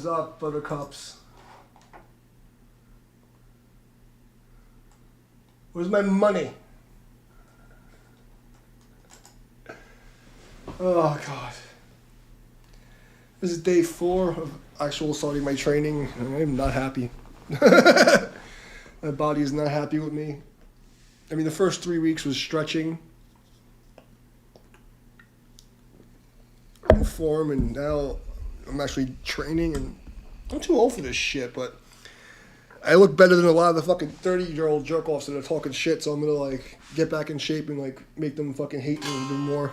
is up, buttercups? Where's my money? Oh, God. This is day 4 of actual starting my training, and I'm not happy. My body is not happy with me. I mean, the first 3 weeks was stretching and form, and now I'm actually training, and I'm too old for this shit, but I look better than a lot of the fucking 30-year-old jerk-offs that are talking shit, so I'm gonna, like, get back in shape and, like, make them fucking hate me a little bit more.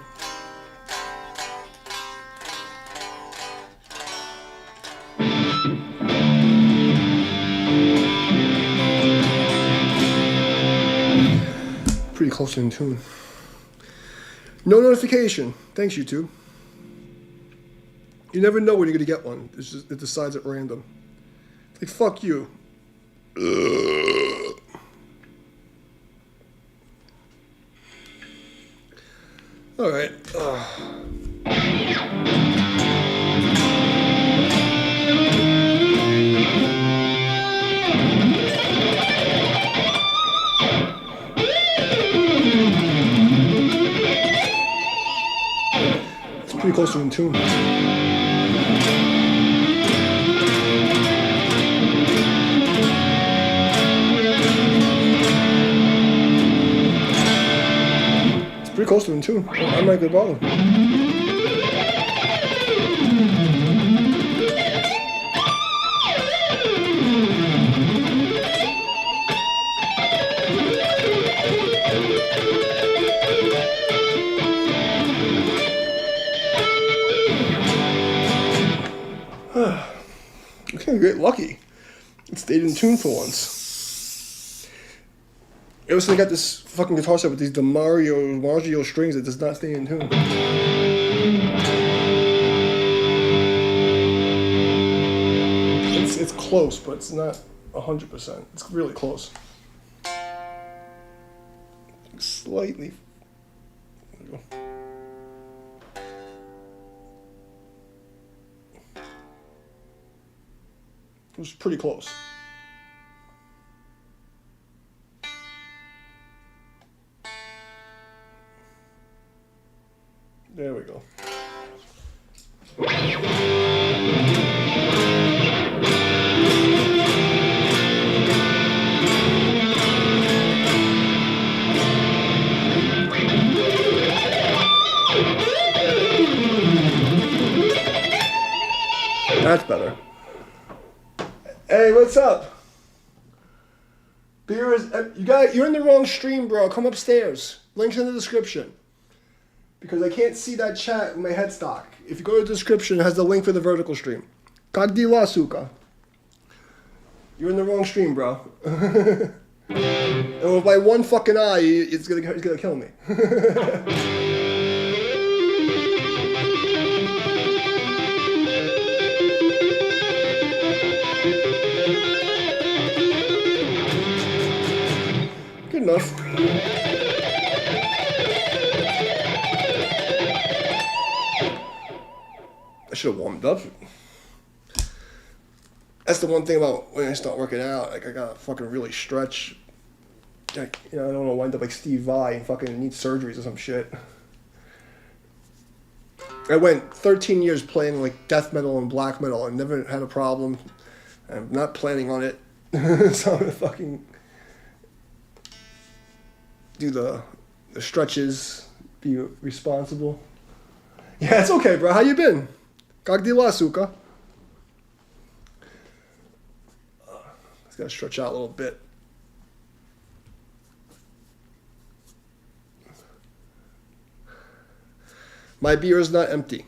Pretty close to in tune. No notification. Thanks, YouTube. You never know when you're gonna get one. It's just, it decides at random. Like, fuck you. All right. It's pretty close to in tune. Pretty close to him too. I might get bottom. Okay, get lucky. It stayed in tune for once. Ever since I got this fucking guitar set with these DiMaggio strings, it does not stay in tune. It's close, but it's not 100%. It's really close. Slightly. There we go. It was pretty close. There we go. That's better. Hey, what's up? Beer is... you're in the wrong stream, bro. Come upstairs. Link's in the description. Because I can't see that chat with my headstock. If you go to the description, it has the link for the vertical stream. Kagdila suka. You're in the wrong stream, bro. And with my one fucking eye, it's gonna kill me. Good enough. I should have warmed up. That's the one thing about when I start working out. Like, I gotta fucking really stretch. Like, you know, I don't want to wind up like Steve Vai and fucking need surgeries or some shit. I went 13 years playing like death metal and black metal and never had a problem. I'm not planning on it. So I'm gonna fucking do the stretches, be responsible. Yeah, it's okay, bro. How you been? Kagdila suka. Just gotta stretch out a little bit. My beer is not empty.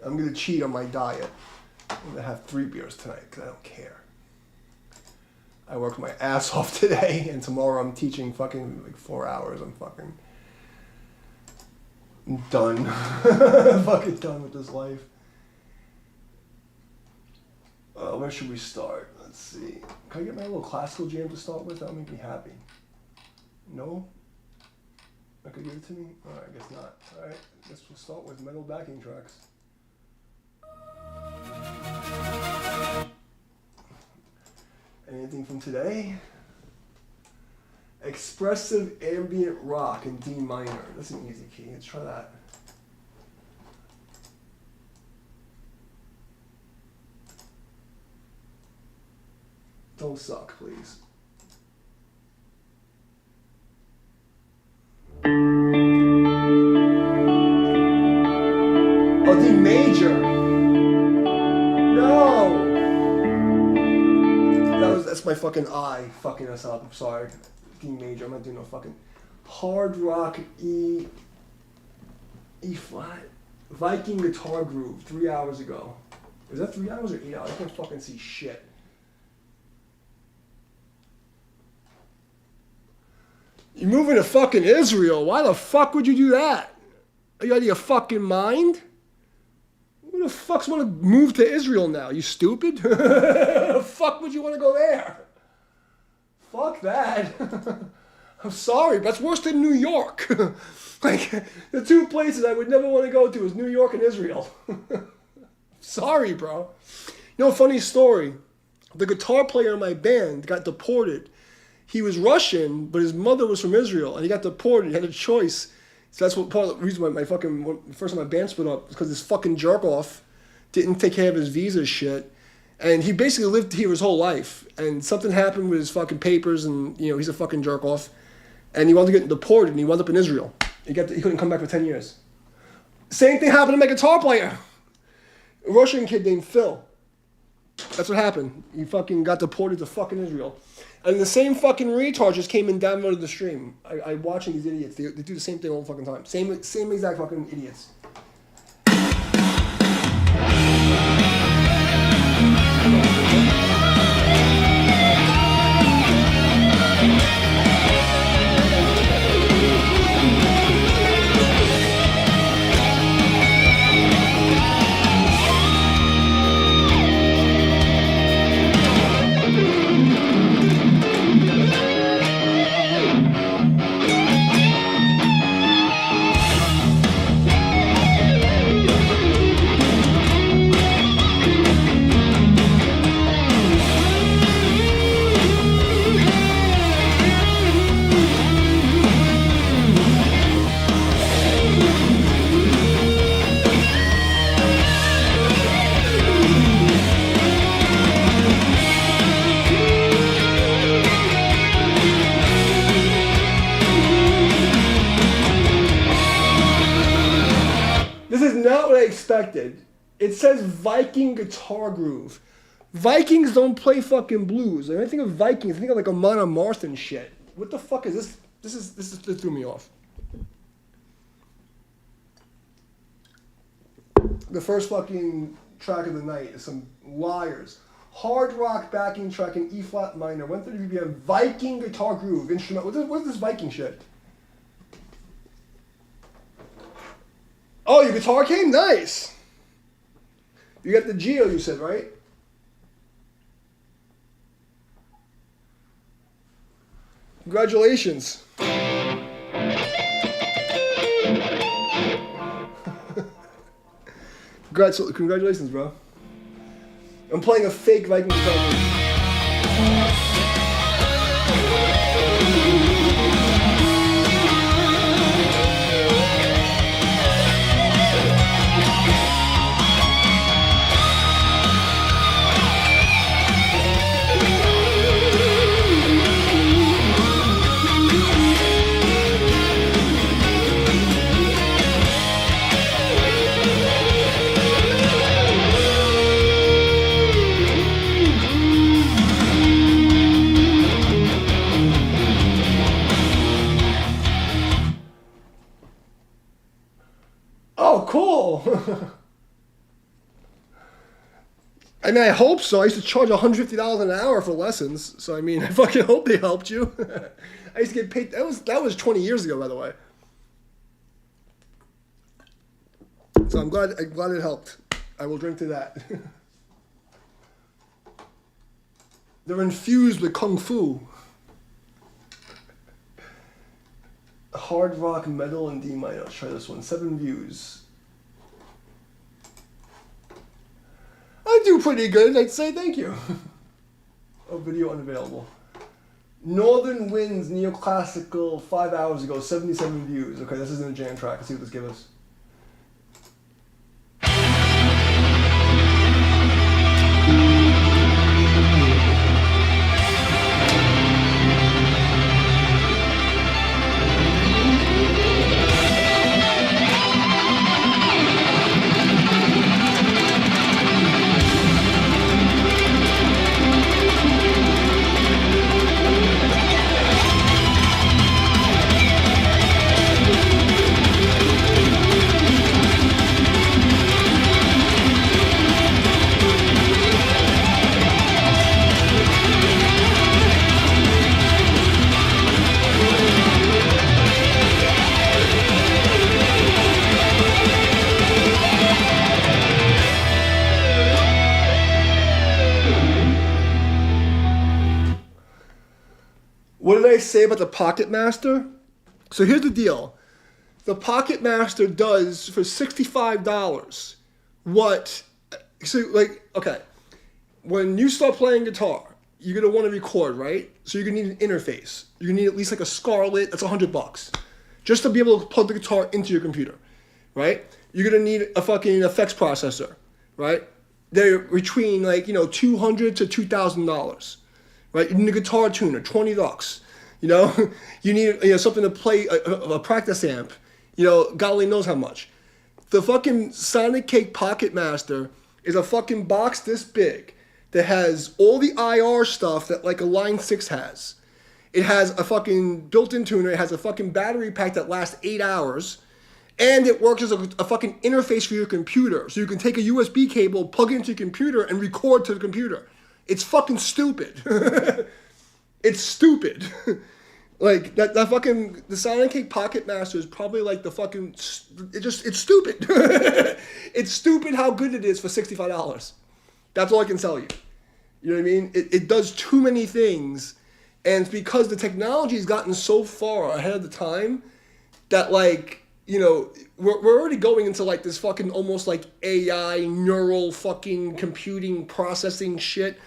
I'm gonna cheat on my diet. I'm gonna have 3 beers tonight because I don't care. I worked my ass off today, and tomorrow I'm teaching fucking like 4 hours. I'm done. Fucking done with this life. Where should we start? Let's see. Can I get my little classical jam to start with? That'll make me happy. No? Okay, give it to me? Alright, I guess not. Alright, I guess we'll start with metal backing tracks. Anything from today? Expressive ambient rock in D minor. That's an easy key. Let's try that. Don't suck, please. Oh, D major. No. That's my fucking eye fucking us up. I'm sorry. D major. I'm not doing no fucking hard rock E flat. Viking guitar groove 3 hours ago. Is that 3 hours or 8 hours? I can't fucking see shit. You're moving to fucking Israel. Why the fuck would you do that? Are you out of your fucking mind? Who the fuck's want to move to Israel now? You stupid? The fuck would you want to go there? Fuck that. I'm sorry, but that's worse than New York. Like, the two places I would never want to go to is New York and Israel. Sorry, bro. You know, funny story. The guitar player in my band got deported. He was Russian, but his mother was from Israel, and he got deported. He had a choice. So that's what part of the reason why the first time my band split up was because this fucking jerk off didn't take care of his visa shit, and he basically lived here his whole life. And something happened with his fucking papers, and you know he's a fucking jerk off, and he wanted to get deported, and he wound up in Israel. He couldn't come back for 10 years. Same thing happened to my guitar player, a Russian kid named Phil. That's what happened. He fucking got deported to fucking Israel. And the same fucking retard just came and downloaded the stream. I'm watching these idiots. They do the same thing all the fucking time. Same exact fucking idiots. Expected. It says Viking guitar groove. Vikings don't play fucking blues. When I think of Vikings, I think of like a Amon Amarth shit. What the fuck is this? This threw me off. The first fucking track of the night is some Liars. Hard rock backing track in E flat minor. 130 BPM. Viking guitar groove instrumental. What is this Viking shit? Oh, your guitar came? Nice. You got the Geo, you said, right? Congratulations. Congratulations, bro. I'm playing a fake Viking guitar. Cool. I mean, I hope so. I used to charge $150 an hour for lessons. So, I mean, I fucking hope they helped you. I used to get paid. That was 20 years ago, by the way. So I'm glad it helped. I will drink to that. They're infused with kung fu. hard rock metal in D minor. Let's try this one. 7 views. I do pretty good. I'd say thank you. Oh, video unavailable. Northern Winds Neoclassical 5 hours ago. 77 views. Okay, this isn't a jam track. Let's see what this gives us. What did I say about the Pocket Master? So here's the deal. The Pocket Master does for $65 what, so like, okay, when you start playing guitar, you're going to want to record, right? So you're going to need an interface. You're going to need at least like a Scarlett, that's $100. Just to be able to plug the guitar into your computer, right? You're going to need a fucking effects processor, right? They're between like, $200 to $2,000. Right, you need a guitar tuner, $20. You need something to play a practice amp. God only knows how much. The fucking Sonic Cake Pocket Master is a fucking box this big that has all the IR stuff that like a Line 6 has. It has a fucking built-in tuner. It has a fucking battery pack that lasts 8 hours, and it works as a fucking interface for your computer, so you can take a USB cable, plug it into your computer, and record to the computer. It's fucking stupid. It's stupid. Like, that fucking, the Sonic Cake Pocket Master is probably like the fucking, it's stupid. It's stupid how good it is for $65. That's all I can tell you. You know what I mean? It does too many things, and it's because the technology has gotten so far ahead of the time that, like, we're already going into like this fucking almost like AI neural fucking computing processing shit.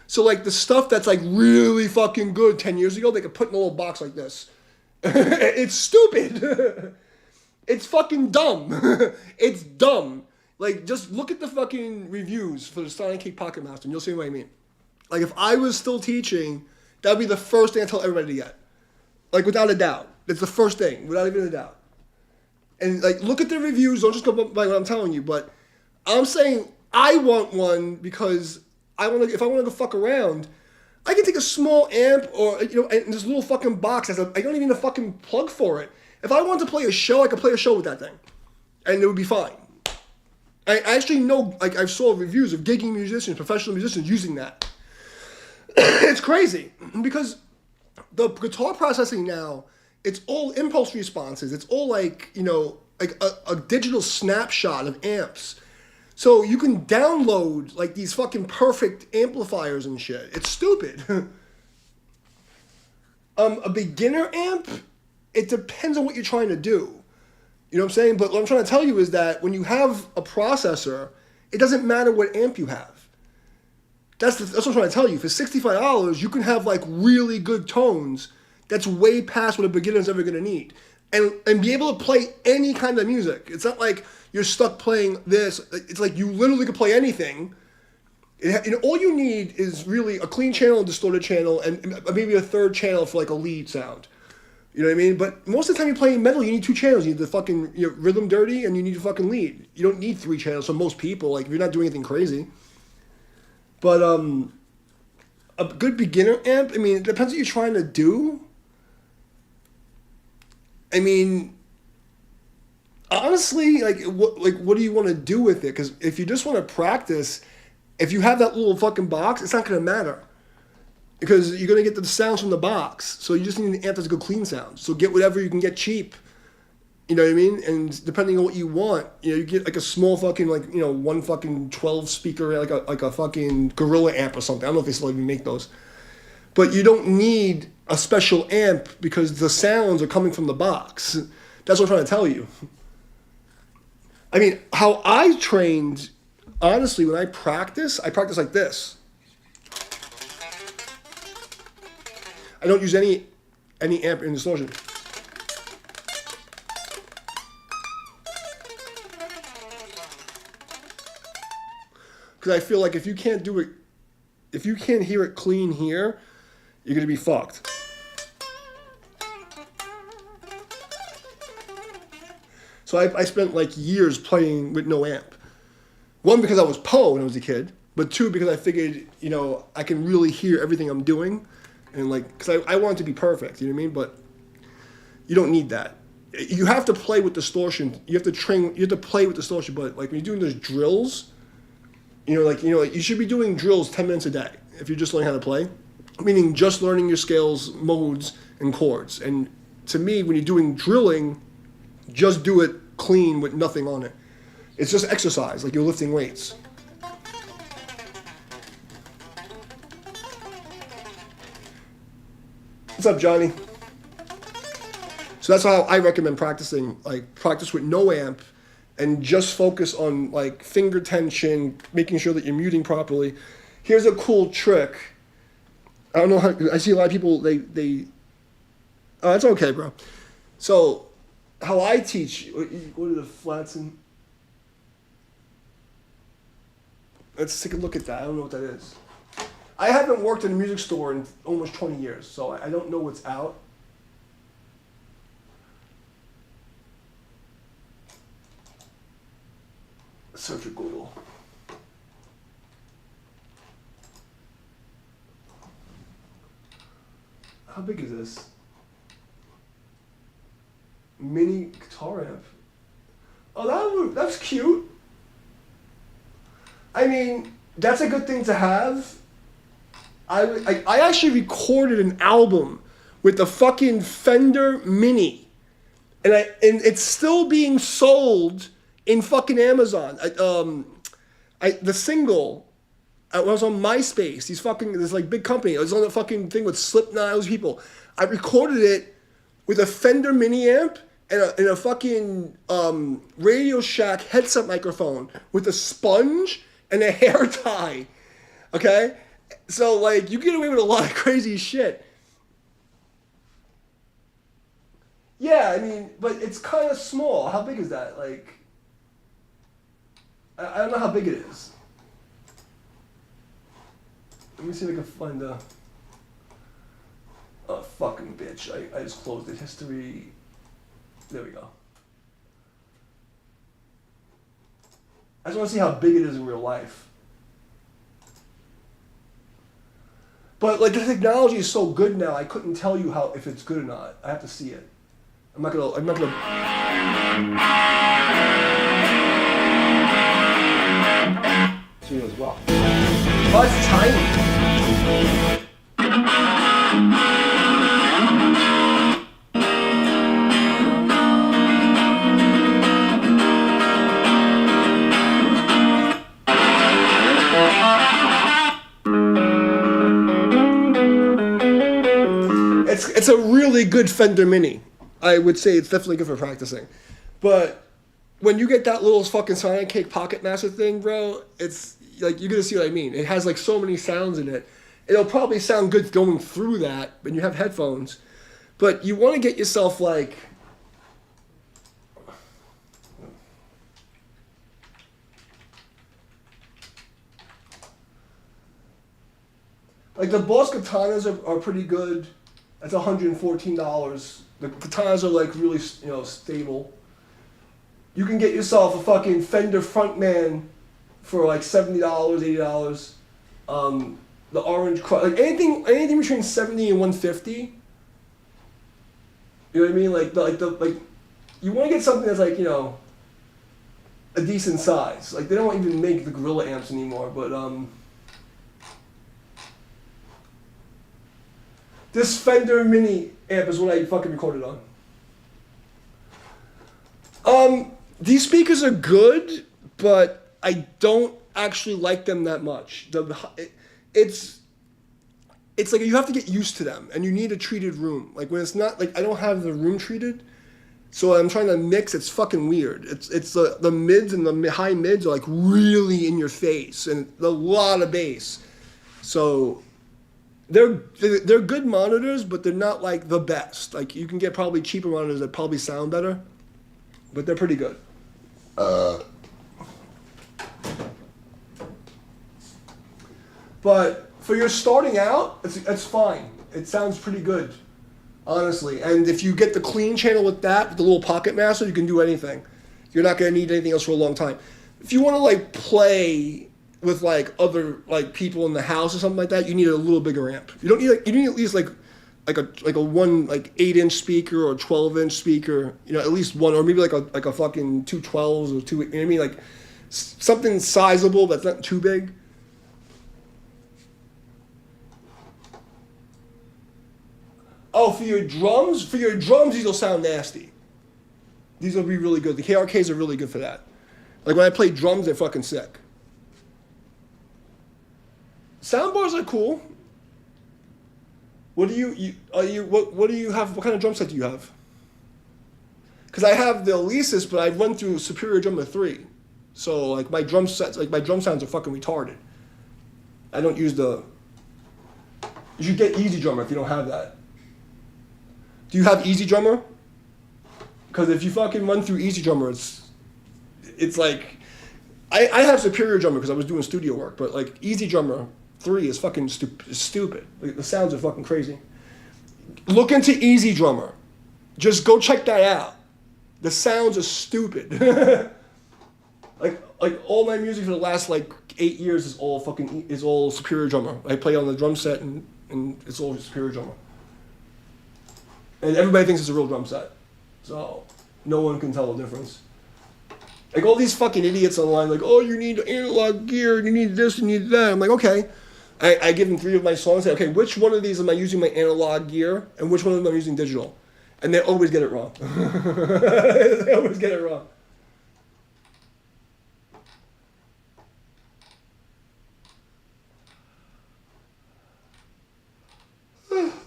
So like the stuff that's like really fucking good 10 years ago, they could put in a little box like this. It's stupid. It's fucking dumb. It's dumb. Like, just look at the fucking reviews for the Sonic Cake Pocket Master and you'll see what I mean. Like, if I was still teaching, that would be the first thing I tell everybody to get. Like, without a doubt. It's the first thing, without even a doubt. And, like, look at the reviews. Don't just go by what I'm telling you. But I'm saying I want one because if I want to go fuck around, I can take a small amp or, and this little fucking box. I don't even need a fucking plug for it. If I wanted to play a show, I could play a show with that thing. And it would be fine. I actually know, like, I saw reviews of gigging musicians, professional musicians using that. It's crazy. Because the guitar processing now, it's all impulse responses. It's all like, like a digital snapshot of amps. So you can download like these fucking perfect amplifiers and shit. It's stupid. A beginner amp, it depends on what you're trying to do. You know what I'm saying? But what I'm trying to tell you is that when you have a processor, it doesn't matter what amp you have. That's what I'm trying to tell you. For $65, you can have like really good tones that's way past what a beginner's ever going to need. And be able to play any kind of music. It's not like you're stuck playing this. It's like you literally can play anything. All you need is really a clean channel, a distorted channel, and maybe a third channel for like a lead sound. You know what I mean? But most of the time you're playing metal, you need 2 channels. You need the fucking rhythm dirty, and you need a fucking lead. You don't need 3 channels for most people, like if you're not doing anything crazy. But a good beginner amp, I mean, it depends what you're trying to do. I mean, honestly, what do you want to do with it? Because if you just want to practice, if you have that little fucking box, it's not going to matter. Because you're going to get the sounds from the box. So you just need an amp that's a good clean sound. So get whatever you can get cheap. You know what I mean? And depending on what you want, you get like a small fucking, like, one fucking 12 speaker, like a fucking Gorilla amp or something. I don't know if they still even make those. But you don't need a special amp because the sounds are coming from the box. That's what I'm trying to tell you. I mean, how I trained, honestly, when I practice like this. I don't use any amp in distortion. Because I feel like if you can't do it, if you can't hear it clean here, you're going to be fucked. So I spent like years playing with no amp. One, because I was Poe when I was a kid, but two, because I figured, you know, I can really hear everything I'm doing. And like, because I want it to be perfect, you know what I mean? But you don't need that. You have to play with distortion. You have to train, you have to play with distortion. But like when you're doing those drills, you should be doing drills 10 minutes a day if you're just learning how to play. Meaning just learning your scales, modes, and chords. And to me, when you're doing drilling, just do it clean with nothing on it. It's just exercise, like you're lifting weights. What's up, Johnny? So that's how I recommend practicing. Like practice with no amp and just focus on like finger tension, making sure that you're muting properly. Here's a cool trick. I don't know how, I see a lot of people, oh, it's okay, bro. So how I teach, what are the flats in? Let's take a look at that. I don't know what that is. I haven't worked in a music store in almost 20 years, so I don't know what's out. Search at Google. How big is this? Mini guitar amp. Oh, that's cute. I mean, that's a good thing to have. I actually recorded an album with the fucking Fender Mini, and it's still being sold in fucking Amazon. The single. I was on MySpace. This like big company. I was on the fucking thing with Slipknot, those people. I recorded it with a Fender Mini amp and a fucking Radio Shack headset microphone with a sponge and a hair tie. Okay? So, like, you get away with a lot of crazy shit. Yeah, I mean, but it's kind of small. How big is that? Like, I don't know how big it is. Let me see if I can find a... Oh, fucking bitch. I just closed it. History... There we go. I just want to see how big it is in real life. But like the technology is so good now, I couldn't tell you if it's good or not. I have to see it. I'm not gonna see it as well. Oh, it's tiny. It's a really good Fender Mini. I would say it's definitely good for practicing. But when you get that little fucking Sonic Cake Pocket Master thing, bro, it's like, you're going to see what I mean. It has like so many sounds in it. It'll probably sound good going through that when you have headphones. But you want to get yourself like... Like the Boss katanas are pretty good. That's $114. The katanas are like really, stable. You can get yourself a fucking Fender Frontman for like $70, $80. The orange, like anything between $70 and $150. You know what I mean? Like you want to get something that's like, a decent size. Like they don't even make the Gorilla amps anymore, but this Fender Mini amp is what I fucking recorded on. These speakers are good, but I don't actually like them that much. it's like you have to get used to them, and you need a treated room. Like when it's not like I don't have the room treated, so I'm trying to mix. It's fucking weird. It's the mids and the high mids are like really in your face and a lot of bass. So they're good monitors, but they're not like the best. Like you can get probably cheaper monitors that probably sound better, but they're pretty good. But for your starting out, it's fine. It sounds pretty good, honestly. And if you get the clean channel with that, with the little pocket master, you can do anything. You're not gonna need anything else for a long time. If you want to like play with like other like people in the house or something like that, you need a little bigger amp. You don't need you need at least like a 8-inch speaker or a 12-inch speaker. You know, at least one, or maybe like a fucking 2 12s or two. You know what I mean, like something sizable that's not too big. Oh, for your drums, these will sound nasty. These will be really good. The KRKs are really good for that. Like when I play drums, they're fucking sick. Soundbars are cool. What do you have? What kind of drum set do you have? Because I have the Alesis, but I've run through Superior Drummer 3, so like my drum sounds are fucking retarded. I don't use the. You should get Easy Drummer if you don't have that. Do you have Easy Drummer? Because if you fucking run through Easy Drummer, it's like, I have Superior Drummer because I was doing studio work, but like Easy Drummer 3 is fucking stupid. Like, the sounds are fucking crazy. Look into Easy Drummer. Just go check that out. The sounds are stupid. like all my music for the last like 8 years is all Superior Drummer. I play on the drum set and it's all Superior Drummer. And everybody thinks it's a real drum set. So no one can tell the difference. Like all these fucking idiots online, like, oh, you need analog gear, you need this, you need that. I'm like, okay. I give them 3 of my songs, say, okay, which one of these am I using my analog gear and which one of them am I using digital? And they always get it wrong. They always get it wrong.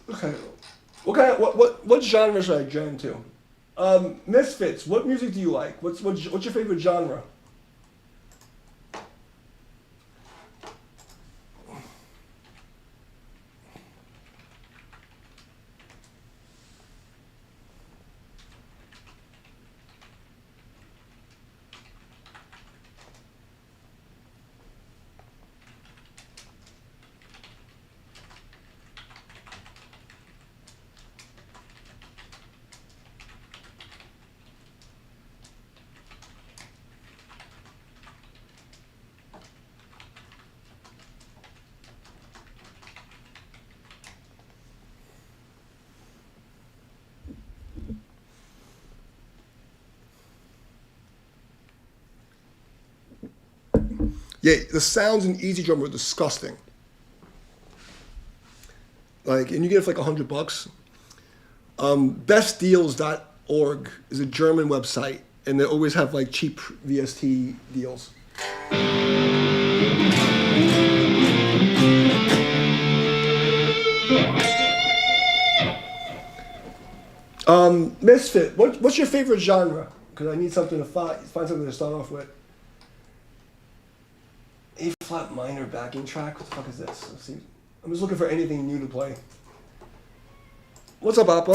Okay. What genre should I jam to? Misfits. What music do you like? What's your favorite genre? Yeah, the sounds in Easy Drummer are disgusting. Like, and you get it for like $100. Bestdeals.org is a German website, and they always have like cheap VST deals. Misfit. What's your favorite genre? Because I need something to find something to start off with. A flat minor backing track. What the fuck is this? Let's see. I'm just looking for anything new to play. What's up, Appa?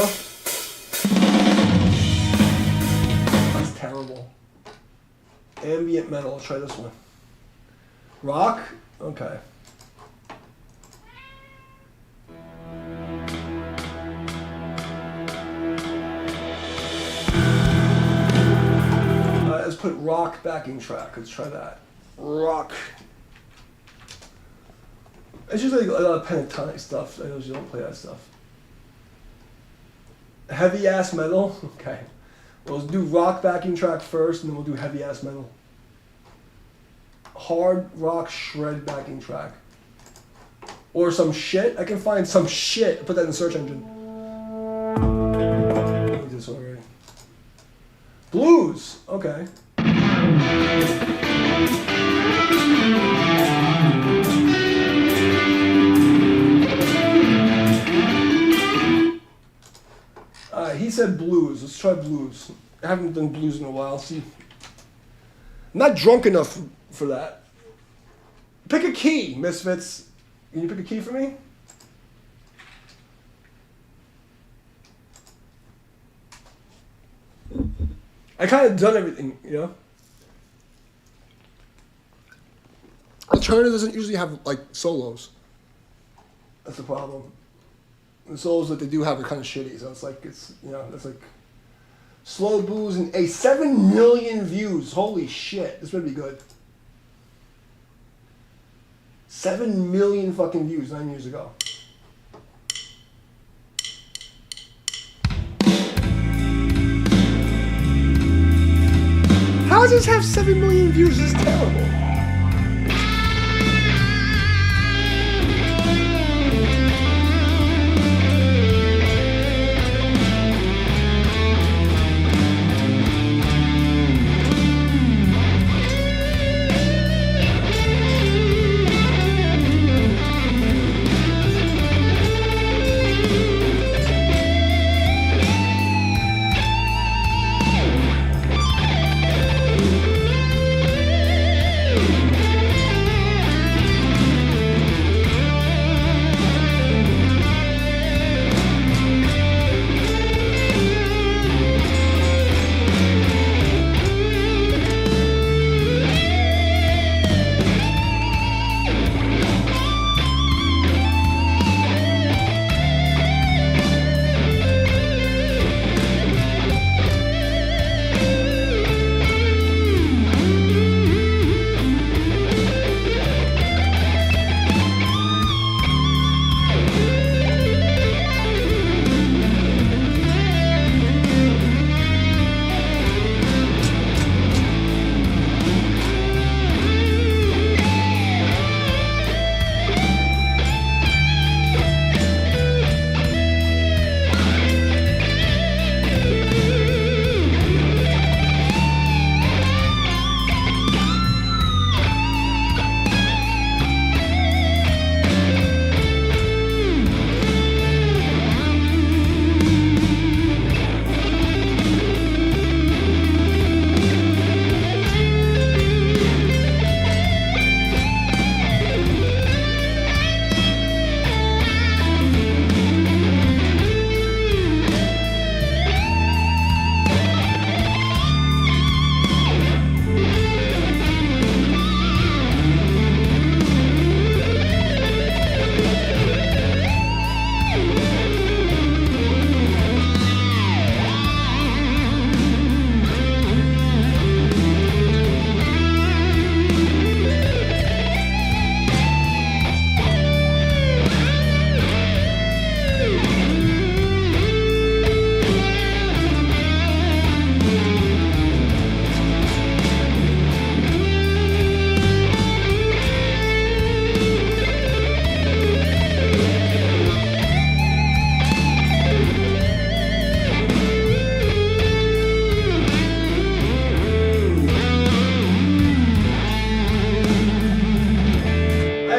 That's terrible. Ambient metal. I'll try this one. Rock? Okay. Let's put rock backing track. Let's try that. Rock. It's usually a lot of pentatonic stuff. I usually don't play that stuff. Heavy ass metal. Okay. Well, let's do rock backing track first, and then we'll do heavy ass metal. Hard rock shred backing track. Or some shit. I can find some shit. Put that in the search engine. I did this already. Blues. Okay. he said blues. Let's try blues. I haven't done blues in a while. See, I'm not drunk enough for that. Pick a key, Misfits. Can you pick a key for me? I kind of done everything, you know? Alternative doesn't usually have, like, solos. That's the problem. The solos that they do have are kind of shitty, so it's like, it's, you know, it's like slow booze and 7 million views. Holy shit, this would be good. 7 million fucking views 9 years ago. How does this have 7 million views? This is terrible.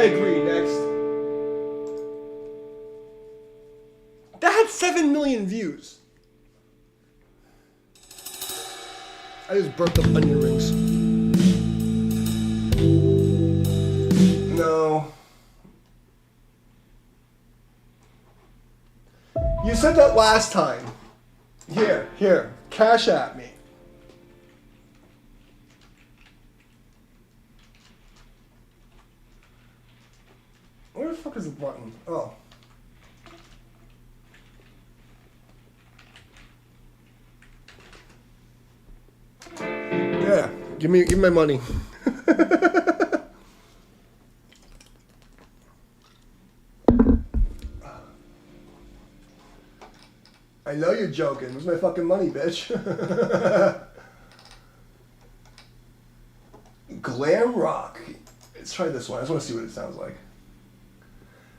agree. Next. That had 7 million views. I just burped up onion rings. No. You said that last time. Here. Cash at me. Where the fuck is the button? Oh. Yeah, give me my money. I know you're joking. Where's my fucking money, bitch? Glam rock. Let's try this one. I just want to see what it sounds like.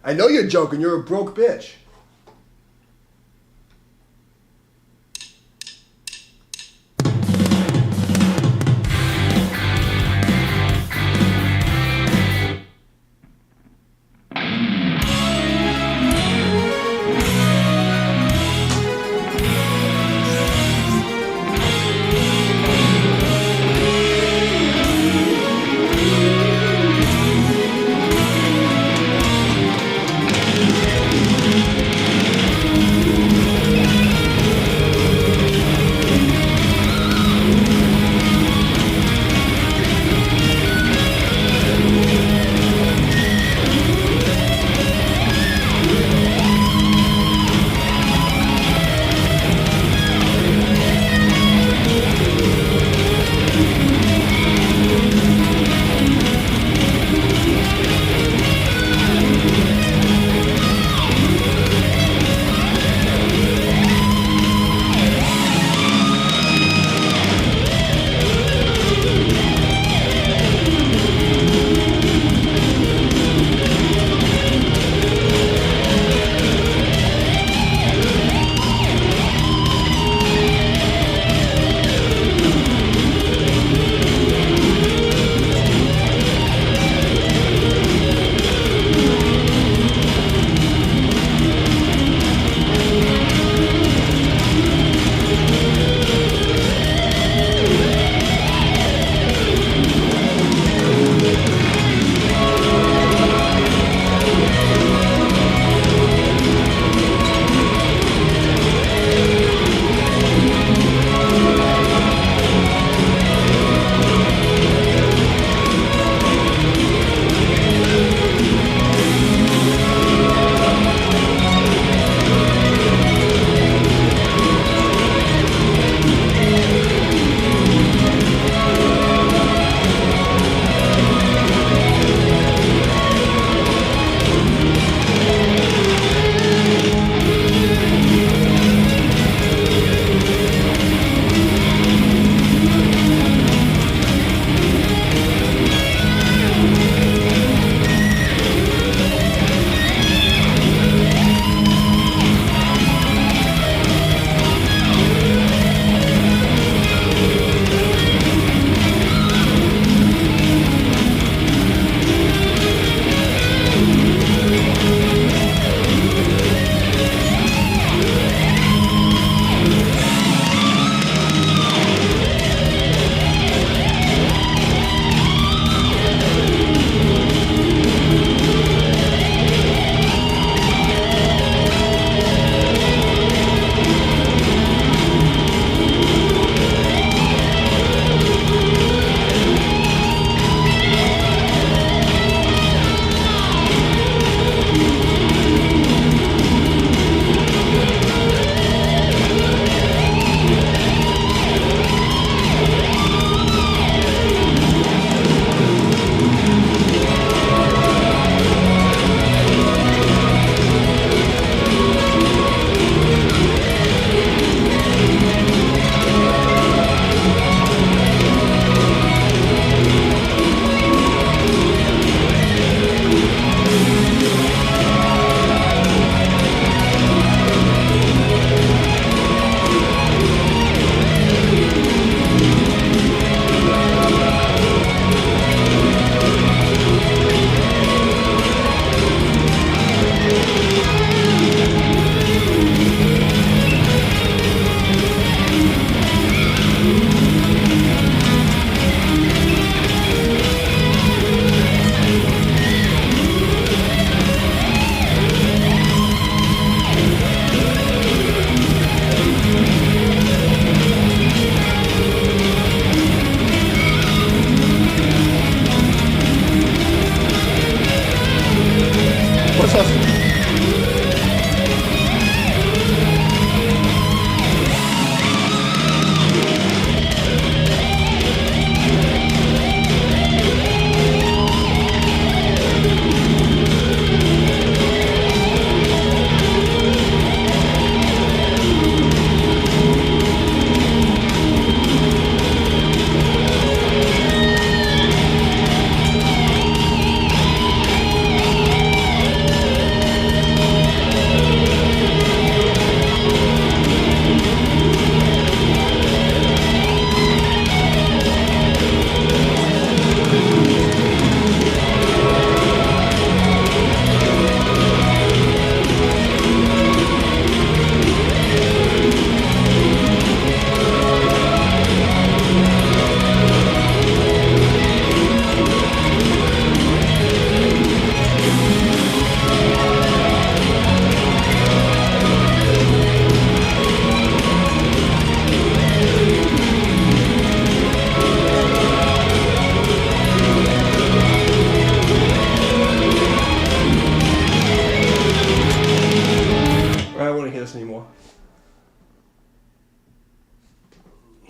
I know you're joking. You're a broke bitch.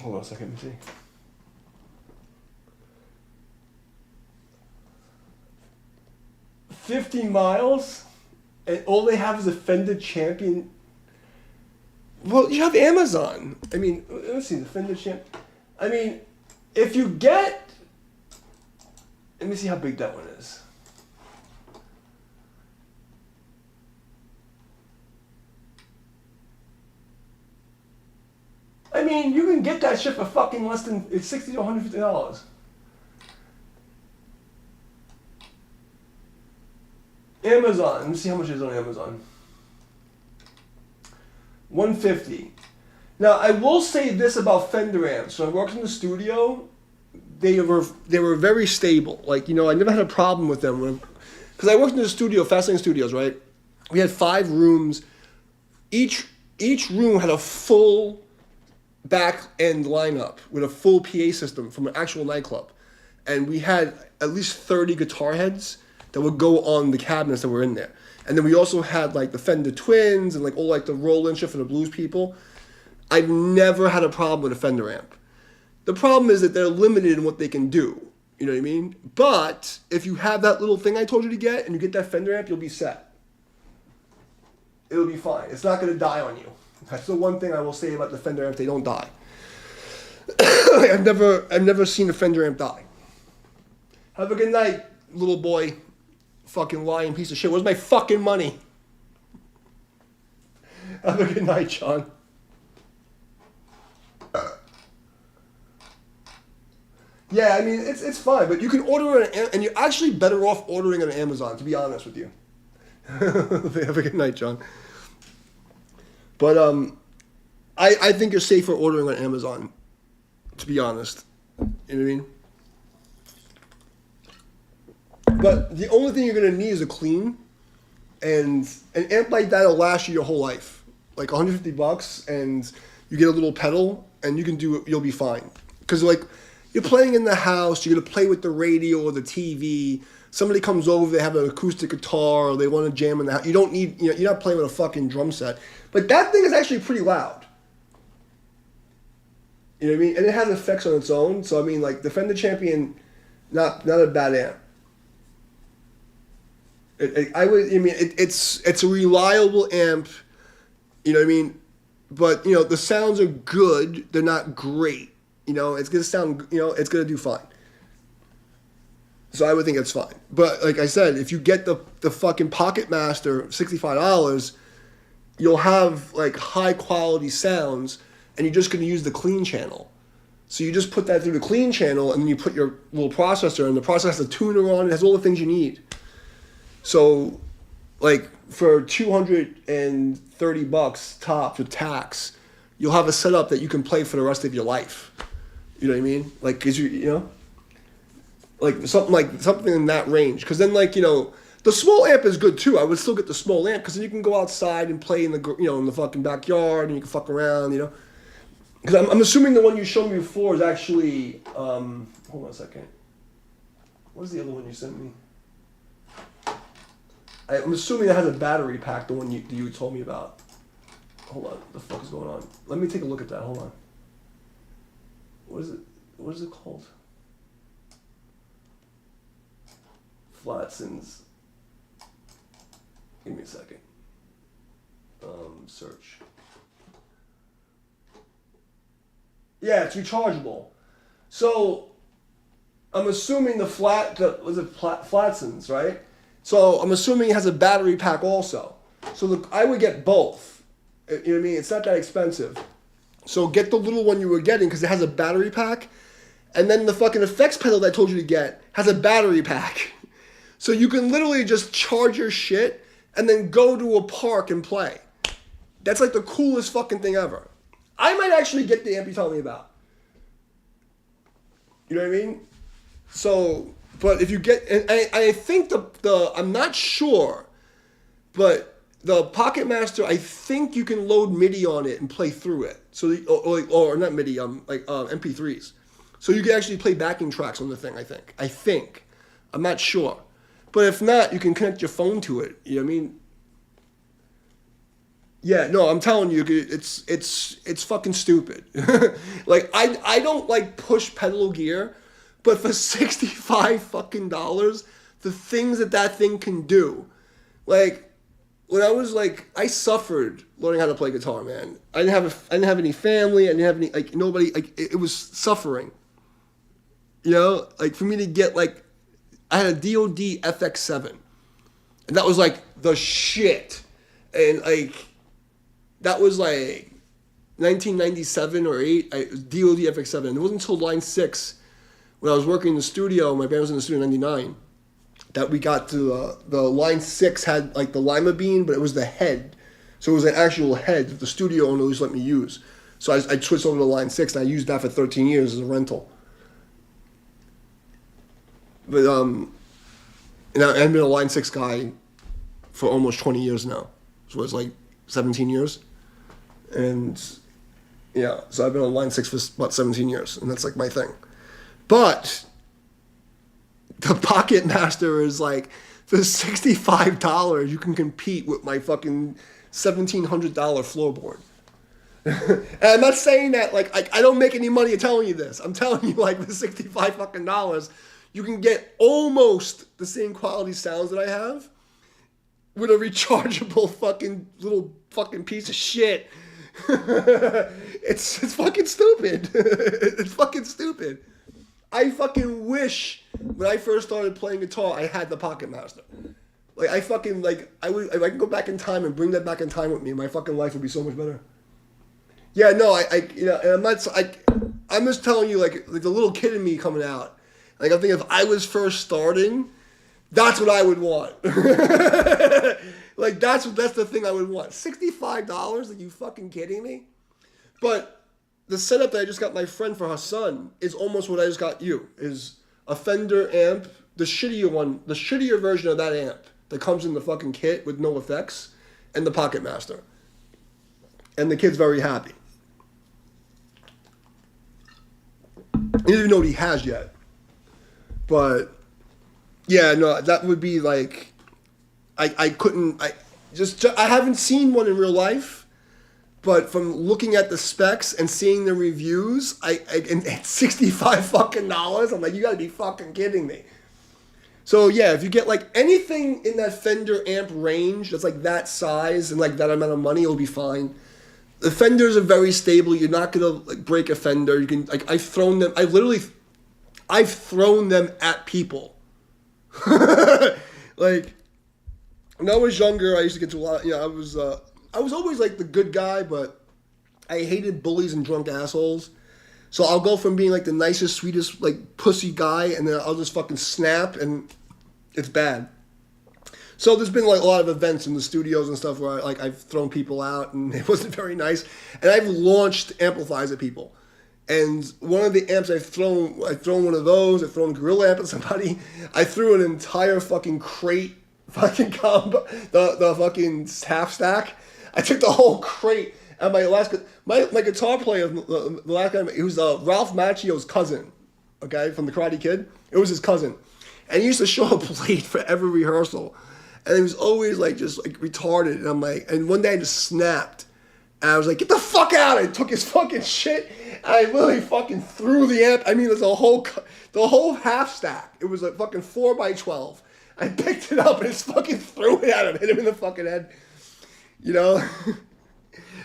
Hold on a second, let me see. $50 miles, and all they have is a Fender Champion. Well, you have Amazon. I mean, let's see, the Fender Champion. I mean, if you get, let me see how big that one is. I mean, you can get that shit for fucking less than, it's $60 to $150. Amazon, let me see how much it is on Amazon. $150. Now, I will say this about Fender amps. When I worked in the studio, they were very stable. Like, you know, I never had a problem with them. Because I worked in the studio, Fascinating Studios, right? We had 5 rooms. Each room had a full back end lineup with a full PA system from an actual nightclub. And we had at least 30 guitar heads that would go on the cabinets that were in there. And then we also had like the Fender Twins and like all like the roll-in shit for the blues people. I've never had a problem with a Fender amp. The problem is that they're limited in what they can do. You know what I mean? But if you have that little thing I told you to get and you get that Fender amp, you'll be set. It'll be fine. It's not going to die on you. That's the one thing I will say about the Fender amp. They don't die. I've never seen a Fender amp die. Have a good night, little boy. Fucking lying piece of shit. Where's my fucking money? Have a good night, John. Yeah, I mean, it's fine, but you can order it, and you're actually better off ordering it on Amazon, to be honest with you. Have a good night, John. But I think you're safer ordering on Amazon, to be honest. You know what I mean? But the only thing you're going to need is a clean, and an amp like that will last you your whole life. Like $150, and you get a little pedal, and you'll be fine. Because like, you're playing in the house, you're going to play with the radio or the TV, somebody comes over, they have an acoustic guitar, or they want to jam in the house. You don't need, you're not playing with a fucking drum set. But that thing is actually pretty loud. You know what I mean? And it has effects on its own. So I mean, like the Fender Champion, not a bad amp. It's a reliable amp. You know what I mean? But you know the sounds are good. They're not great. You know, it's gonna sound. You know, it's gonna do fine. So I would think it's fine. But like I said, if you get the fucking Pocket Master, $65, you'll have like high quality sounds, and you're just gonna use the clean channel. So you just put that through the clean channel, and then you put your little processor, and the processor has a tuner on it, has all the things you need. So, like for $230 tops with tax, you'll have a setup that you can play for the rest of your life. You know what I mean? Like, cause you know, like something in that range. Cause then like, you know, the small amp is good too. I would still get the small amp, cause then you can go outside and play in the, you know, in the fucking backyard, and you can fuck around, you know. Cause I'm assuming the one you showed me before is actually, hold on a second. What is the other one you sent me? I'm assuming it has a battery pack, the one you told me about. Hold on, what the fuck is going on? Let me take a look at that, hold on. What is it called? Flatsons. Give me a second. Search. Yeah, it's rechargeable. So, I'm assuming Flatsons, right? So I'm assuming it has a battery pack also. So look, I would get both. You know what I mean? It's not that expensive. So get the little one you were getting because it has a battery pack. And then the fucking effects pedal that I told you to get has a battery pack. So you can literally just charge your shit and then go to a park and play. That's like the coolest fucking thing ever. I might actually get the amp you're telling me about. You know what I mean? So... But if you get, and I think the I'm not sure, but the Pocket Master, I think you can load MIDI on it and play through it. So or not MIDI, MP3s. So you can actually play backing tracks on the thing. I think, I'm not sure, but if not, you can connect your phone to it. You know what I mean? Yeah, no, I'm telling you, it's fucking stupid. Like I don't like push pedal gear, but for $65 fucking dollars, the things that thing can do, like when I was like, I suffered learning how to play guitar, man. I didn't have any family. I didn't have any like nobody. Like it was suffering. You know, like for me to get like, I had a DoD FX7, and that was like the shit, and like. That was like 1997 or 8, DoD FX7. And it wasn't until Line 6, when I was working in the studio, my band was in the studio in 99, that we got to the Line 6 had like the lima bean, but it was the head. So it was an actual head that the studio owner always let me use. So I switched over to Line 6, and I used that for 13 years as a rental. But, and I've been a Line 6 guy for almost 20 years now. So it's like 17 years. And yeah, so I've been on Line 6 for about 17 years, and that's like my thing. But the Pocket Master is like, for $65, you can compete with my fucking $1,700 floorboard. And I'm not saying that like I don't make any money telling you this. I'm telling you like for $65 fucking dollars, you can get almost the same quality sounds that I have with a rechargeable fucking little fucking piece of shit. It's fucking stupid. It's fucking stupid. I fucking wish when I first started playing guitar I had the Pocket Master. Like I fucking like if I could go back in time and bring that back in time with me, my fucking life would be so much better. Yeah, no, I you know, and I'm just telling you like the little kid in me coming out. Like I'm thinking if I was first starting, that's what I would want. Like that's the thing I would want. $65? Are you fucking kidding me? But the setup that I just got my friend for her son is almost what I just got you. Is a Fender amp, the shittier one, the shittier version of that amp that comes in the fucking kit with no effects, and the Pocket Master. And the kid's very happy. He doesn't even know what he has yet. But yeah, no, that would be like I haven't seen one in real life, but from looking at the specs and seeing the reviews, and at $65 fucking dollars, I'm like, you gotta be fucking kidding me. So yeah, if you get like anything in that Fender amp range that's like that size and like that amount of money, it'll be fine. The Fenders are very stable. You're not gonna like break a Fender. You can like I've thrown them at people. Like when I was younger, I used to get to a lot. You know, I was always like the good guy, but I hated bullies and drunk assholes. So I'll go from being like the nicest, sweetest, like pussy guy, and then I'll just fucking snap, and it's bad. So there's been like a lot of events in the studios and stuff where I've thrown people out, and it wasn't very nice. And I've launched amplifiers at people. And one of the amps I've thrown one of those. I've thrown a Gorilla amp at somebody. I threw an entire fucking crate, fucking combo, the fucking half stack. I took the whole crate. And my guitar player, the last guy, he was Ralph Macchio's cousin, okay, from the Karate Kid. It was his cousin. And he used to show up late for every rehearsal. And he was always like just like retarded. And I'm like, and one day I just snapped. And I was like, get the fuck out. I took his fucking shit. And I literally fucking threw the amp. I mean, there's the whole half stack. It was a fucking 4x12. I picked it up and just fucking threw it at him, hit him in the fucking head. You know?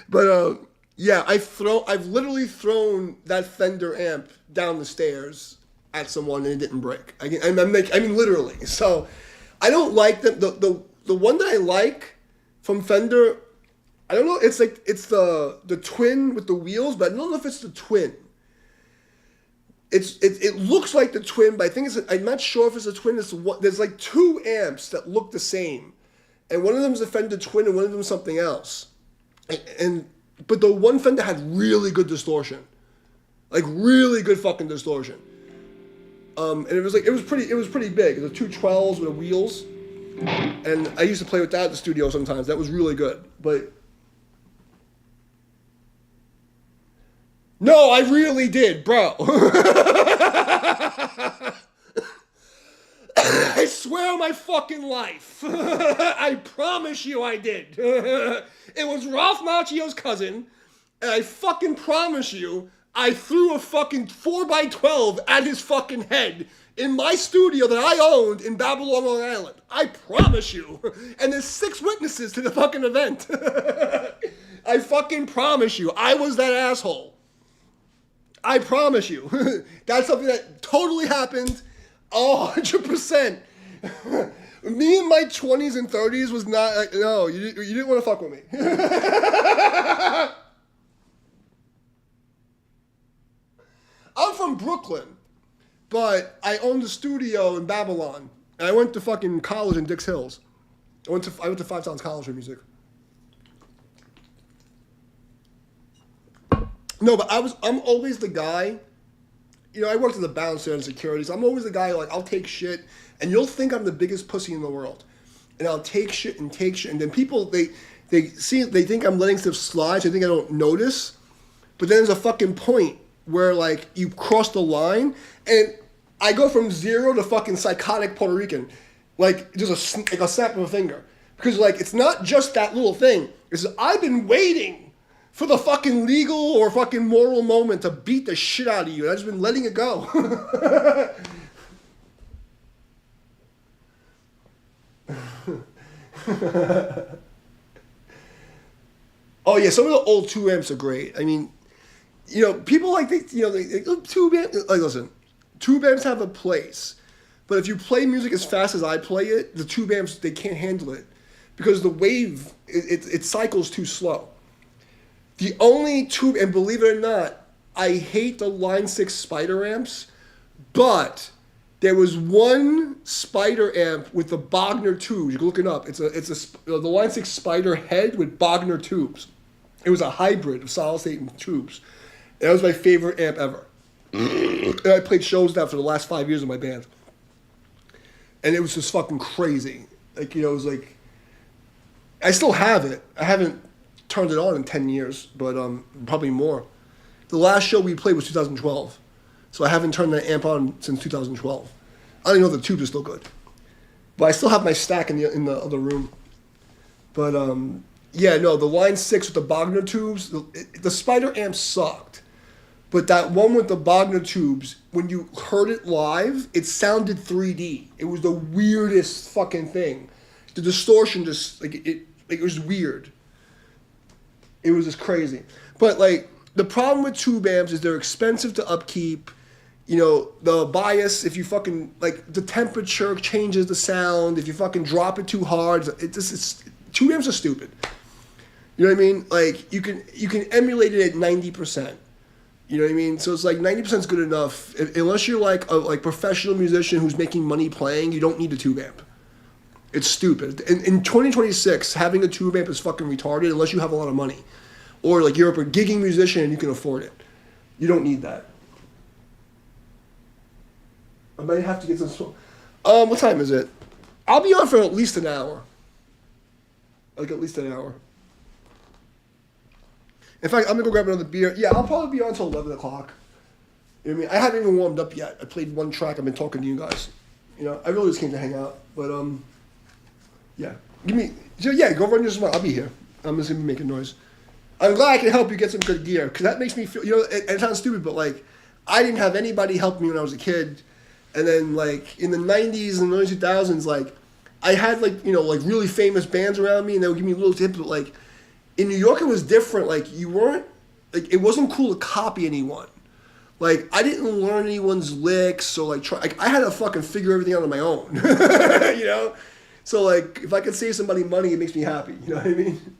But yeah, I've literally thrown that Fender amp down the stairs at someone and it didn't break. I mean literally. So I don't like them. The one that I like from Fender, I don't know. It's like it's the twin with the wheels, but I don't know if it's the twin. It looks like the twin, but I think I'm not sure if it's a twin. There's like two amps that look the same, and one of them is a Fender twin, and one of them is something else. But the one Fender had really good distortion, like really good fucking distortion. And it was pretty big. The two 12s with the wheels, and I used to play with that at the studio sometimes. That was really good. But no, I really did, bro. I swear on my fucking life. I promise you I did. It was Ralph Macchio's cousin, and I fucking promise you, I threw a fucking 4x12 at his fucking head in my studio that I owned in Babylon, Long Island. I promise you. And there's 6 witnesses to the fucking event. I fucking promise you, I was that asshole. I promise you. That's something that totally happened. 100%. Me in my 20s and 30s was not like, no, you didn't want to fuck with me. I'm from Brooklyn, but I owned a studio in Babylon. And I went to fucking college in Dix Hills. I went to 5 Towns College for music. No, but I'm always the guy. You know, I worked as a bouncer and security, so I'm always the guy like, I'll take shit, and you'll think I'm the biggest pussy in the world. And I'll take shit, and then people, they think I'm letting stuff slide, so they think I don't notice. But then there's a fucking point where, like, you cross the line, and I go from 0 to fucking psychotic Puerto Rican. Like, just a snap of a finger. Because, like, it's not just that little thing. It's, I've been waiting for the fucking legal or fucking moral moment to beat the shit out of you. I've just been letting it go. Oh yeah, some of the old 2 amps are great. I mean, you know, people like tube amps. Like, listen, tube amps have a place, but if you play music as fast as I play it, the tube amps, they can't handle it because the wave it cycles too slow. The only tube, and believe it or not, I hate the Line 6 Spider amps, but there was one Spider amp with the Bogner tubes. You can look it up. It's the Line 6 Spider head with Bogner tubes. It was a hybrid of solid state and tubes. And that was my favorite amp ever. And I played shows now for the last 5 years of my band. And it was just fucking crazy. Like, you know, it was like, I still have it. I haven't turned it on in 10 years, but probably more. The last show we played was 2012, so I haven't turned that amp on since 2012. I don't even know if the tubes are still good, but I still have my stack in the other room. But yeah, no, the Line 6 with the Bogner tubes, the Spider amp sucked, but that one with the Bogner tubes, when you heard it live, it sounded 3D. It was the weirdest fucking thing. The distortion just it was weird. It was just crazy. But, like, the problem with tube amps is they're expensive to upkeep. You know, the bias, if you fucking, like, the temperature changes the sound. If you fucking drop it too hard, tube amps are stupid. You know what I mean? Like, you can emulate it at 90%. You know what I mean? So it's like 90% is good enough. Unless you're, like, a professional musician who's making money playing, you don't need a tube amp. It's stupid. In 2026, having a tube amp is fucking retarded unless you have a lot of money. Or like you're a gigging musician and you can afford it. You don't need that. I might have to get some... what time is it? I'll be on for at least an hour. Like at least an hour. In fact, I'm going to go grab another beer. Yeah, I'll probably be on until 11 o'clock. You know what I mean? I haven't even warmed up yet. I played one track. I've been talking to you guys. You know, I really just came to hang out. But, yeah. Go run your smile. I'll be here. I'm just going to be making noise. I'm glad I can help you get some good gear, because that makes me feel, you know, it sounds stupid, but, like, I didn't have anybody help me when I was a kid. And then, like, in the 90s and early 2000s, like, I had, like, you know, like, really famous bands around me, and they would give me little tips, but, like, in New York, it was different. Like, you weren't, like, it wasn't cool to copy anyone. Like, I didn't learn anyone's licks, so, like, I had to fucking figure everything out on my own, you know? So, like, if I could save somebody money, it makes me happy, you know what I mean?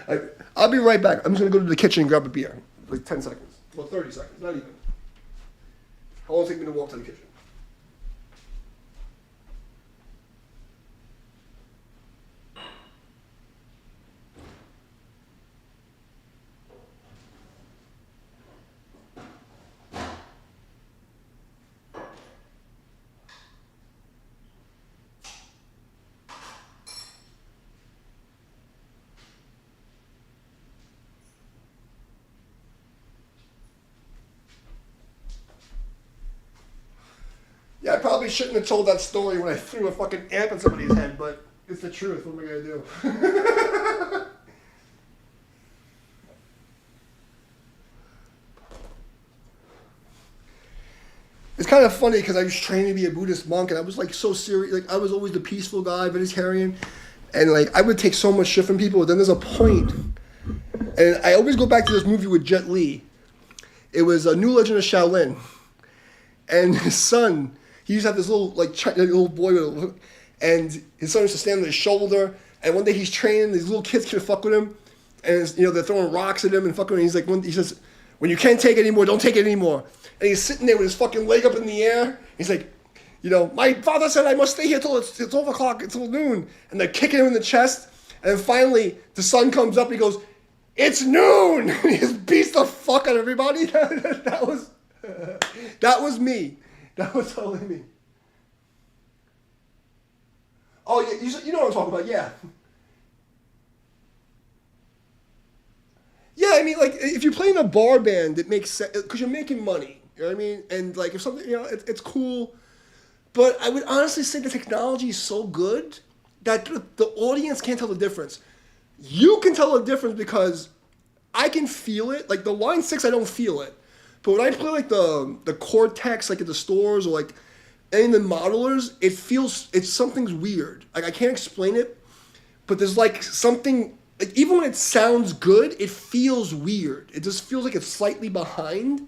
Like, I'll be right back. I'm just going to go to the kitchen and grab a beer. Like 10 seconds. Well, 30 seconds. Not even. How long does it take me to walk to the kitchen? Yeah, I probably shouldn't have told that story when I threw a fucking amp in somebody's head, but it's the truth. What am I gonna do? It's kind of funny because I was training to be a Buddhist monk, and I was like so serious. Like I was always the peaceful guy, vegetarian, and like I would take so much shit from people. But then there's a point, and I always go back to this movie with Jet Li. It was a New Legend of Shaolin, and his son. He used to have this little little boy and his son used to stand on his shoulder. And one day he's training, these little kids can fuck with him, and they're throwing rocks at him and fucking. And he's like, he says, "When you can't take it anymore, don't take it anymore." And he's sitting there with his fucking leg up in the air. He's like, "My father said I must stay here till it's 12 o'clock, till noon." And they're kicking him in the chest. And then finally, the sun comes up and he goes, "It's noon!" And he just beats the fuck out of everybody. That was me. That was totally me. Oh, yeah, you know what I'm talking about, yeah. Yeah, I mean, like, if you're playing a bar band, it makes sense, because you're making money, you know what I mean? And, like, if something, it's cool. But I would honestly say the technology is so good that the audience can't tell the difference. You can tell the difference because I can feel it. Like, the Line 6, I don't feel it. But when I play like the Cortex, like at the stores or like any of the modelers, it's something's weird. Like I can't explain it, but there's like something, like even when it sounds good, it feels weird. It just feels like it's slightly behind.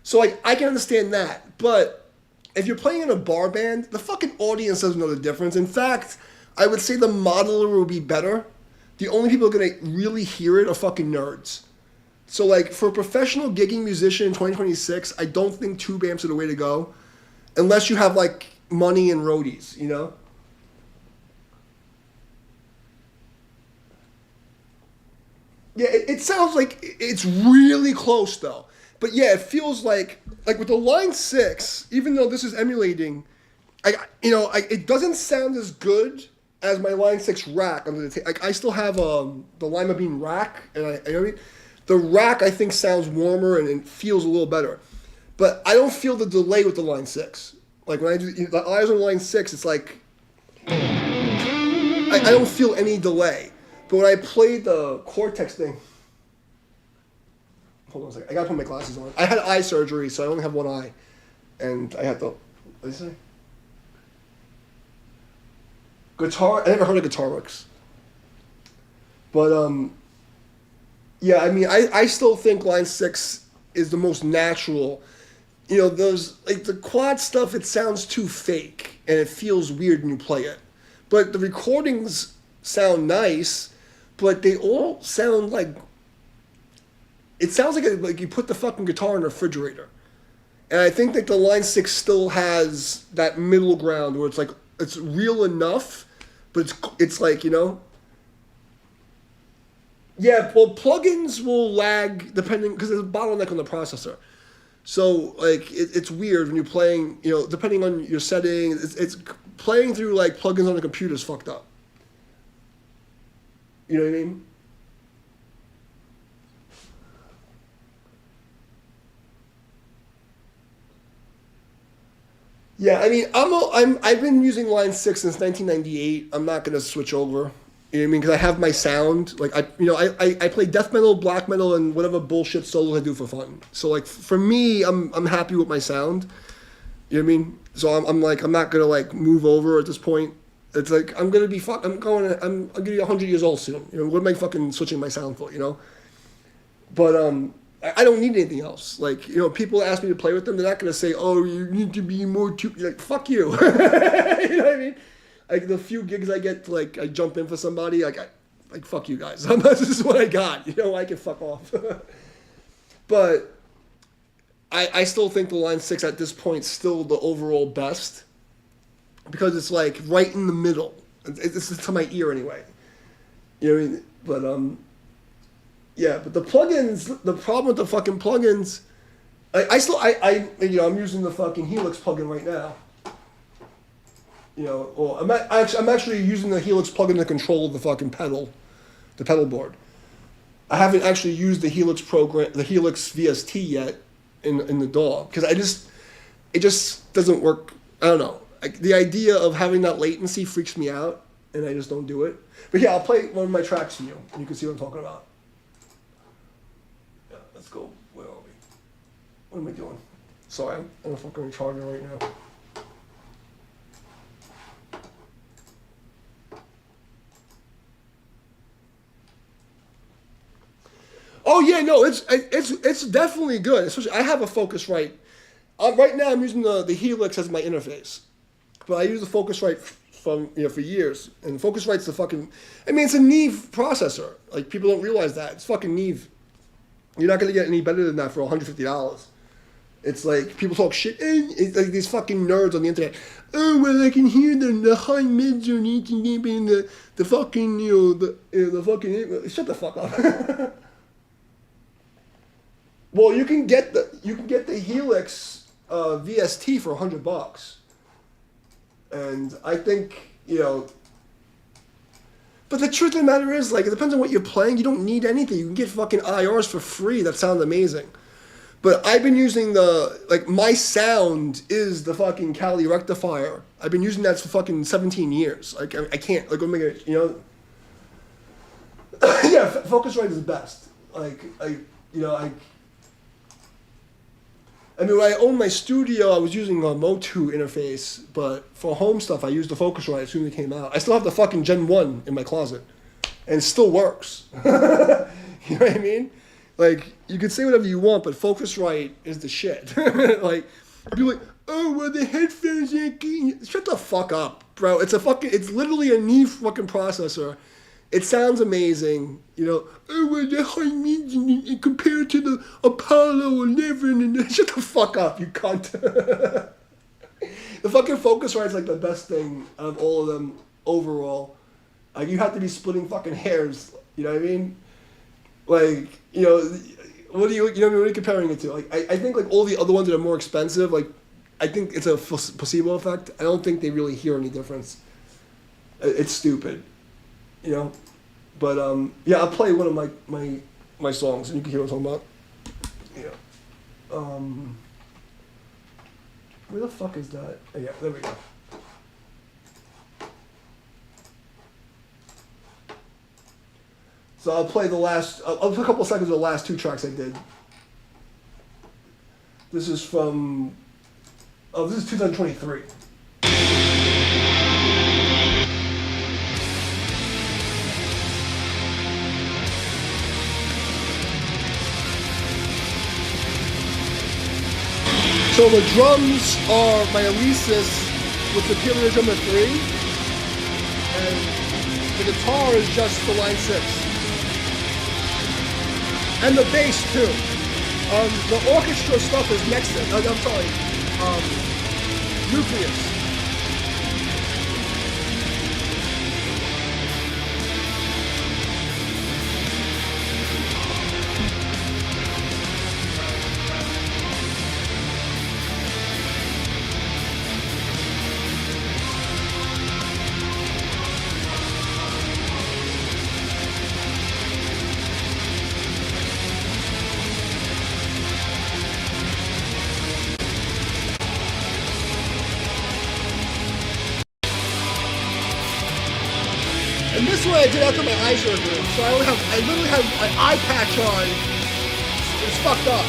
So like I can understand that. But if you're playing in a bar band, the fucking audience doesn't know the difference. In fact, I would say the modeler will be better. The only people who are gonna really hear it are fucking nerds. So, like, for a professional gigging musician in 2026, I don't think tube amps are the way to go. Unless you have, like, money and roadies, Yeah, it sounds like it's really close, though. But, yeah, it feels like with the Line 6, even though this is emulating, it doesn't sound as good as my Line 6 rack under the tape. Like, I still have the Lima Bean rack, and you know what I mean? The rack, I think, sounds warmer and it feels a little better. But I don't feel the delay with the Line 6. Like, when I do the eyes on Line 6, it's like... I don't feel any delay. But when I play the Cortex thing... Hold on a second. I gotta put my glasses on. I had eye surgery, so I only have one eye. And I had to... What did you say? Guitar... I never heard of Guitar Works. But, yeah, I mean, I still think Line 6 is the most natural. Those, like, the quad stuff, it sounds too fake, and it feels weird when you play it. But the recordings sound nice, but they all sound like... It sounds like you put the fucking guitar in a refrigerator. And I think that the Line 6 still has that middle ground where it's like, it's real enough, but it's like, Yeah, well, plugins will lag depending, because there's a bottleneck on the processor. So, like, it's weird when you're playing, depending on your setting, it's playing through, like, plugins on the computer is fucked up. You know what I mean? Yeah, I mean, I've been using Line 6 since 1998. I'm not going to switch over. You know what I mean? Because I have my sound. Like, I play death metal, black metal, and whatever bullshit solos I do for fun. So, like, for me, I'm happy with my sound. You know what I mean? So I'm not going to, like, move over at this point. It's like, I'm going to be I'm going to be 100 years old soon. What am I fucking switching my sound for, But, I don't need anything else. Like, people ask me to play with them, they're not going to say, "Oh, you need to be more like, fuck you." You know what I mean? Like, the few gigs I get, like, I jump in for somebody, like, fuck you guys. This is what I got. I can fuck off. But I still think the Line 6 at this point is still the overall best. Because it's, like, right in the middle. It's to my ear, anyway. You know what I mean? But, yeah, but the plugins, the problem with the fucking plugins, I'm using the fucking Helix plugin right now. Or I'm actually using the Helix plugin to control the fucking pedal, the pedal board. I haven't actually used the Helix program, the Helix VST yet in the DAW because it just doesn't work. I don't know. Like, the idea of having that latency freaks me out, and I just don't do it. But yeah, I'll play one of my tracks for you, and you can see what I'm talking about. Yeah, let's go. Where are we? What am I doing? Sorry, I'm in a fucking charger right now. Oh yeah, no, it's definitely good. Especially, I have a Focusrite. Right now, I'm using the Helix as my interface, but I use the Focusrite from for years. And Focusrite's the fucking. I mean, it's a Neve processor. Like, people don't realize that it's fucking Neve. You're not gonna get any better than that for $150. It's like people talk shit. It's like these fucking nerds on the internet. Oh well, I can hear the high mids are eating in the fucking the fucking. Shut the fuck up. Well, you can get the Helix VST for $100, and I think But the truth of the matter is, like, it depends on what you're playing. You don't need anything. You can get fucking IRs for free. That sounds amazing. But I've been using my sound is the fucking Cali rectifier. I've been using that for fucking 17 years. Like, I can't, like, make it, Yeah, Focusrite is the best. I mean, when I owned my studio, I was using a Motu interface, but for home stuff, I used the Focusrite as soon as it came out. I still have the fucking Gen 1 in my closet, and it still works. You know what I mean? Like, you can say whatever you want, but Focusrite is the shit. Like, people are like, oh, well, the headphones ain't getting... Shut the fuck up, bro. It's literally a Neve fucking processor. It sounds amazing, Oh, well, the high mids compared to the Apollo 11 and shut the fuck up, you cunt. The fucking Focusrite is like the best thing out of all of them overall. Like, you have to be splitting fucking hairs. You know what I mean? Like, what are you comparing it to? Like, I think like all the other ones that are more expensive, like, I think it's a placebo effect. I don't think they really hear any difference. It's stupid. But yeah, I'll play one of my songs and you can hear what I'm talking about. Yeah. Where the fuck is that? Oh, yeah, there we go. So I'll play I'll play a couple seconds of the last two tracks I did. This is 2023. So the drums are my Alesis with the Superior Drummer 3, and the guitar is just the Line 6. And the bass too. The orchestra stuff is next to, I'm sorry, Nucleus. And this way I did after my eyes were removed. So I literally have an eye patch on. It's fucked up.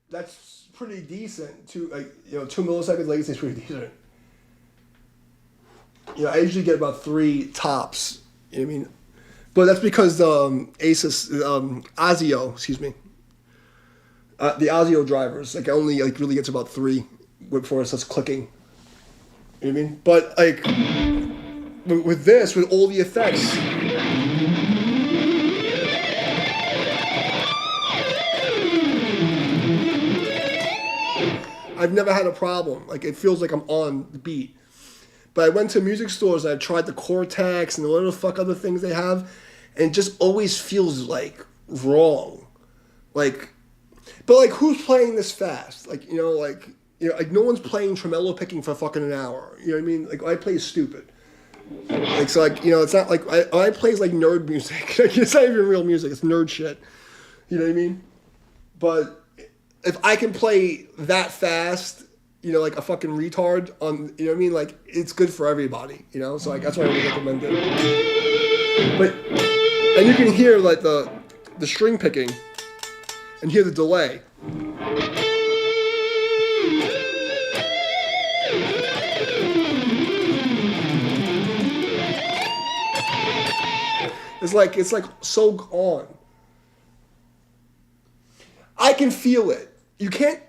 That's pretty decent. 2 milliseconds latency is pretty decent. I usually get about 3 tops. You know what I mean? But that's because the ASIO, excuse me. The ASIO drivers, like, only really gets about 3 before it starts clicking. You know what I mean? But like with this, with all the effects, I've never had a problem. Like, it feels like I'm on the beat. But I went to music stores and I tried the Cortex and the little fuck other things they have, and it just always feels like wrong. But like, who's playing this fast? Like, no one's playing tremolo picking for fucking an hour. You know what I mean? Like, I play stupid. Like so, like it's not like I plays like nerd music. Like it's not even real music. It's nerd shit. You know what I mean? But if I can play that fast, like a fucking retard on, you know what I mean? Like it's good for everybody. So like that's why I would recommend it. But and you can hear like the string picking, and hear the delay. It's like so on. I can feel it. You can't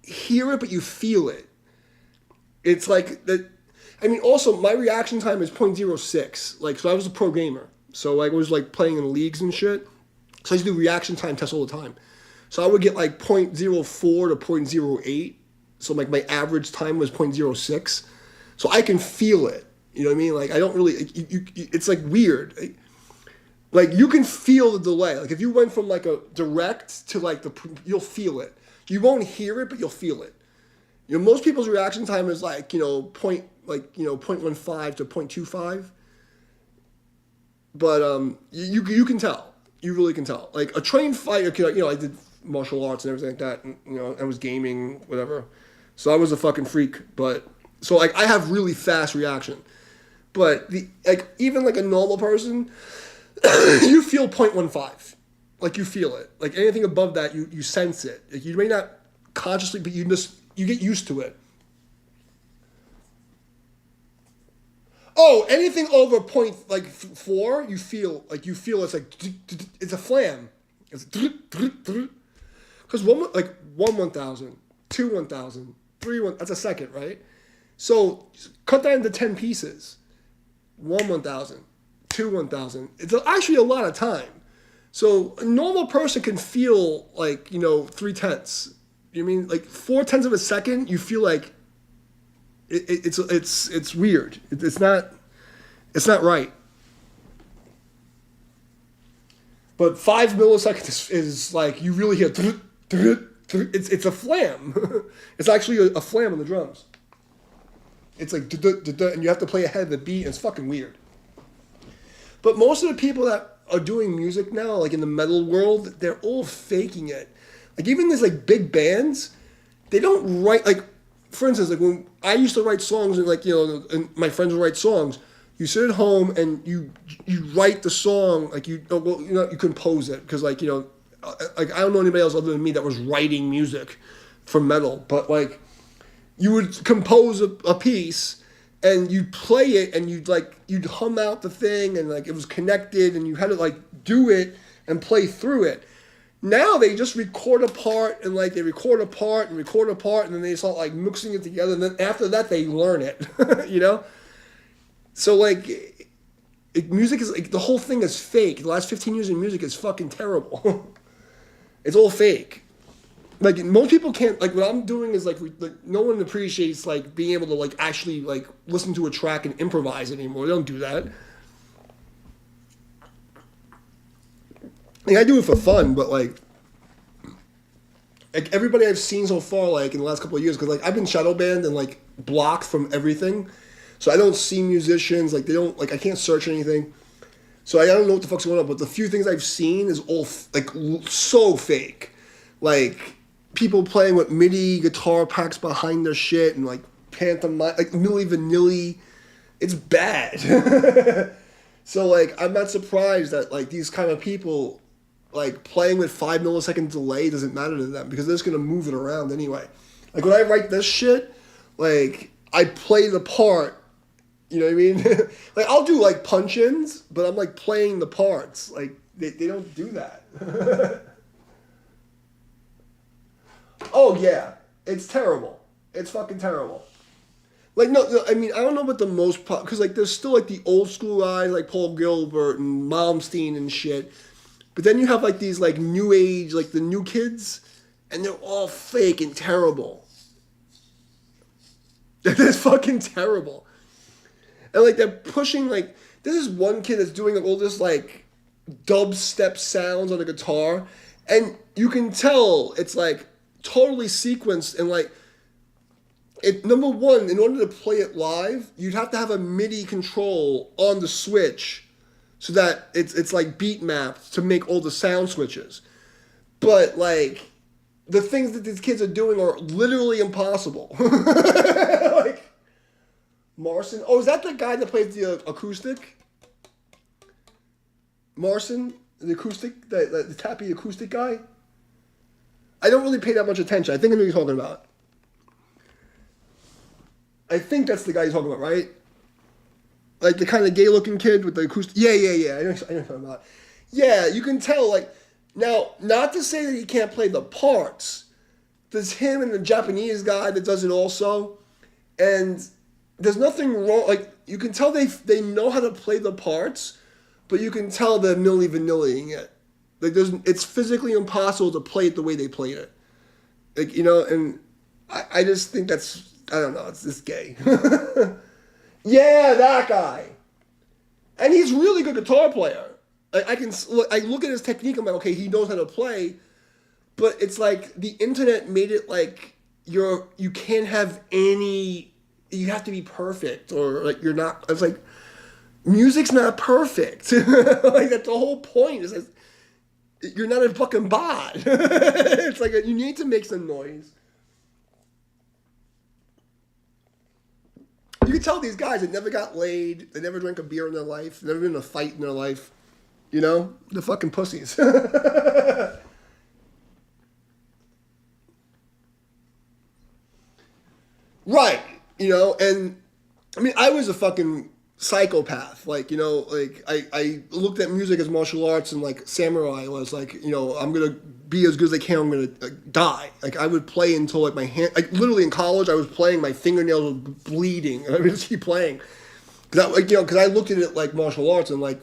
hear it, but you feel it. It's like that. I mean, also my reaction time is 0.06. Like, so I was a pro gamer, so like I was like playing in leagues and shit. So I used to do reaction time tests all the time. So I would get like 0.04 to 0.08. So like my average time was 0.06. So I can feel it. You know what I mean? Like I don't really. It's like weird. Like you can feel the delay. Like if you went from like a direct to like you'll feel it. You won't hear it, but you'll feel it. Most people's reaction time is like 0.15 to 0.25. But you can tell. You really can tell. Like a trained fighter, I did martial arts and everything like that. And, I was gaming, whatever. So I was a fucking freak. But so like I have really fast reaction. But even like a normal person. You feel 0.15. Like you feel it. Like anything above that, you sense it. Like you may not consciously, but you get used to it. Oh, anything over 0.4, you feel it's like it's a flam. It's because one 1,000, 2 1,000, 3 1. That's a second, right? So cut that into 10 pieces. 1,000. 2 1,000. It's actually a lot of time. So a normal person can feel like 3/10. You mean like 4/10 of a second? You feel like it's weird. It's not right. But 5 milliseconds is like you really hear. It's a flam. It's actually a flam on the drums. It's like and you have to play ahead of the beat. And it's fucking weird. But most of the people that are doing music now, like in the metal world, they're all faking it. Like even these like big bands, they don't write like, for instance, like when I used to write songs and and my friends would write songs, you sit at home and you write the song like you compose it because like I don't know anybody else other than me that was writing music for metal, but like you would compose a piece. And you'd play it, and you'd hum out the thing, and like it was connected, and you had to like do it and play through it. Now they just record a part, and like they record a part, and then they start like mixing it together, and then after that they learn it, So like, music is like the whole thing is fake. The last 15 years of music is fucking terrible. It's all fake. Like most people can't like what I'm doing is like no one appreciates like being able to like actually like listen to a track and improvise anymore. They don't do that. Like I do it for fun, but like everybody I've seen so far like in the last couple of years, because like I've been shadow banned and like blocked from everything, so I don't see musicians. Like they don't like I can't search anything, so I don't know what the fuck's going on. But the few things I've seen is all like so fake, like. People playing with MIDI guitar packs behind their shit and like pantomime, like Milli Vanilli. It's bad. So like I'm not surprised that like these kind of people like playing with 5 millisecond delay doesn't matter to them because they're just gonna move it around anyway. Like when I write this shit, like I play the part. You know what I mean? Like I'll do like punch-ins, but I'm like playing the parts. Like they don't do that. Oh yeah, it's terrible. It's fucking terrible. Like no, I mean I don't know what the most because like there's still like the old school guys like Paul Gilbert and Malmsteen and shit, but then you have like these like new age like the new kids, and they're all fake and terrible. It's fucking terrible, and like they're pushing like this is one kid that's doing like all this like dubstep sounds on the guitar, and you can tell it's like. Totally sequenced and like Number one, in order to play it live, you'd have to have a MIDI control on the Switch so that it's like beat mapped to make all the sound switches. But like the things that these kids are doing are literally impossible. Like Marson. Oh, is that the guy that plays the acoustic? Marson, the acoustic, the tappy acoustic guy. I don't really pay that much attention. I think I know what you're talking about. I think that's the guy you're talking about, right? Like the kind of gay-looking kid with the acoustic. Yeah. I know what you're talking about. Yeah, you can tell. Like now, not to say that he can't play the parts. There's him and the Japanese guy that does it also, and there's nothing wrong. Like you can tell they know how to play the parts, but you can tell they're Milli Vanilli-ing it. Like it's physically impossible to play it the way they played it. Like and I just think that's. I don't know, it's just gay. Yeah, that guy. And he's a really good guitar player. I look at his technique, I'm like, okay, he knows how to play, but it's like the internet made it like you can't have any, you have to be perfect, or like you're not, it's like, music's not perfect. Like that's the whole point, is that you're not a fucking bot. It's like you need to make some noise. You can tell these guys that never got laid, they never drank a beer in their life, never been in a fight in their life. They're fucking pussies. Right. And I mean, I was a fucking psychopath. Like, I looked at music as martial arts, and like samurai was like, I'm going to be as good as I can, I'm going to die. Like I would play until like my hand, like literally in college, I was playing, my fingernails were bleeding, and I would just keep playing. Because I looked at it like martial arts, and like,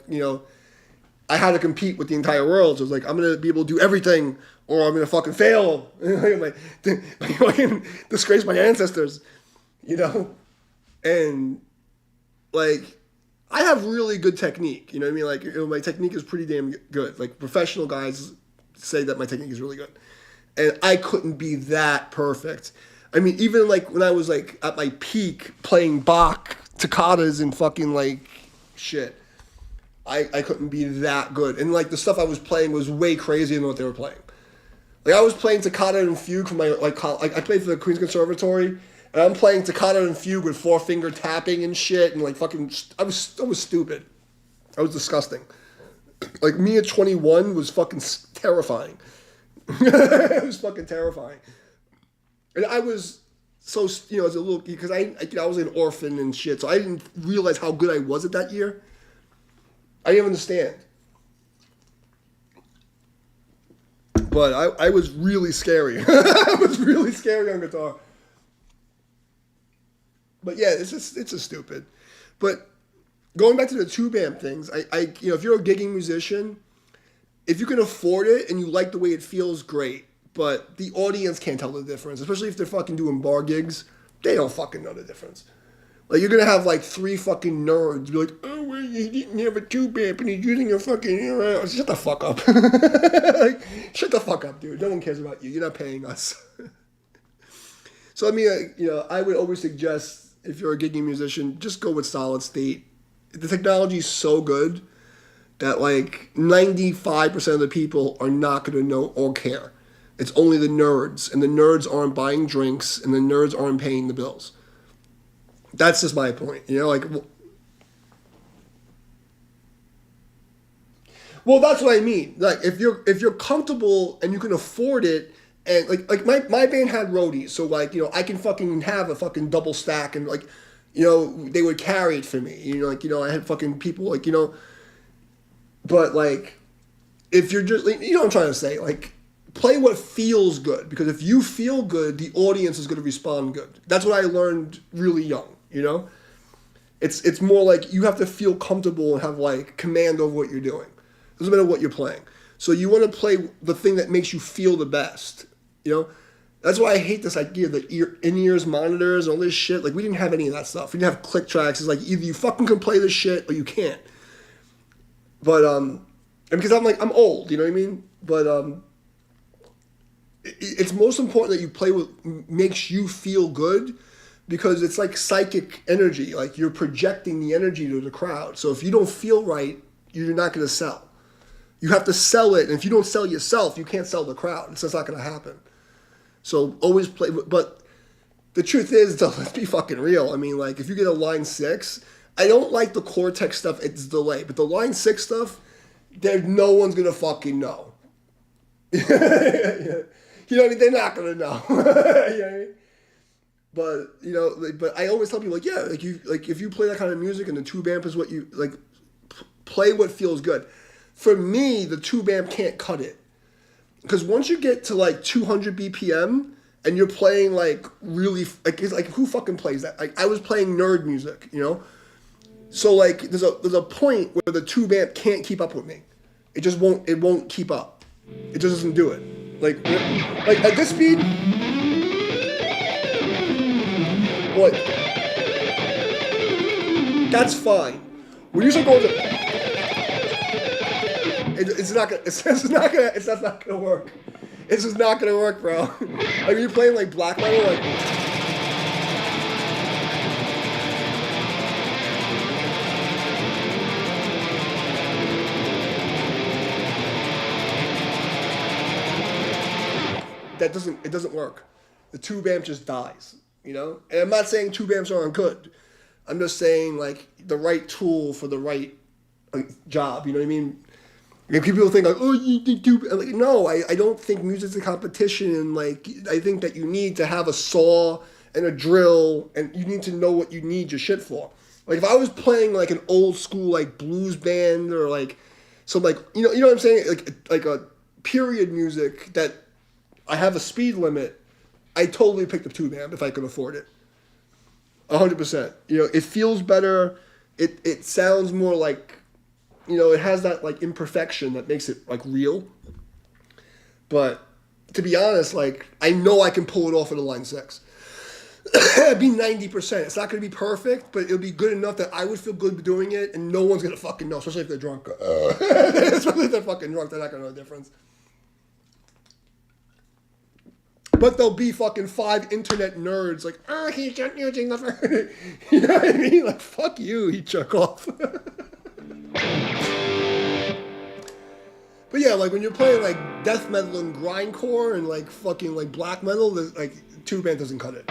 I had to compete with the entire world. So it was like, I'm going to be able to do everything, or I'm going to fucking fail. Like, disgrace my ancestors, And, like, I have really good technique. You know what I mean? Like, my technique is pretty damn good. Like, professional guys say that my technique is really good. And I couldn't be that perfect. I mean, even, like, when I was, like, at my peak playing Bach, toccatas, and fucking, like, shit. I couldn't be that good. And, like, the stuff I was playing was way crazier than what they were playing. Like, I was playing toccata and fugue for my, like I played for the Queen's Conservatory, and I'm playing toccata and fugue with 4-finger tapping and shit, and, like, fucking, I was stupid. I was disgusting. Like, me at 21 was fucking terrifying. It was fucking terrifying. And I was so, as a little, because I was an orphan and shit, so I didn't realize how good I was at that year. I didn't understand. But I was really scary. I was really scary on guitar. But yeah, it's just stupid. But going back to the tube amp things, if you're a gigging musician, if you can afford it and you like the way it feels, great. But the audience can't tell the difference, especially if they're fucking doing bar gigs. They don't fucking know the difference. Like, you're going to have, like, 3 fucking nerds be like, oh, well, you didn't have a tube amp and he's using your fucking... Shut the fuck up. Like, shut the fuck up, dude. No one cares about you. You're not paying us. So, I mean, I would always suggest, if you're a gigging musician, just go with solid state. The technology is so good that, like, 95% of the people are not going to know or care. It's only the nerds, and the nerds aren't buying drinks, and the nerds aren't paying the bills. That's just my point, like. Well, that's what I mean. Like, if you're comfortable and you can afford it, and like my band had roadies, so like I can fucking have a fucking double stack, and like they would carry it for me. I had fucking people like but like if you're just what I'm trying to say, like. Play what feels good, because if you feel good, the audience is going to respond good. That's what I learned really young, It's more like you have to feel comfortable and have, like, command over what you're doing. It doesn't matter what you're playing. So you want to play the thing that makes you feel the best, That's why I hate this idea of the in-ears monitors and all this shit. Like, we didn't have any of that stuff. We didn't have click tracks. It's like, either you fucking can play this shit or you can't. But, and because I'm old, you know what I mean? But, it's most important that you play what makes you feel good, because it's like psychic energy. Like you're projecting the energy to the crowd. So if you don't feel right, you're not going to sell. You have to sell it. And if you don't sell yourself, you can't sell the crowd. It's just not going to happen. So always play. But the truth is, though, let's be fucking real. I mean, like, if you get a line 6, I don't like the Cortex stuff. It's delay. But the line 6 stuff, no one's going to fucking know. You know what I mean? They're not going to know. You know what I mean? But, you know, but I always tell people, like, yeah, like if you play that kind of music and the tube amp is what you, like, play what feels good. For me, the tube amp can't cut it. Because once you get to, like, 200 BPM and you're playing, like, really, like, it's like, who fucking plays that? Like, I was playing nerd music, you know? So, like, there's a point where the tube amp can't keep up with me. It just won't keep up. It just doesn't do it. Like at this speed, what? That's fine. When you start going to, it's not gonna work. It's just not gonna work, bro. Like when you're playing like black metal, like. It doesn't work. The tube amp just dies, you know? And I'm not saying tube amps aren't good. I'm just saying, like, the right tool for the right job, you know what I mean? Like, people think, like, oh, you think tube... Like, no, I don't think music's a competition. Like, I think that you need to have a saw and a drill, and you need to know what you need your shit for. Like, if I was playing, like, an old school, like, blues band or, like, some, like, you know what I'm saying? Like a period music that I have a speed limit, I totally pick the tube amp if I could afford it. 100%. You know, it feels better. It sounds more like, you know, it has that like imperfection that makes it like real. But to be honest, like, I know I can pull it off at a line 6. It'd be 90%. It's not going to be perfect, but it'll be good enough that I would feel good doing it, and no one's going to fucking know, especially if they're drunk. Especially if they're fucking drunk, they're not going to know the difference. But there'll be fucking 5 internet nerds like, oh, he's just using the... You know what I mean? Like, fuck you, he jerk off. But yeah, like when you're playing like death metal and grindcore and like fucking like black metal, like tube amp doesn't cut it.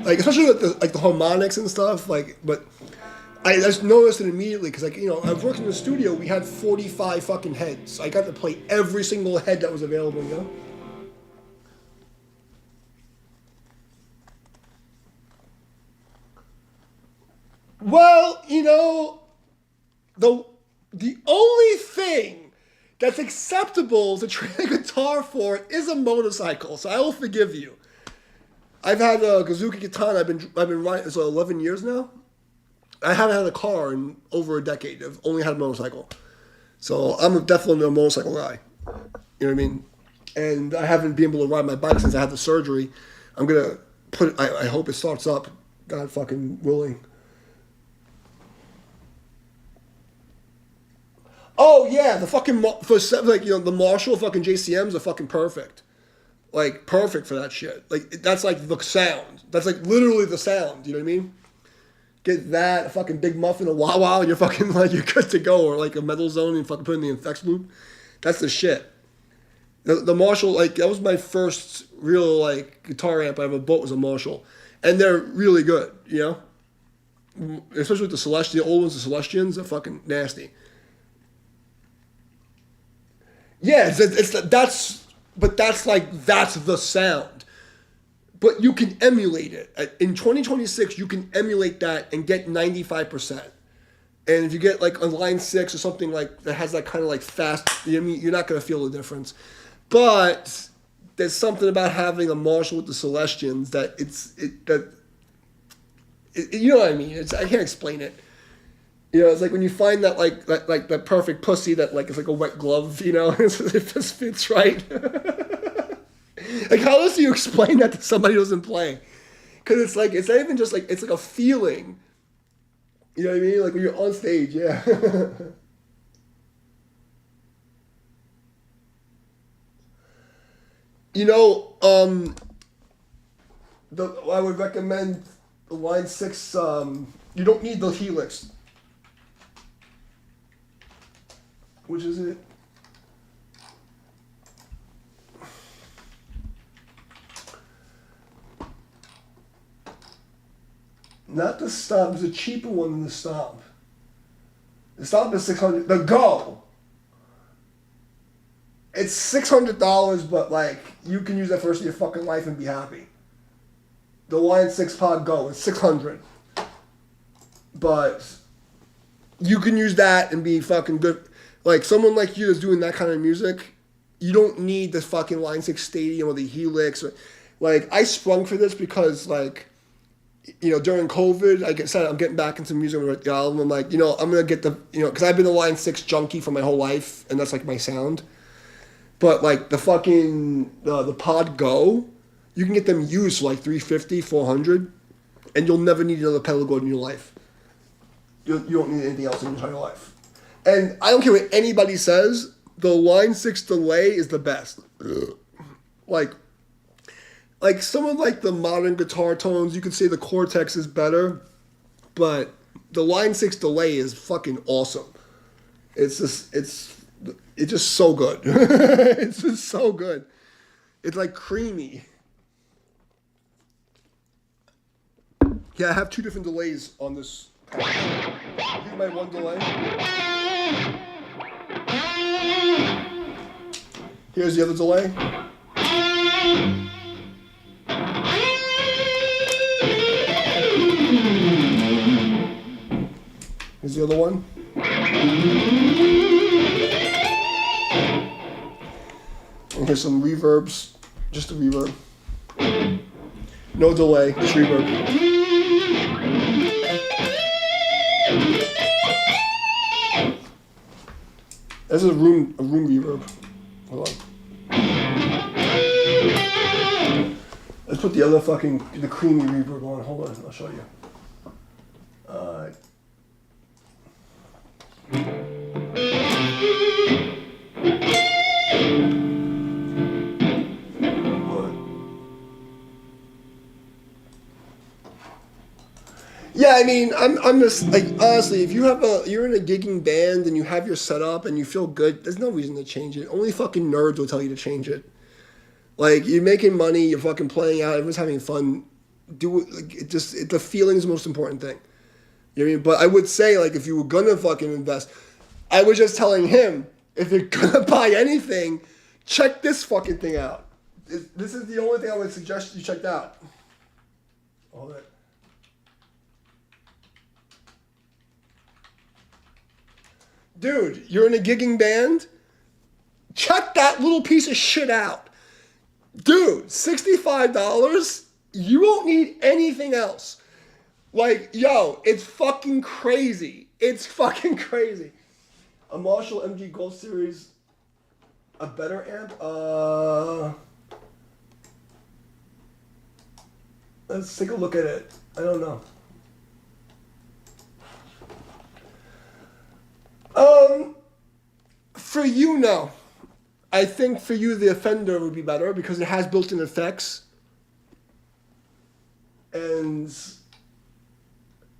Like especially with the harmonics and stuff, like, but I just noticed it immediately because, like, you know, I was working in the studio. We had 45 fucking heads. I got to play every single head that was available, you know? Well, you know, the only thing that's acceptable to trade a guitar for is a motorcycle, so I will forgive you. I've had a Kazuki Katana. I've been riding for 11 years now. I haven't had a car in over a decade. I've only had a motorcycle. So I'm definitely a motorcycle guy. You know what I mean? And I haven't been able to ride my bike since I had the surgery. I'm going to put it, I hope it starts up. God fucking willing. Oh, yeah. The fucking, like, you know, the Marshall fucking JCMs are fucking perfect. Like, perfect for that shit. Like, that's like the sound. That's like literally the sound. You know what I mean? Get that, a fucking big muffin, a wah-wah, and you're fucking like, you're good to go. Or like a metal zone and fucking put in the effects loop. That's the shit. The Marshall, like, that was my first real, like, guitar amp I ever bought was a Marshall. And they're really good, you know? Especially with the Celestion, the old ones, the Celestians, they're fucking nasty. Yeah, that's the sound. But you can emulate it. In 2026, you can emulate that and get 95%. And if you get like a line 6 or something like that has that kind of like fast, you know what I mean, you're not going to feel the difference. But there's something about having a Marshall with the Celestians that you know what I mean? I can't explain it. You know, it's like when you find that like that perfect pussy that like is like a wet glove, you know, it just fits right. Like, how else do you explain that to somebody who doesn't play? Because it's like, it's not even just like, it's like a feeling. You know what I mean? Like when you're on stage, yeah. You know, I would recommend the Line 6. You don't need the Helix. Which is it? Not the Stomp. There's a cheaper one than the Stomp. The Stomp is $600. The Go. It's $600, but like you can use that for the rest of your fucking life and be happy. The Line 6 Pod Go is $600, but you can use that and be fucking good. Like someone like you that's doing that kind of music, you don't need the fucking Line 6 Stadium or the Helix. Like I sprung for this because like, you know, during COVID, like I said, I'm getting back into music with the album. I'm like, you know, I'm gonna get the, you know, because I've been a Line 6 junkie for my whole life, and that's like my sound. But like the fucking the Pod Go, you can get them used for like $350, $400, and you'll never need another pedal board in your life. You don't need anything else in your entire life. And I don't care what anybody says, the Line 6 delay is the best. Like some of like the modern guitar tones, you could say the Cortex is better, but the Line 6 delay is fucking awesome. It's just so good. It's just so good. It's like creamy. Yeah, I have two different delays on this package. Here's my one delay. Here's the other delay. Here's the other one. And here's some reverbs. Just a reverb. No delay, just reverb. This is a room reverb. Hold on. Let's put the other the creamy reverb on. Hold on, I'll show you. Yeah, I mean, I'm just like honestly, if you're in a gigging band and you have your setup and you feel good, there's no reason to change it. Only fucking nerds will tell you to change it. Like you're making money, you're fucking playing out, everyone's having fun. Do it. Like, the feeling is the most important thing. You know what I mean? But I would say like if you were gonna fucking invest, I was just telling him if you're gonna buy anything, check this fucking thing out. This is the only thing I would suggest you check out. All that. Dude, you're in a gigging band? Check that little piece of shit out. Dude, $65? You won't need anything else. Like, yo, it's fucking crazy. It's fucking crazy. A Marshall MG Gold Series, a better amp? Let's take a look at it. I don't know. For you, no. I think for you, the Fender would be better because it has built-in effects. And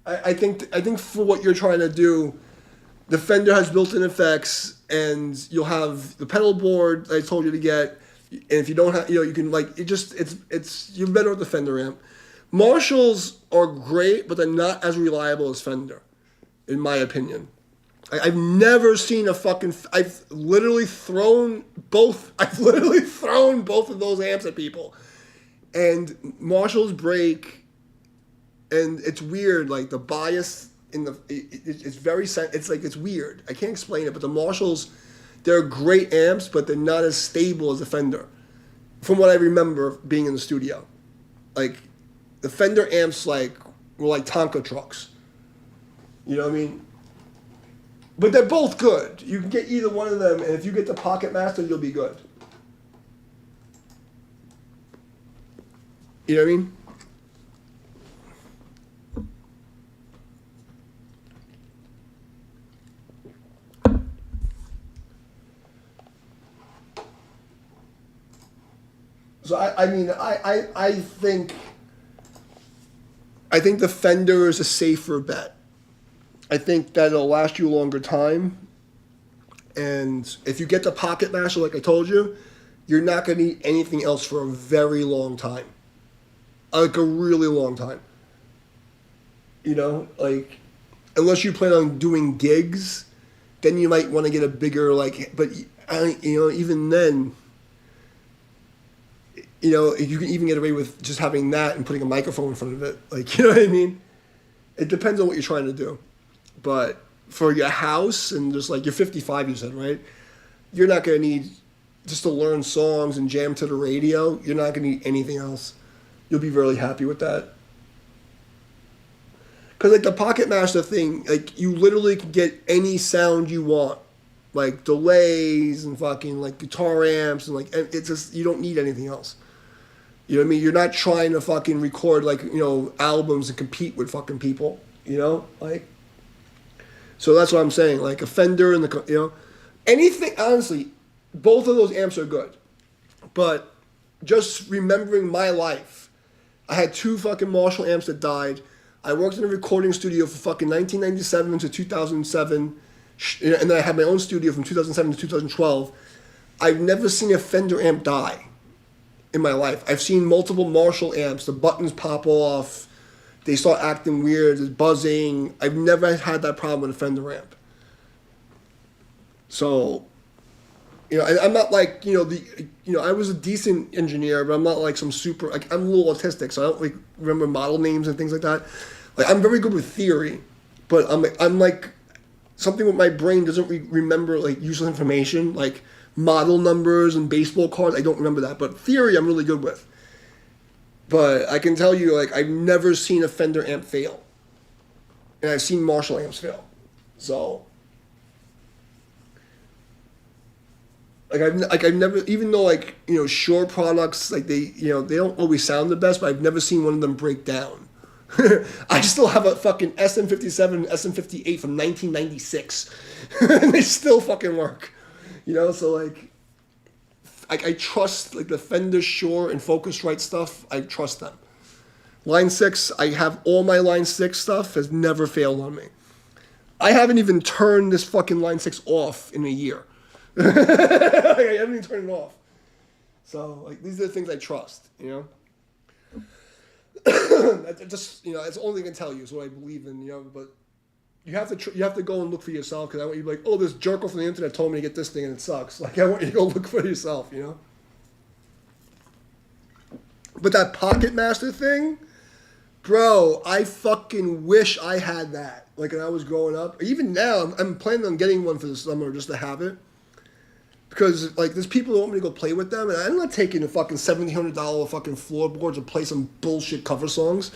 I think for what you're trying to do, the Fender has built-in effects, and you'll have the pedal board I told you to get. And if you don't have, you can like you're better with the Fender amp. Marshalls are great, but they're not as reliable as Fender, in my opinion. I've never seen I've literally thrown both of those amps at people. And Marshalls break, and it's weird, like the bias it's very, it's weird. I can't explain it, but the Marshalls, they're great amps, but they're not as stable as the Fender. From what I remember being in the studio. Like, the Fender amps, were like Tonka trucks. You know what I mean? But they're both good. You can get either one of them, and if you get the Pocket Master, you'll be good. You know what I mean? So I mean, I think the Fender is a safer bet. I think that it'll last you a longer time. And if you get the Pocket Master, like I told you, you're not going to need anything else for a very long time. Like a really long time. You know, like, unless you plan on doing gigs, then you might want to get a bigger, like, but, you know, even then, you know, you can even get away with just having that and putting a microphone in front of it. Like, you know what I mean? It depends on what you're trying to do. But for your house and just like, you're 55, you said, right? You're not going to need, just to learn songs and jam to the radio, you're not going to need anything else. You'll be really happy with that. Because like the Pocket Master thing, like you literally can get any sound you want. Like delays and fucking like guitar amps and like, it's just, you don't need anything else. You know what I mean? You're not trying to fucking record like, you know, albums and compete with fucking people, you know? Like, so that's what I'm saying. Like a Fender and the, you know, anything, honestly, both of those amps are good. But just remembering my life, I had 2 fucking Marshall amps that died. I worked in a recording studio from fucking 1997 to 2007. And then I had my own studio from 2007 to 2012. I've never seen a Fender amp die in my life. I've seen multiple Marshall amps. The buttons pop off. They start acting weird. There's buzzing. I've never had that problem with a Fender amp. So, you know, I'm not like, you know, I was a decent engineer, but I'm not like some super, like, I'm a little autistic, so I don't like remember model names and things like that. Like, I'm very good with theory, but I'm like, something with my brain doesn't remember, like, useful information, like model numbers and baseball cards. I don't remember that, but theory I'm really good with. But I can tell you, like, I've never seen a Fender amp fail. And I've seen Marshall amps fail. So, I've never, even though, like, you know, Shure products, like, they, you know, they don't always sound the best, but I've never seen one of them break down. I still have a fucking SM57 and SM58 from 1996. And they still fucking work. You know, so, like, I trust, like, the Fender, Shure, and Focusrite stuff. I trust them. Line 6, I have all my Line 6 stuff has never failed on me. I haven't even turned this fucking Line 6 off in a year. Like, I haven't even turned it off. So, like, these are the things I trust, you know? Just, you know, it's the only thing I can tell you is what I believe in, you know, but you have to go and look for yourself, because I want you to be like, oh, this jerk off on the internet told me to get this thing and it sucks. Like, I want you to go look for yourself, you know? But that Pocket Master thing, bro, I fucking wish I had that. Like, when I was growing up. Even now, I'm planning on getting one for the summer just to have it. Because, like, there's people that want me to go play with them, and I'm not taking a fucking $1,700 fucking floorboards to play some bullshit cover songs.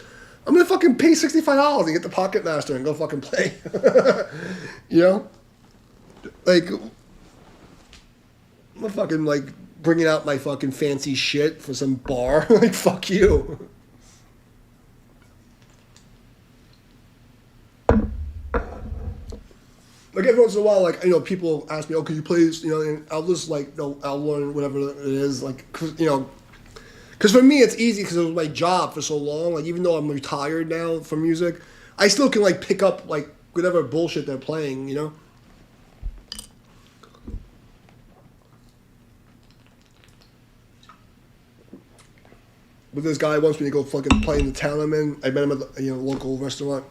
I'm gonna fucking pay $65 and get the Pocket Master and go fucking play. You know? Like, I'm fucking, like, bringing out my fucking fancy shit for some bar. Like, fuck you. Like, every once in a while, like, you know, people ask me, oh, could you play this, you know, and I'll just, like, I'll learn whatever it is, like, 'cause, you know, because for me, it's easy because it was my job for so long. Like, even though I'm retired now from music, I still can, like, pick up, like, whatever bullshit they're playing, you know? But this guy wants me to go fucking play in the town I'm in. I met him at the, you know, local restaurant.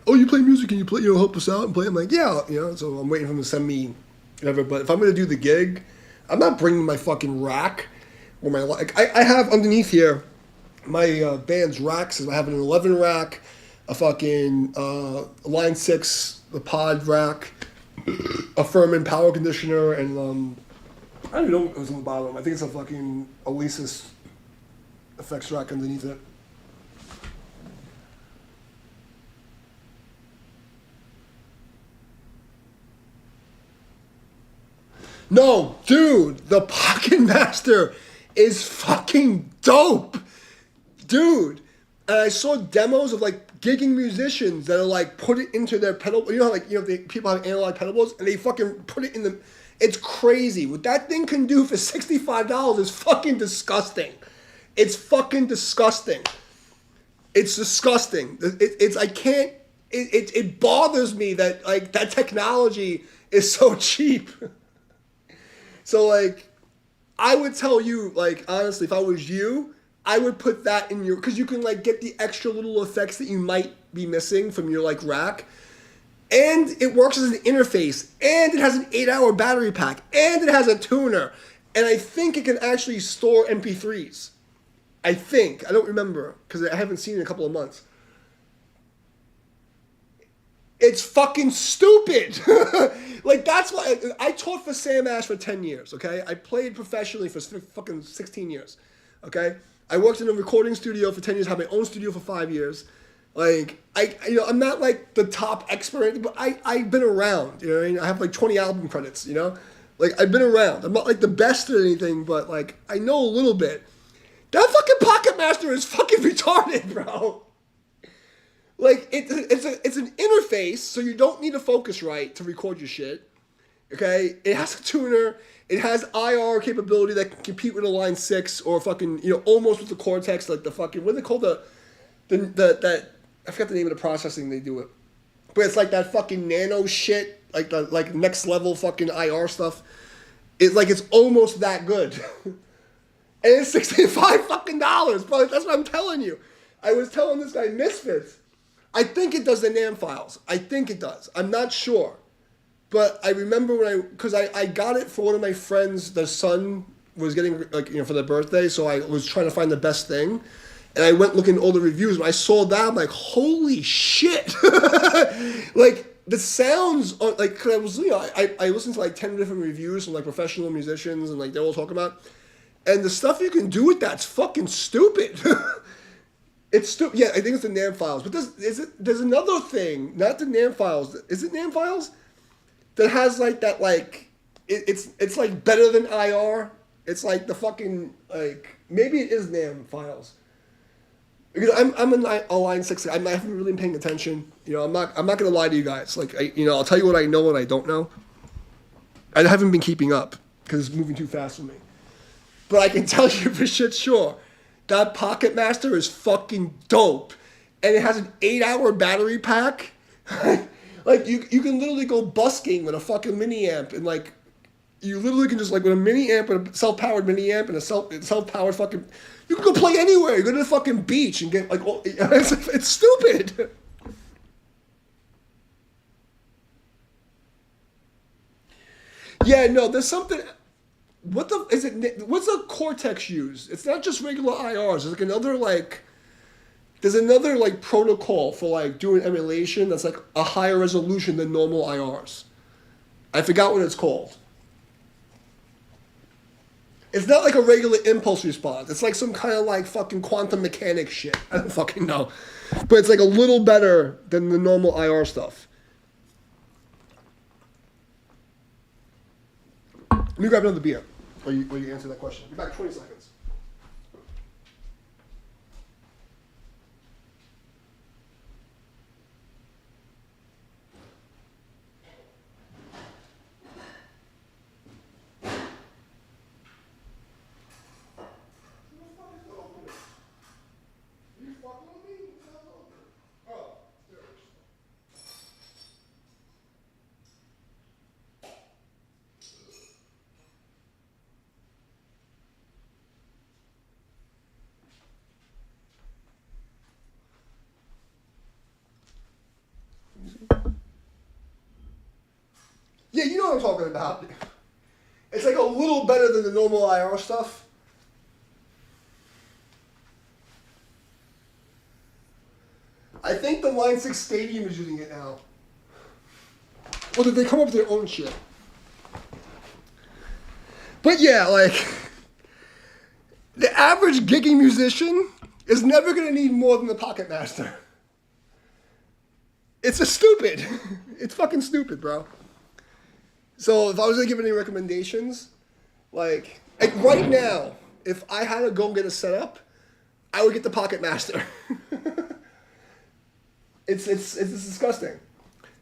Oh, you play music? Can you play, you know, help us out and play? I'm like, yeah, you know, so I'm waiting for him to send me whatever. But if I'm going to do the gig, I'm not bringing my fucking rack. Or my, like, I have underneath here my band's racks. I have an 11 rack, a fucking Line 6, the pod rack, a Furman power conditioner, and I don't even know what was on the bottom. I think it's a fucking Alesis effects rack underneath it. No, dude, the Pocket Master is fucking dope, dude. And I saw demos of, like, gigging musicians that are, like, put it into their pedal. You know how, like, you know, people have analog pedal boards, and they fucking put it It's crazy. What that thing can do for $65 is fucking disgusting. It's fucking disgusting. It's disgusting. It's I can't. It bothers me that like that technology is so cheap. So like, I would tell you like honestly, if I was you, I would put that in your because you can like get the extra little effects that you might be missing from your like rack. And it works as an interface, and it has an 8-hour battery pack, and it has a tuner, and I think it can actually store MP3s. I think. I don't remember, because I haven't seen it in a couple of months. It's fucking stupid! Like, that's why I taught for Sam Ash for 10 years, okay? I played professionally for fucking 16 years, okay? I worked in a recording studio for 10 years, had my own studio for 5 years. Like, I'm not like the top expert, but I've been around, you know what I mean? I have like 20 album credits, you know? Like, I've been around. I'm not like the best at anything, but like, I know a little bit. That fucking Pocket Master is fucking retarded, bro. Like, it's an interface, so you don't need a Focusrite to record your shit, okay? It has a tuner. It has IR capability that can compete with a Line 6 or fucking, you know, almost with the Cortex, like the fucking, what do they call that, I forgot the name of the processing they do it. But it's like that fucking nano shit, like the like next level fucking IR stuff. It's like it's almost that good. And it's $65 fucking dollars, bro. That's what I'm telling you. I was telling this guy Misfits. I think it does the NAM files. I think it does. I'm not sure. But I remember because I got it for one of my friends, their son was getting like, you know, for their birthday, so I was trying to find the best thing. And I went looking at all the reviews. When I saw that, I'm like, holy shit. Like, the sounds, like, cause I was, you know, I listened to like 10 different reviews from like professional musicians and like they're all talking about. And the stuff you can do with that's fucking stupid. It's stupid. Yeah, I think it's the NAM files. But there's another thing, not the NAM files. Is it NAM files? That has like that, like, it's like better than IR. It's like the fucking, like, maybe it is NAM files. Because I'm a Line 6 guy. I haven't really been paying attention. You know, I'm not gonna lie to you guys. Like, I'll tell you what I know and I don't know. I haven't been keeping up because it's moving too fast for me. But I can tell you for shit sure, that Pocket Master is fucking dope, and it has an 8-hour battery pack. Like you can literally go busking with a fucking mini amp, and like you literally can just like with a mini amp and a self-powered mini amp and a self-powered fucking. You can go play anywhere. You go to the fucking beach and get like, it's stupid. Yeah, no, there's something. What's a Cortex use? It's not just regular IRs. There's like another like. There's another like protocol for like doing emulation that's like a higher resolution than normal IRs. I forgot what it's called. It's not like a regular impulse response. It's like some kind of like fucking quantum mechanics shit. I don't fucking know. But it's like a little better than the normal IR stuff. Let me grab another beer while you answer that question. Be back 20 seconds. Yeah, you know what I'm talking about. It's like a little better than the normal IR stuff. I think the Line 6 Stadium is using it now. Or did they come up with their own shit? But yeah, like, the average gigging musician is never going to need more than the Pocket Master. It's stupid. It's fucking stupid, bro. So if I was going to give any recommendations, like right now, if I had to go get a setup, I would get the Pocket Master. It's disgusting.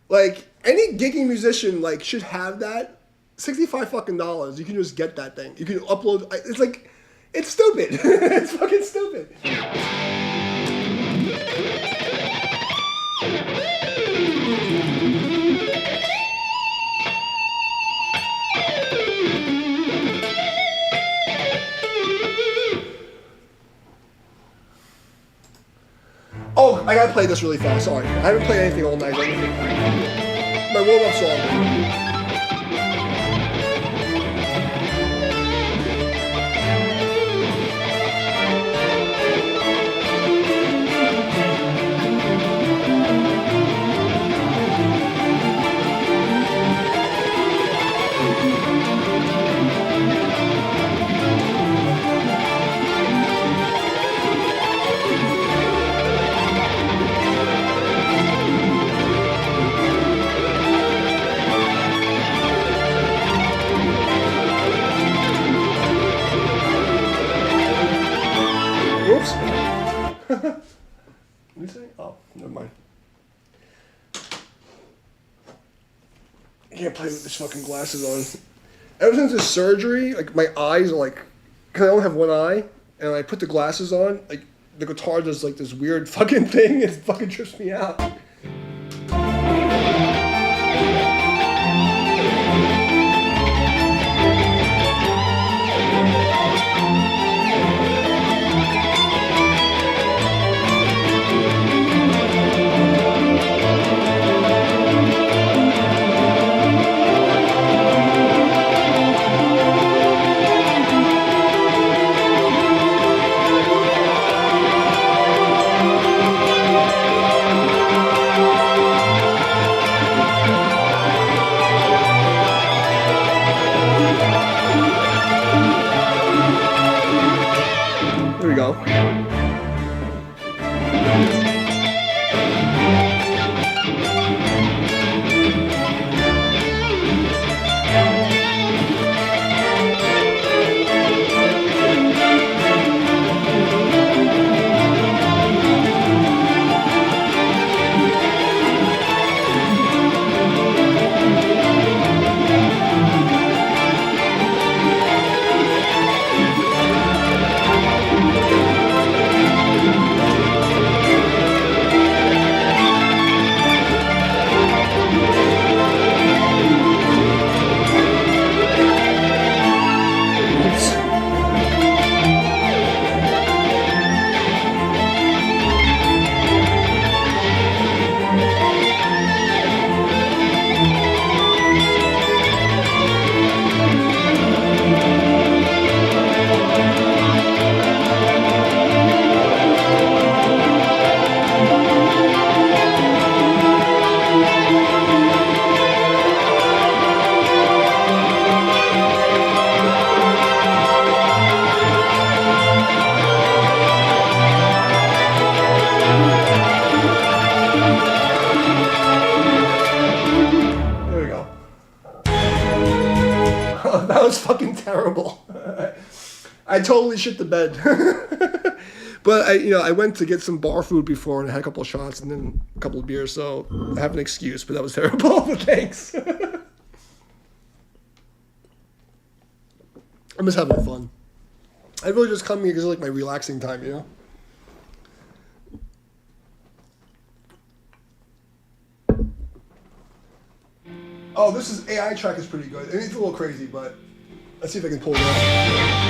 Like any gigging musician like should have that $65 fucking dollars. You can just get that thing. You can upload. It's like, it's stupid. It's fucking stupid. Oh, I gotta play this really fast. Sorry, I haven't played anything all night. My warm-up song. Oops. What did you say? Oh, never mind. I can't play with these fucking glasses on. Ever since the surgery, like my eyes are like, because I only have one eye, and I put the glasses on, like the guitar does like this weird fucking thing. It fucking trips me out. There we go. That was fucking terrible. I totally shit the bed. But I went to get some bar food before and I had a couple of shots and then a couple of beers, so I have an excuse, but that was terrible. But thanks. I'm just having fun. I really just come here because it's like my relaxing time, you know? Oh, this is AI track is pretty good. It's a little crazy, but let's see if I can pull it off.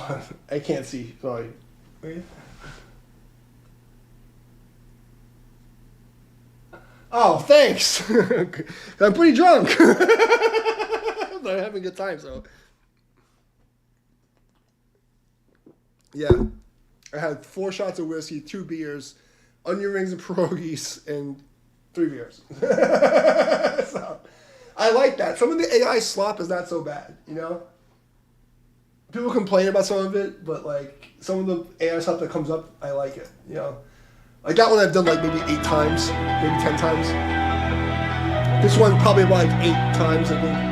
on. I can't see. Sorry. Wait. Oh, thanks. I'm pretty drunk. I'm having a good time, so. Yeah. I had 4 shots of whiskey, 2 beers, onion rings and pierogies, and 3 beers. So, I like that. Some of the AI slop is not so bad, you know? People complain about some of it, but like some of the AI stuff that comes up, I like it, you know? Like that one I've done like maybe 8 times, maybe 10 times. This one probably about like 8 times, I think.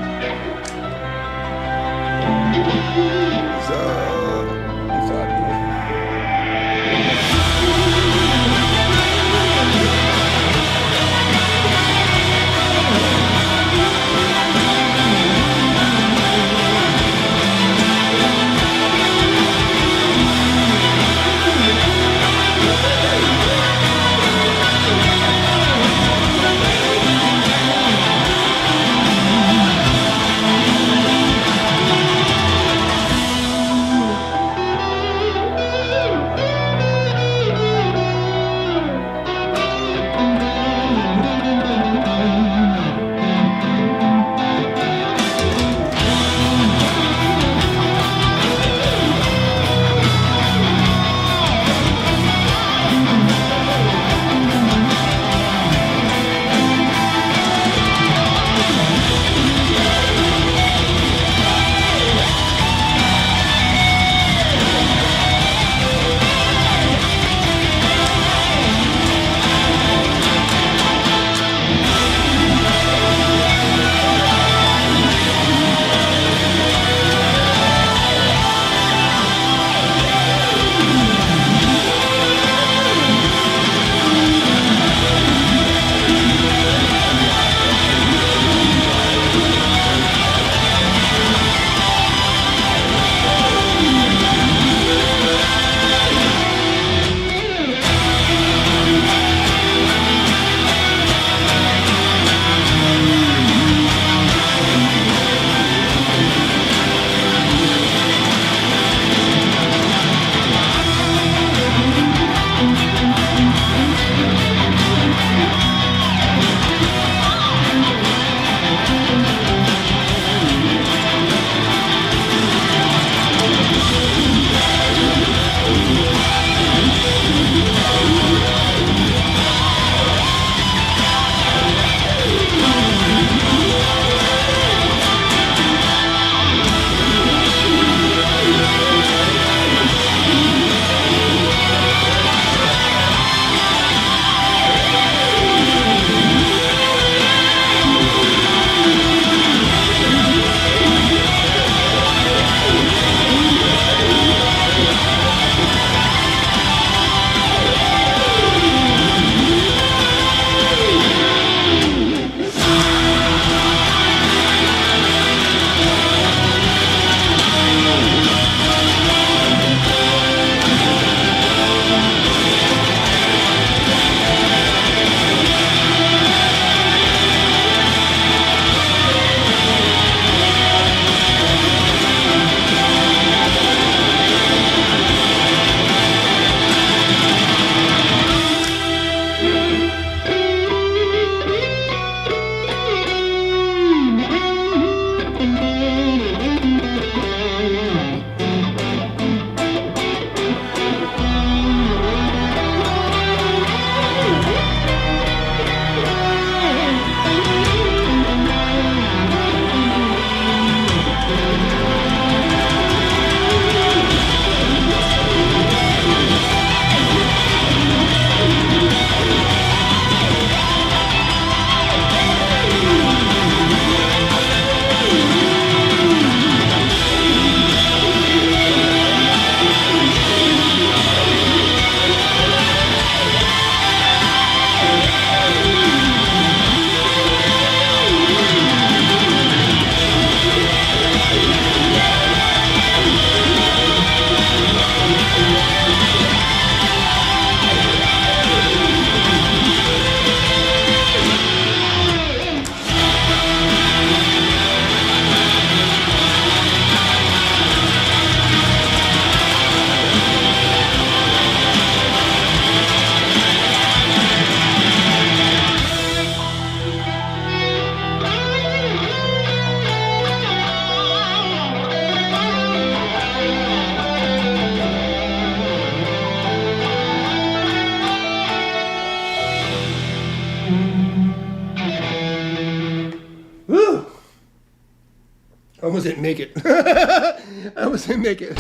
I almost didn't make it. I almost didn't make it.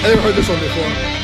I never heard this one before.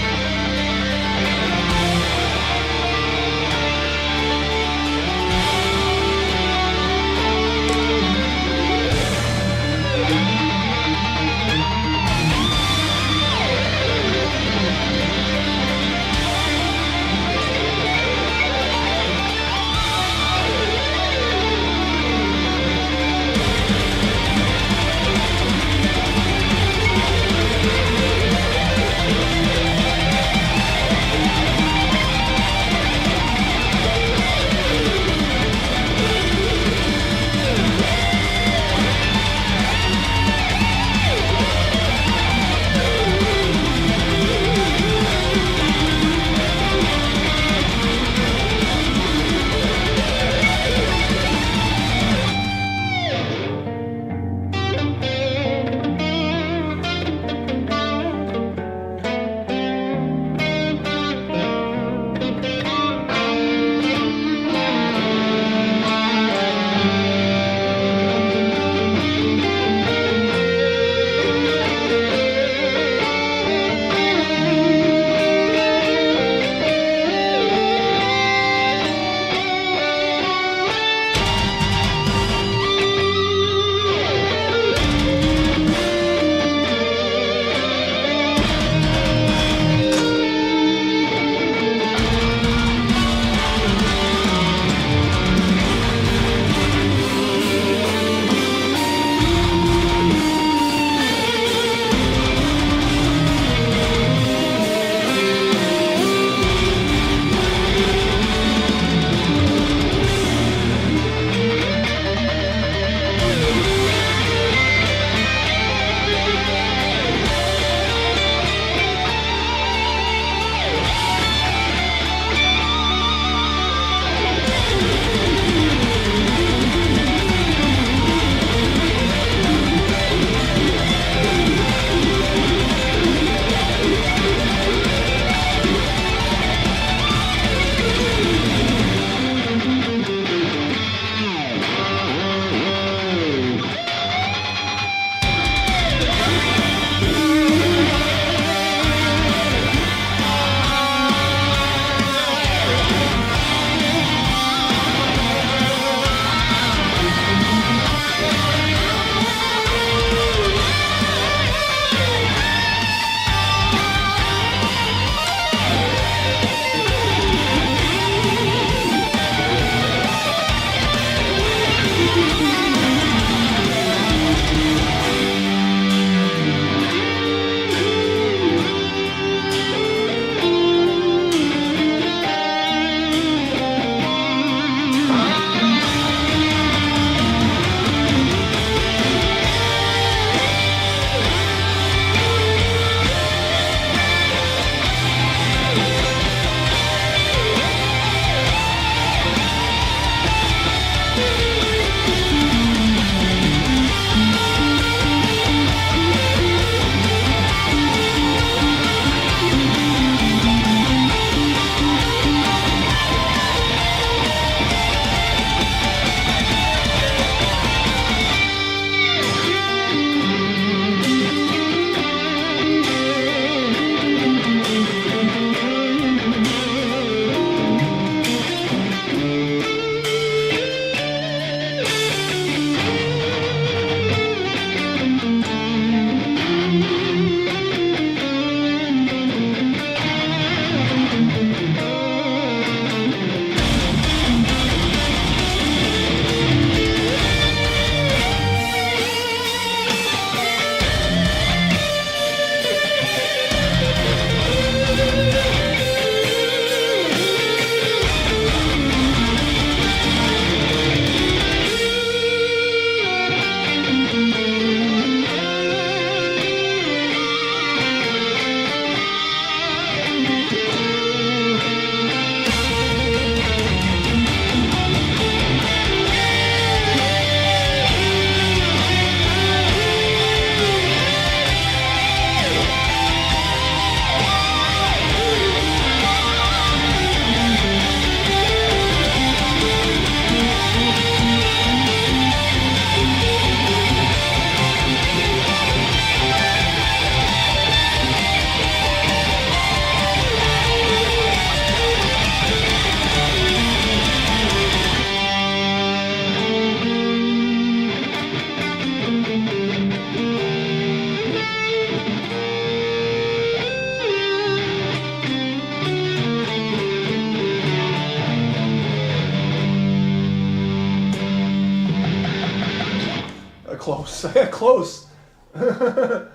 close. Close. What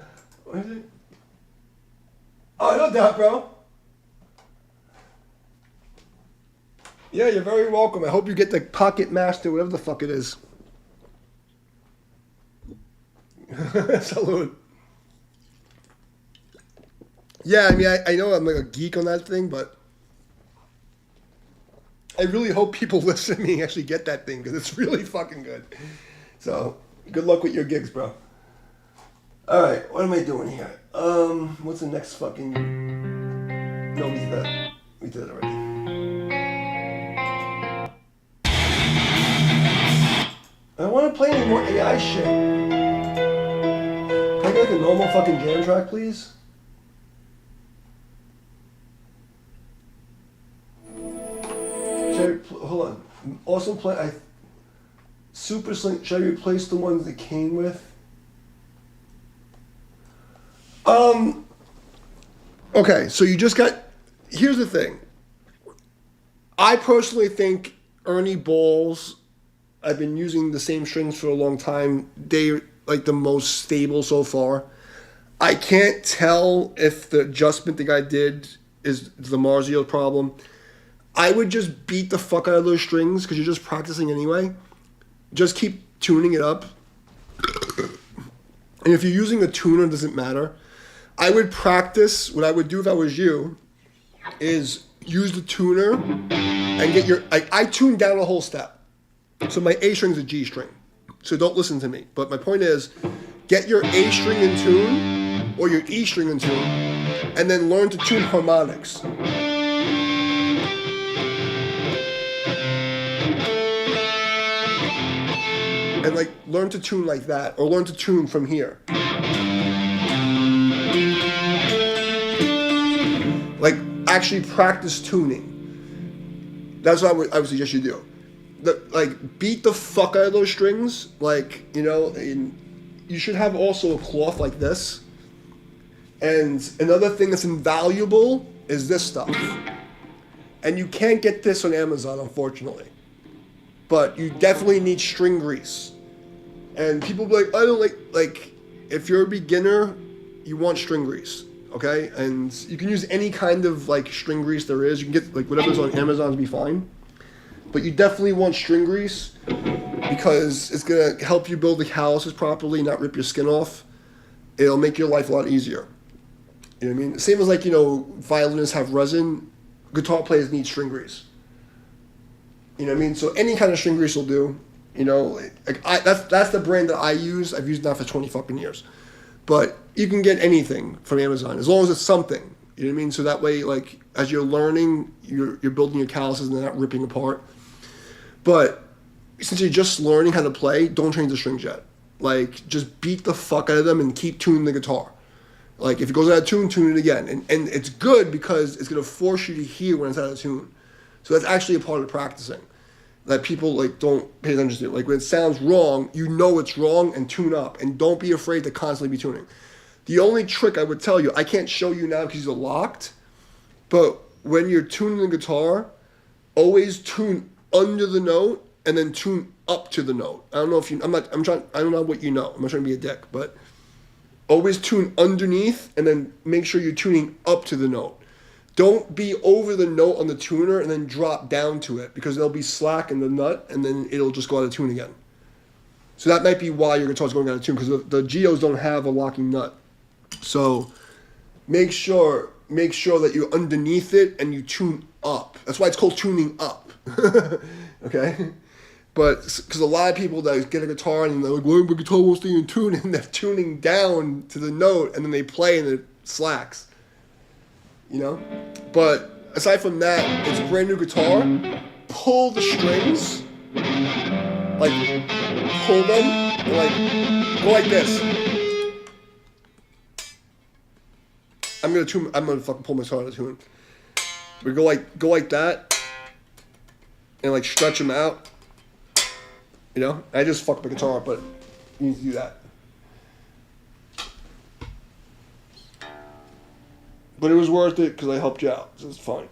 is it? Oh, no doubt, bro. Yeah, you're very welcome. I hope you get the Pocket Master, whatever the fuck it is. Salute. Yeah, I mean, I know I'm like a geek on that thing, but I really hope people listen to me and actually get that thing because it's really fucking good. So, good luck with your gigs, bro. All right, what am I doing here? What's the next fucking? No, we did that. We did it already. I don't want to play any more AI shit. Can I get like a normal fucking jam track, please? Hold on. Also play. Super Sling. Should I replace the ones that came with? Okay, so you just got. Here's the thing. I personally think Ernie Balls. I've been using the same strings for a long time. They're like the most stable so far. I can't tell if the adjustment the guy did is the Marzio problem. I would just beat the fuck out of those strings because you're just practicing anyway. Just keep tuning it up. And if you're using a tuner, it doesn't matter. I would practice, what I would do if I was you, is use the tuner and get your... I tune down a whole step. So my A string is a G string. So don't listen to me. But my point is, get your A string in tune or your E string in tune and then learn to tune harmonics. And like learn to tune like that or learn to tune from here. Like actually practice tuning. That's what I would suggest you do. Like beat the fuck out of those strings, like, you know, and you should have also a cloth like this. And another thing that's invaluable is this stuff. And you can't get this on Amazon, unfortunately. But you definitely need string grease. And people be like, I don't like if you're a beginner, you want string grease, okay? And you can use any kind of like string grease there is. You can get like whatever's on Amazon be fine. But you definitely want string grease because it's going to help you build the calluses properly, not rip your skin off. It'll make your life a lot easier. You know what I mean? Same as like, you know, violinists have resin, guitar players need string grease. You know what I mean? So any kind of string grease will do. You know, like that's the brand that I use. I've used that for 20 fucking years. But you can get anything from Amazon as long as it's something. You know what I mean? So that way, like, as you're learning, you're building your calluses and they're not ripping apart. But since you're just learning how to play, don't change the strings yet. Like, just beat the fuck out of them and keep tuning the guitar. Like, if it goes out of tune, tune it again. And it's good because it's going to force you to hear when it's out of tune. So that's actually a part of practicing that people, like, don't pay attention to. Like, when it sounds wrong, you know it's wrong and tune up. And don't be afraid to constantly be tuning. The only trick I would tell you, I can't show you now because you're locked, but when you're tuning the guitar, always tune under the note and then tune up to the note. I don't know if you, I don't know what you know. I'm not trying to be a dick, but always tune underneath and then make sure you're tuning up to the note. Don't be over the note on the tuner and then drop down to it because there'll be slack in the nut and then it'll just go out of tune again. So that might be why your guitar's going out of tune because the Geos don't have a locking nut. So make sure that you're underneath it and you tune up. That's why it's called tuning up. Okay? But because a lot of people that get a guitar and they're like, well, my guitar won't stay in tune, and they're tuning down to the note and then they play and it slacks. You know? But aside from that, it's a brand new guitar. Pull the strings. Like, pull them and like, go like this. I'm gonna fucking pull my guitar out of tune. We go like that, and like stretch them out. You know, I just fucked my guitar up, but you need to do that. But it was worth it because I helped you out, so it's fine.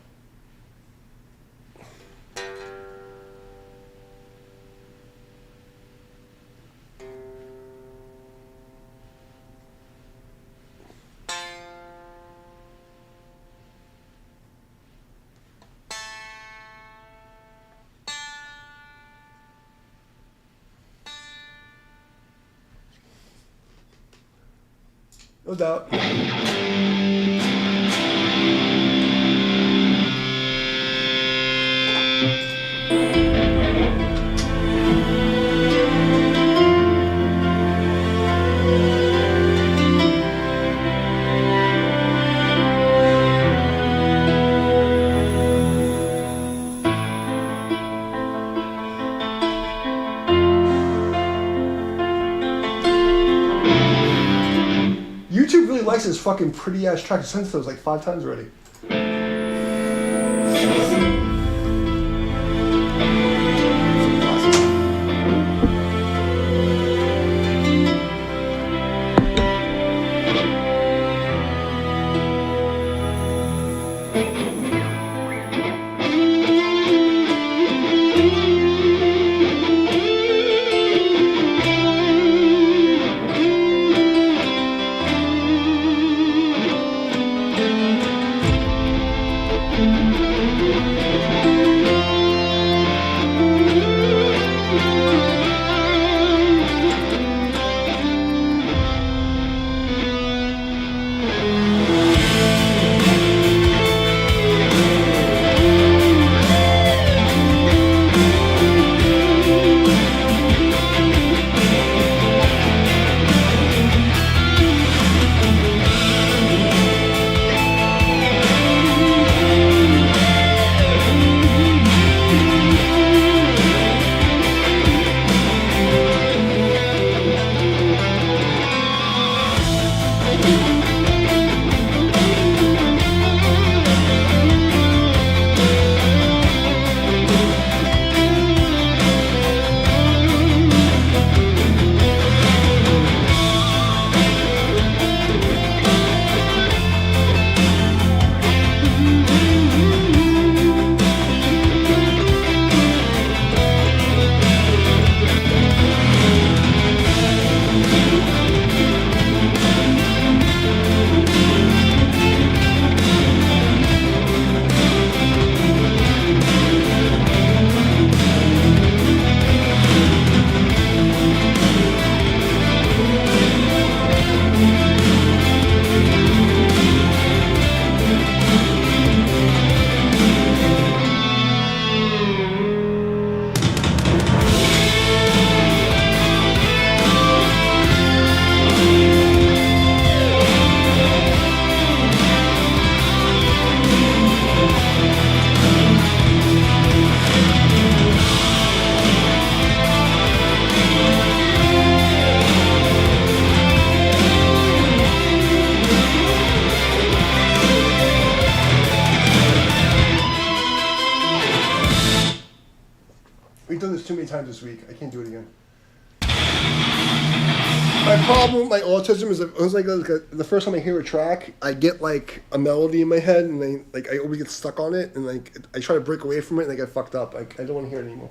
No doubt. YouTube really likes this fucking pretty ass track. I sent it to those like 5 times already. We've done this too many times this week. I can't do it again. My problem with my autism is the first time I hear a track, I get like a melody in my head, and I always get stuck on it, and like I try to break away from it, and I get fucked up. I don't want to hear it anymore.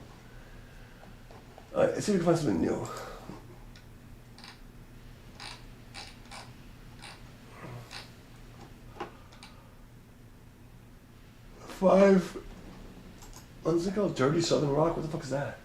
All right, let's see if we can find something new. What's it called? Dirty Southern Rock? What the fuck is that?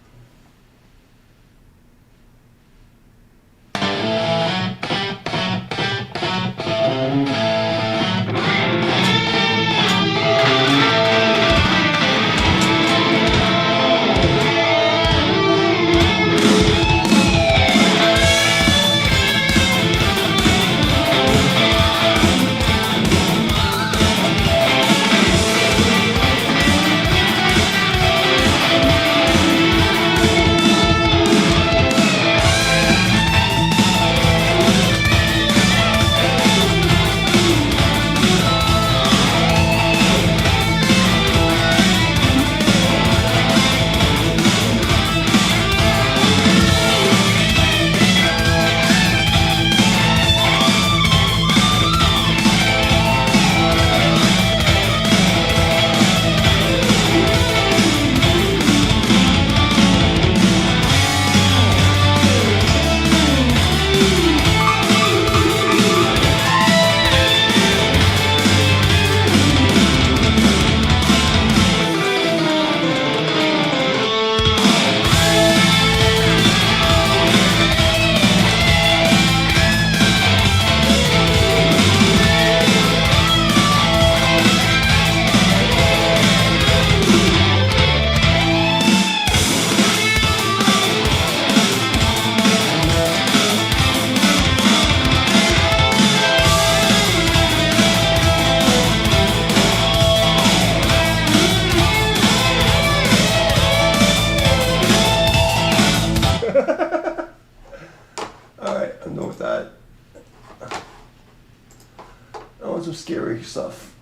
stuff.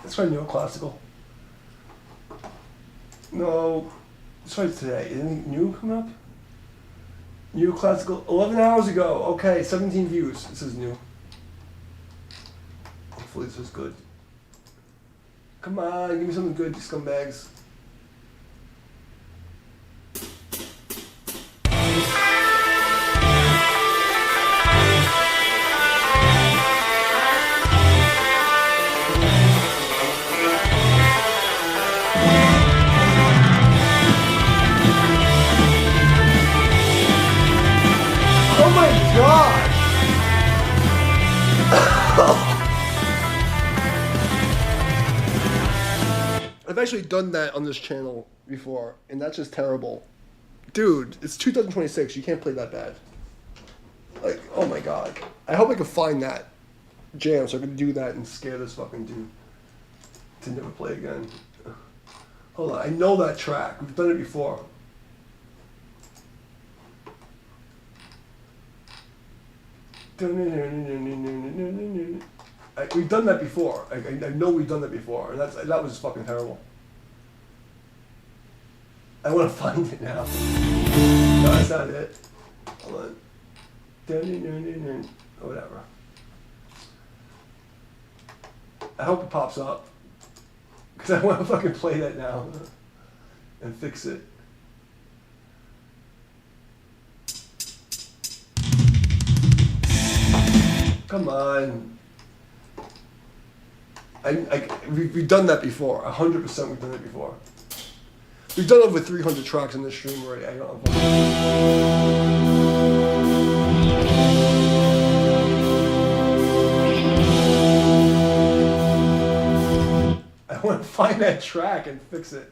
Let's try neoclassical. No, let's try today. Anything new coming up? Neoclassical, 11 hours ago. Okay, 17 views. This is new. Hopefully this is good. Come on, give me something good, you scumbags. Oh my god! I've actually done that on this channel before, and that's just terrible. Dude, it's 2026, you can't play that bad. Like, oh my god. I hope I can find that jam so I can do that and scare this fucking dude to never play again. Hold on, I know that track. We've done it before. We've done that before. I know we've done that before, and that was fucking terrible. I want to find it now. No, that's not it. Hold on. Or whatever. I hope it pops up, because I want to fucking play that now and fix it. Come on. We've done that before. 100% we've done it before. We've done over 300 tracks in this stream already. I want to find that track and fix it.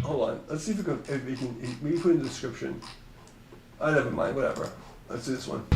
Hold on. Let's see if we can maybe put it in the description. Never mind, whatever. Let's do this one.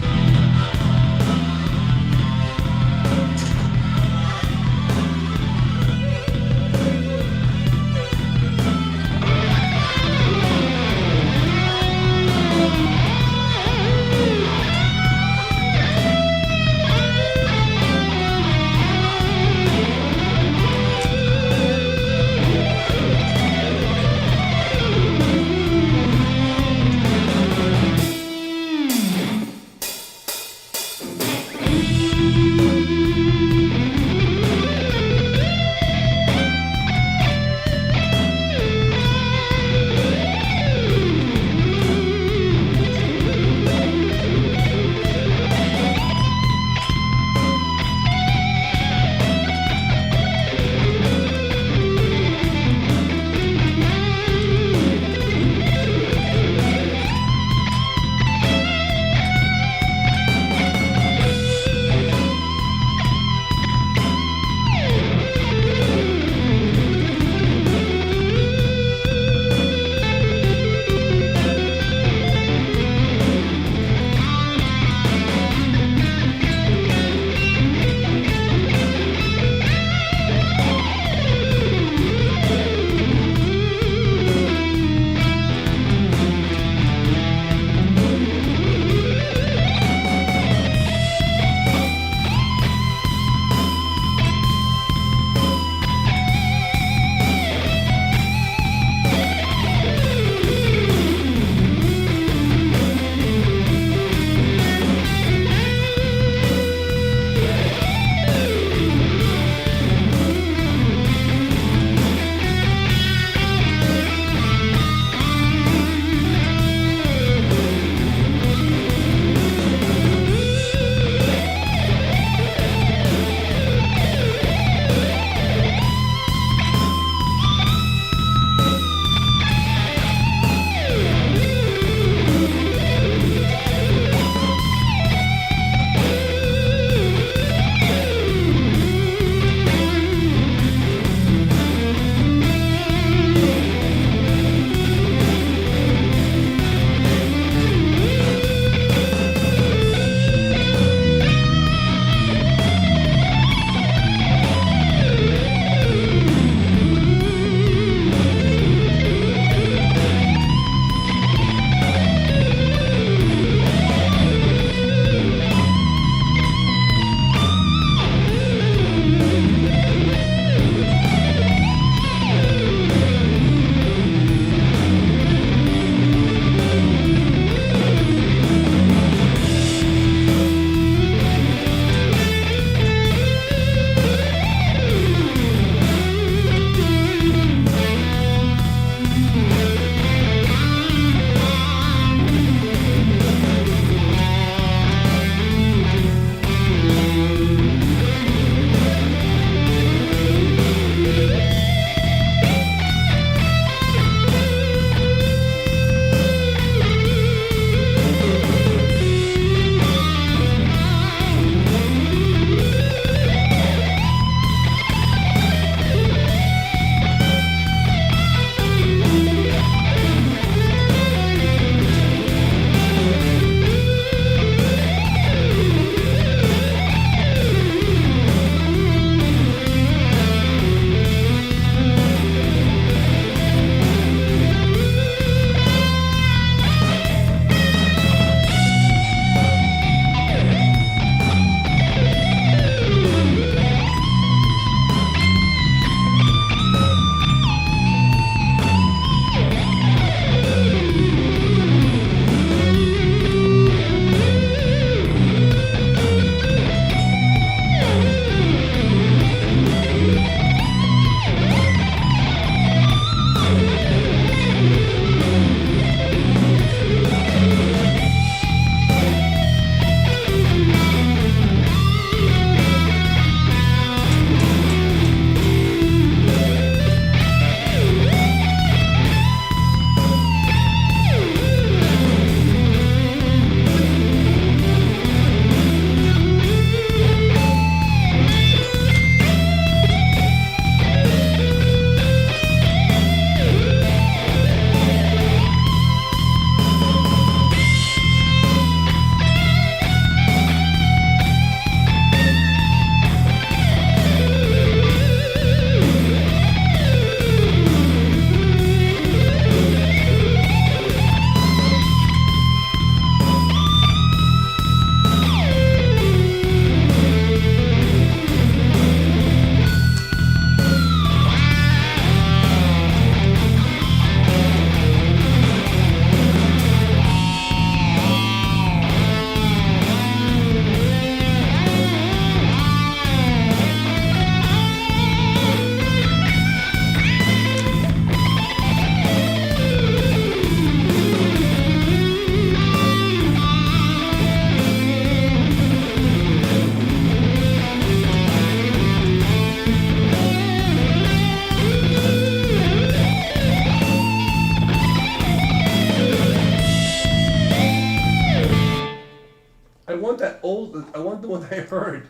I want the one that I heard.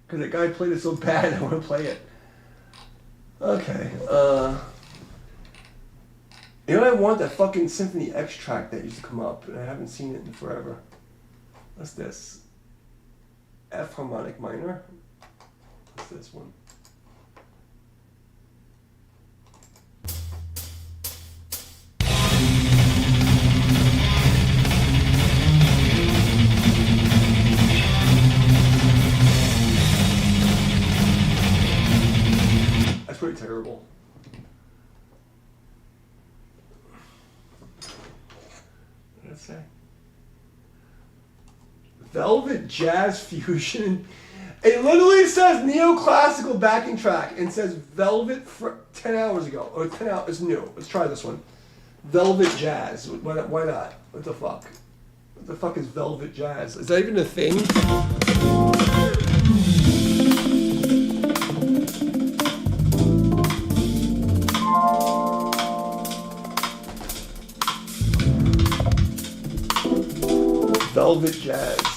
Because that guy played it so bad, I want to play it. Okay, you know, I want that fucking Symphony X track that used to come up, and I haven't seen it in forever. What's this? F harmonic minor? What's this one? That's pretty terrible. What did it say? Velvet Jazz Fusion. It literally says neoclassical backing track and says Velvet for 10 hours ago. Or 10 hours, it's new. Let's try this one. Velvet Jazz. Why not? What the fuck? What the fuck is Velvet Jazz? Is that even a thing? Velvet Jazz.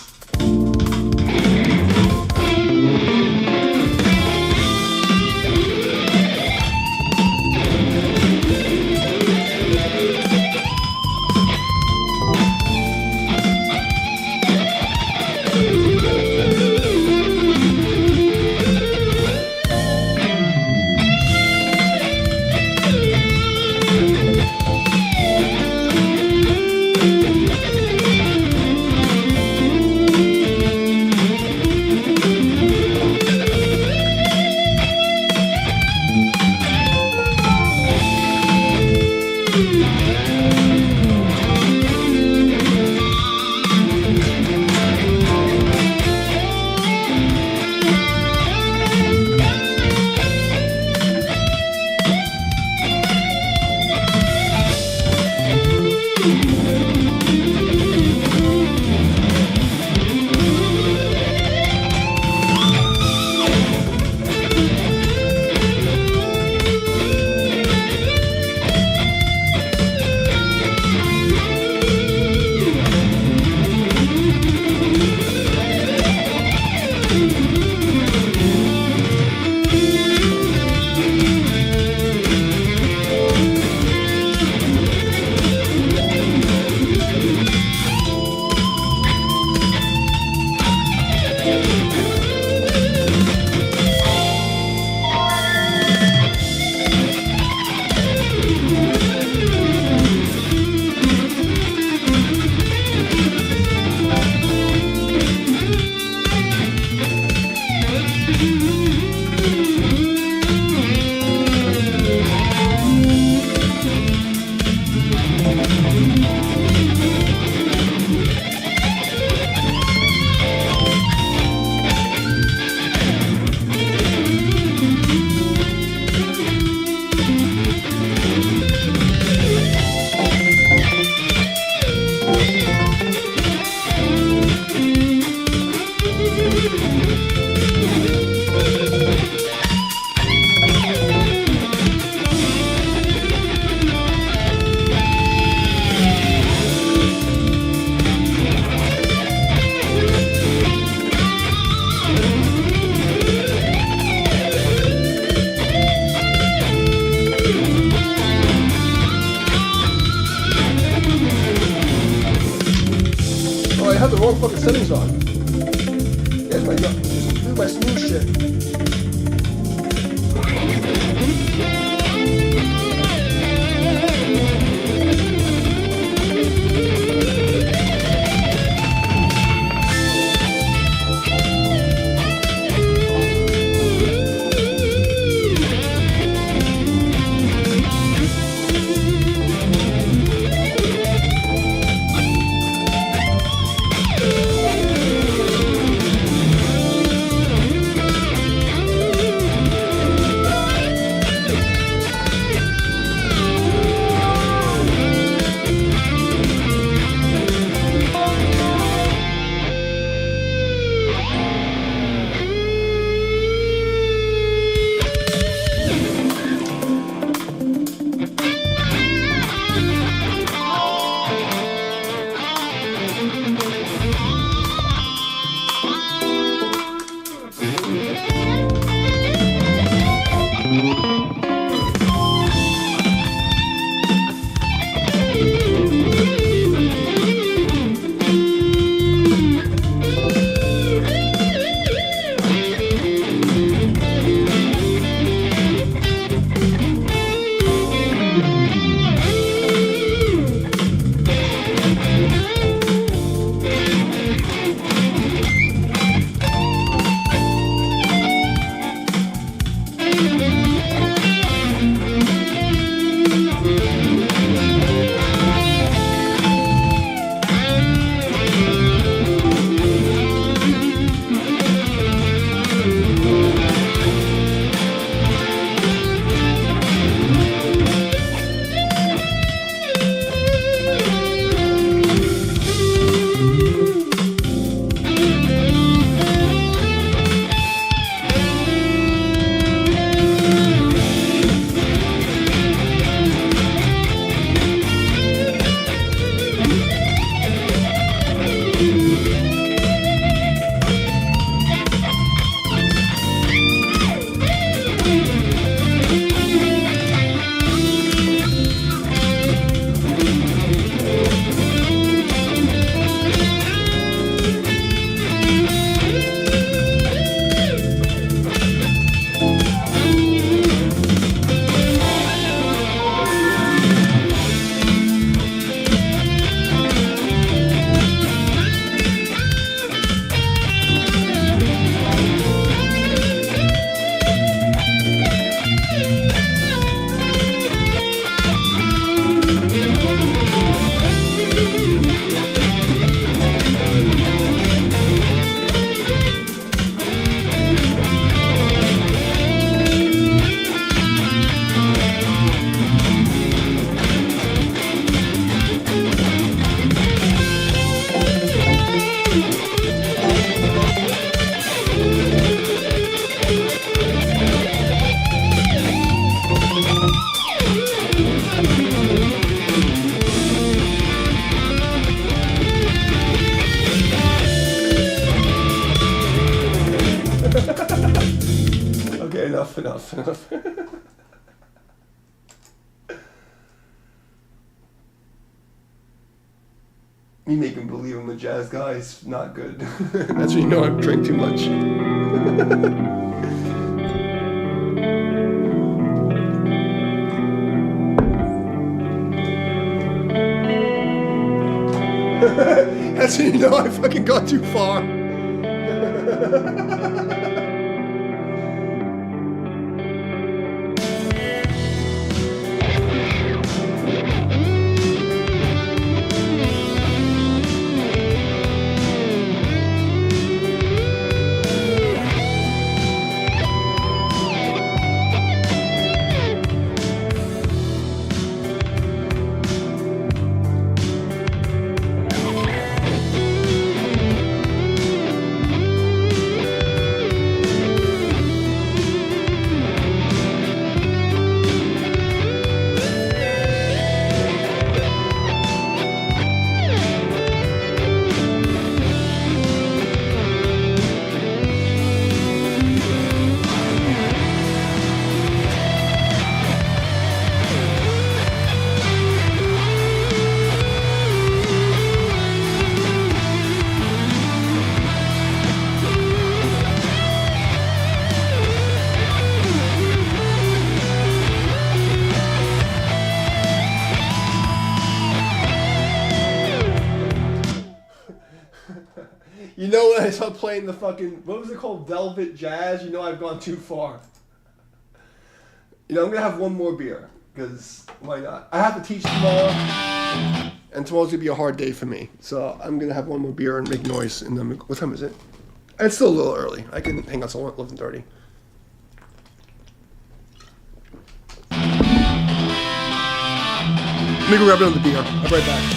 have the wrong fucking settings on. Here's my, this is my smooth shit. enough. Me making believe I'm a jazz guy is not good. That's when you know I've drank too much. That's when you know I fucking got too far. You know when I start playing the fucking, what was it called, Velvet Jazz, you know I've gone too far. You know, I'm going to have one more beer, because why not? I have to teach tomorrow, and tomorrow's going to be a hard day for me. So I'm going to have one more beer and make noise. And then, what time is it? It's still a little early. I can hang out till 11:30. Let me go grab another beer. I'll be right back.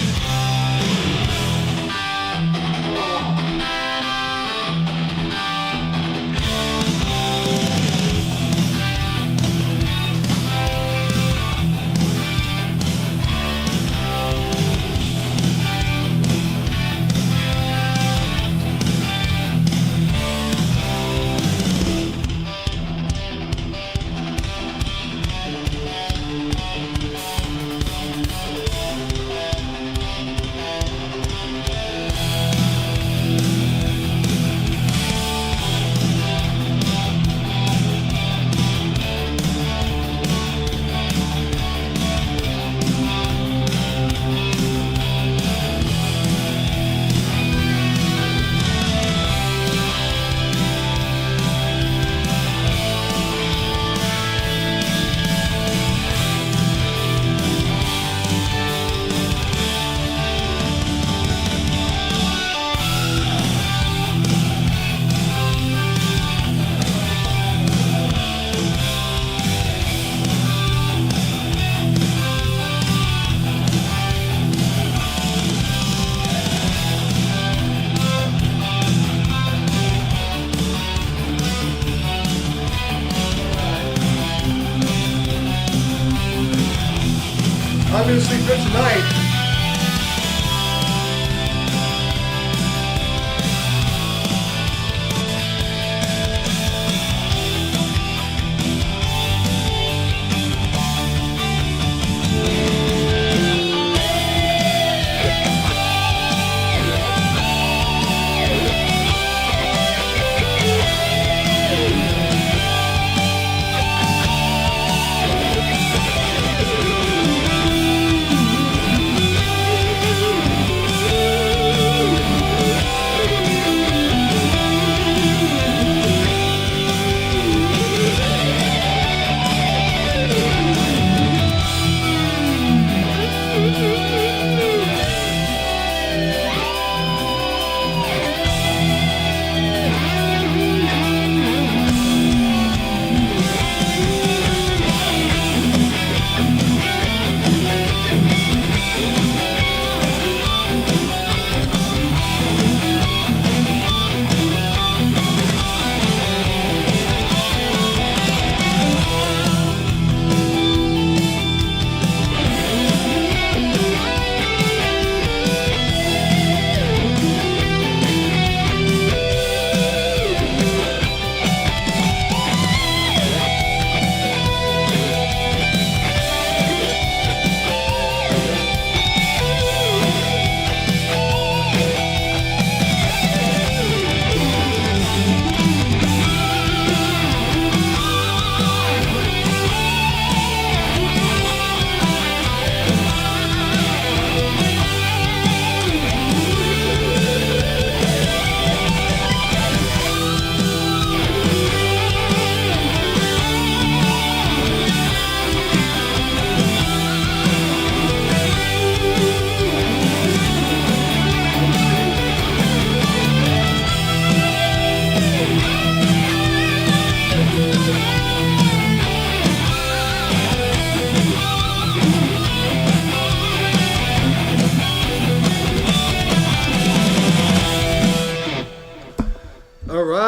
I'm gonna sleep good tonight.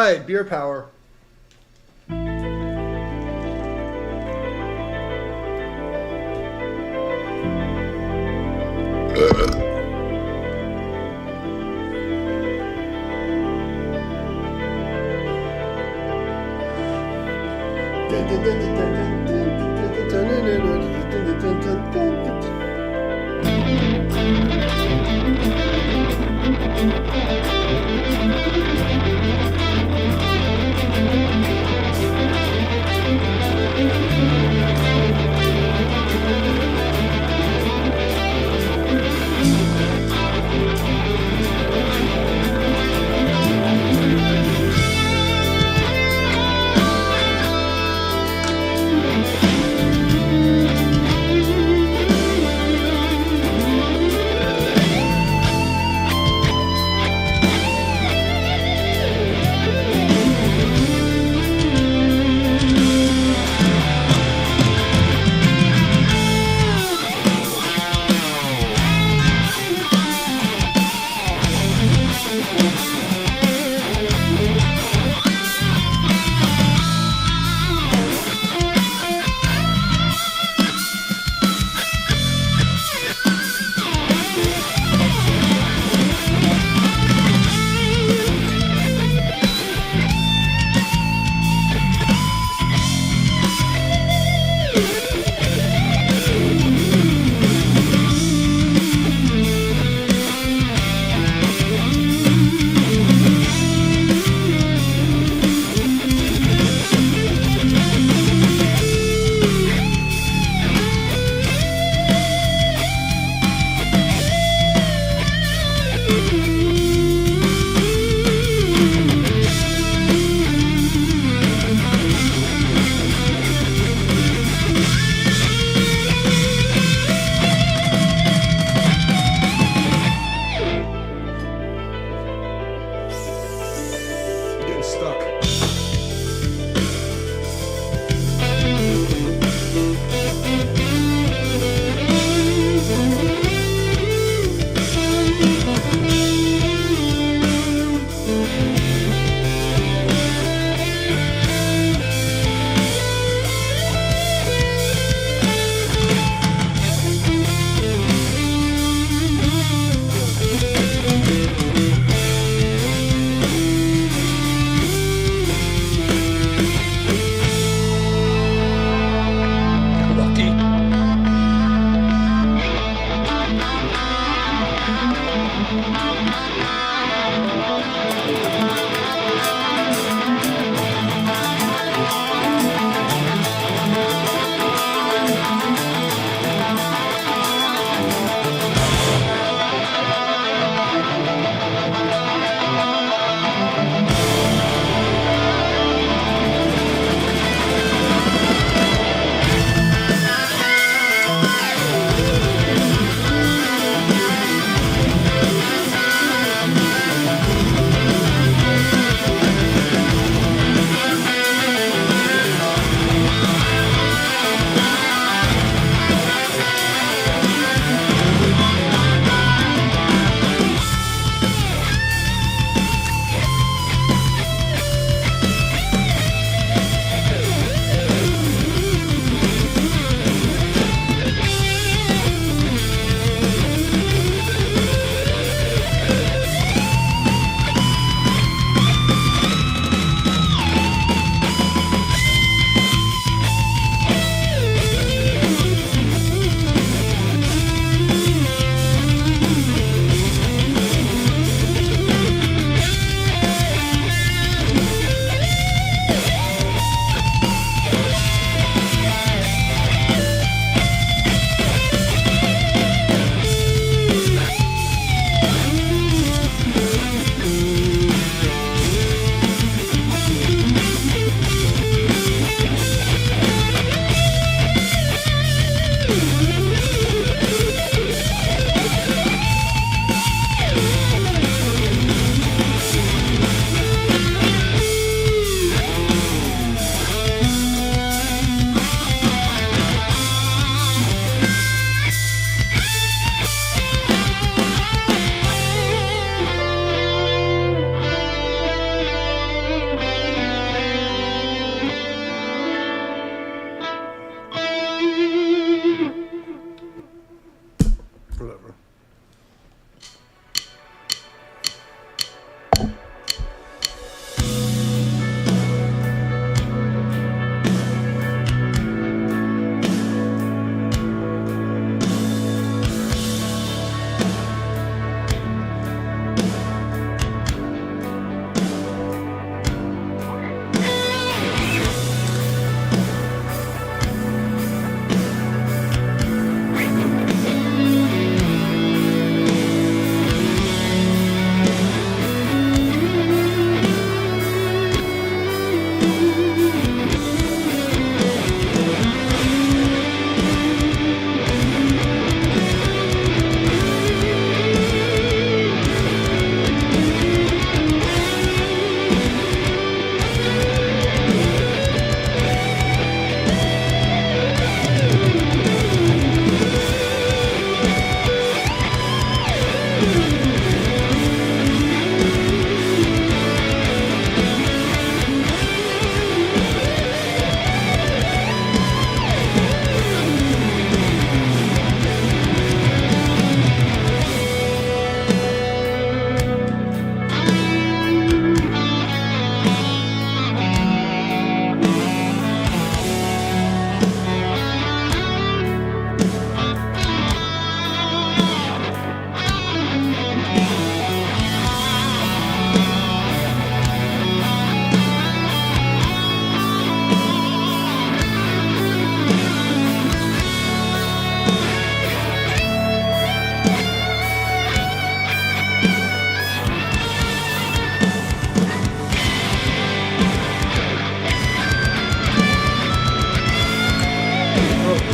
right, beer power.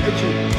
Itchy.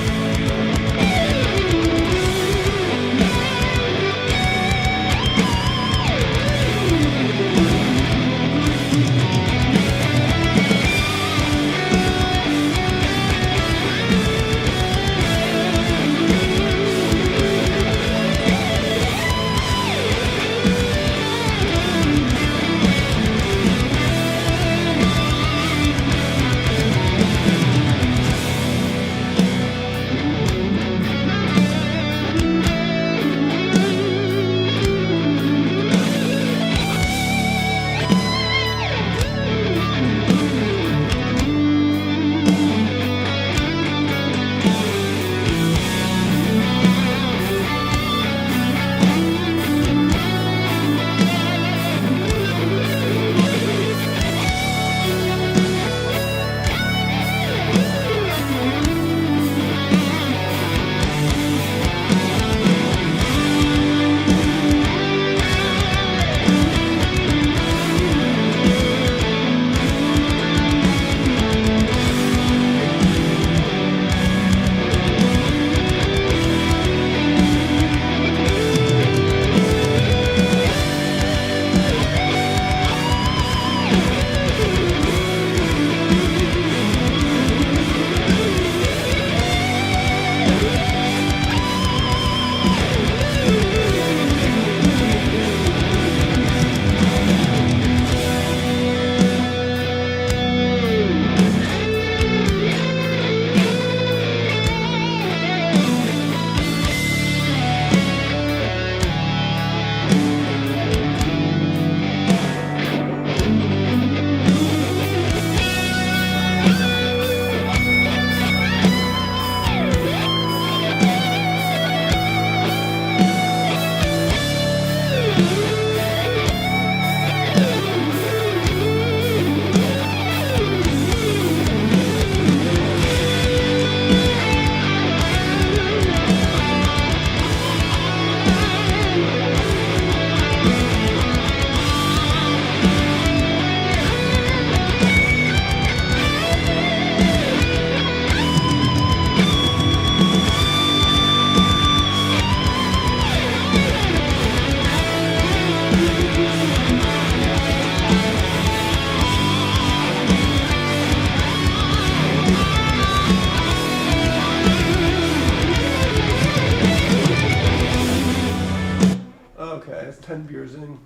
Okay, that's 10 beers in.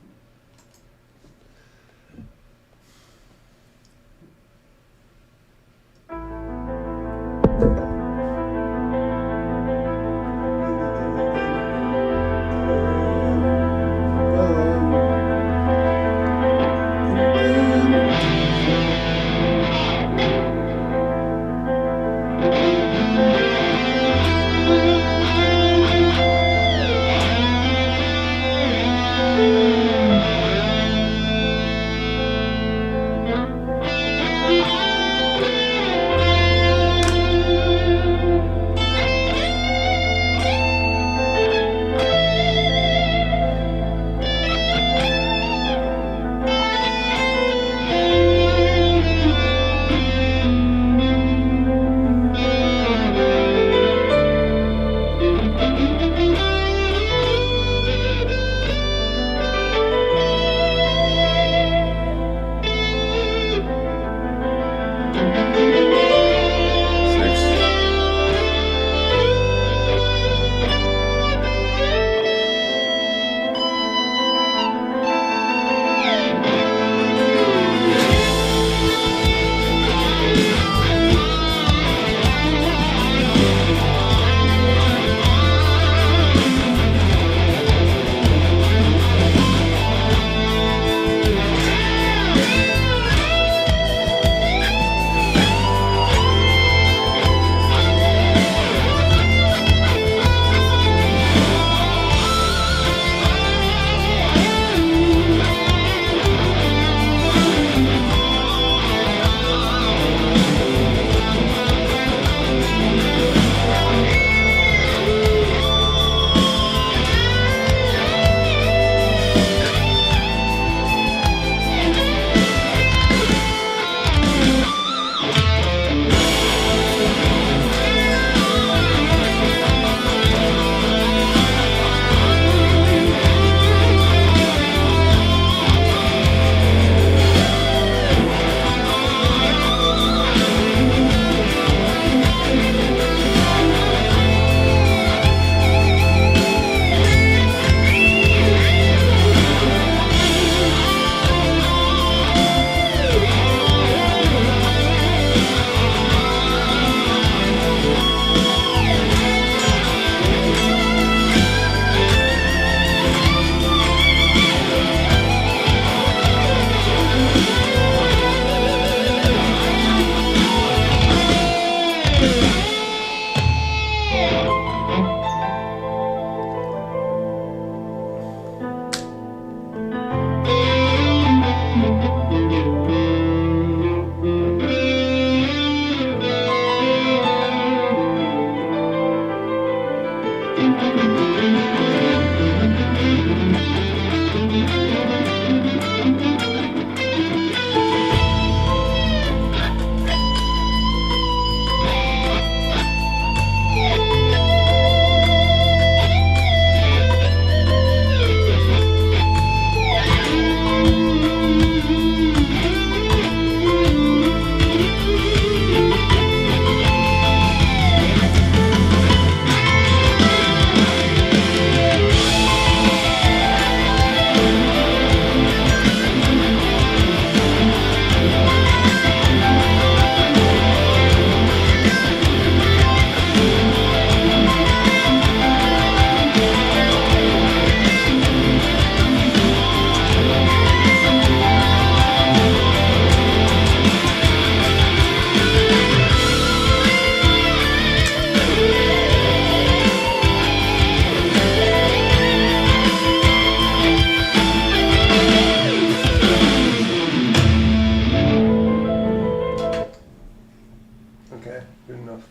Okay, good enough.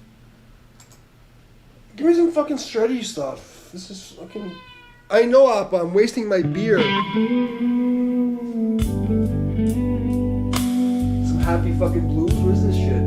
Give me some fucking shreddy stuff. This is fucking... I know, Appa, I'm wasting my beer. Some happy fucking blues? What is this shit?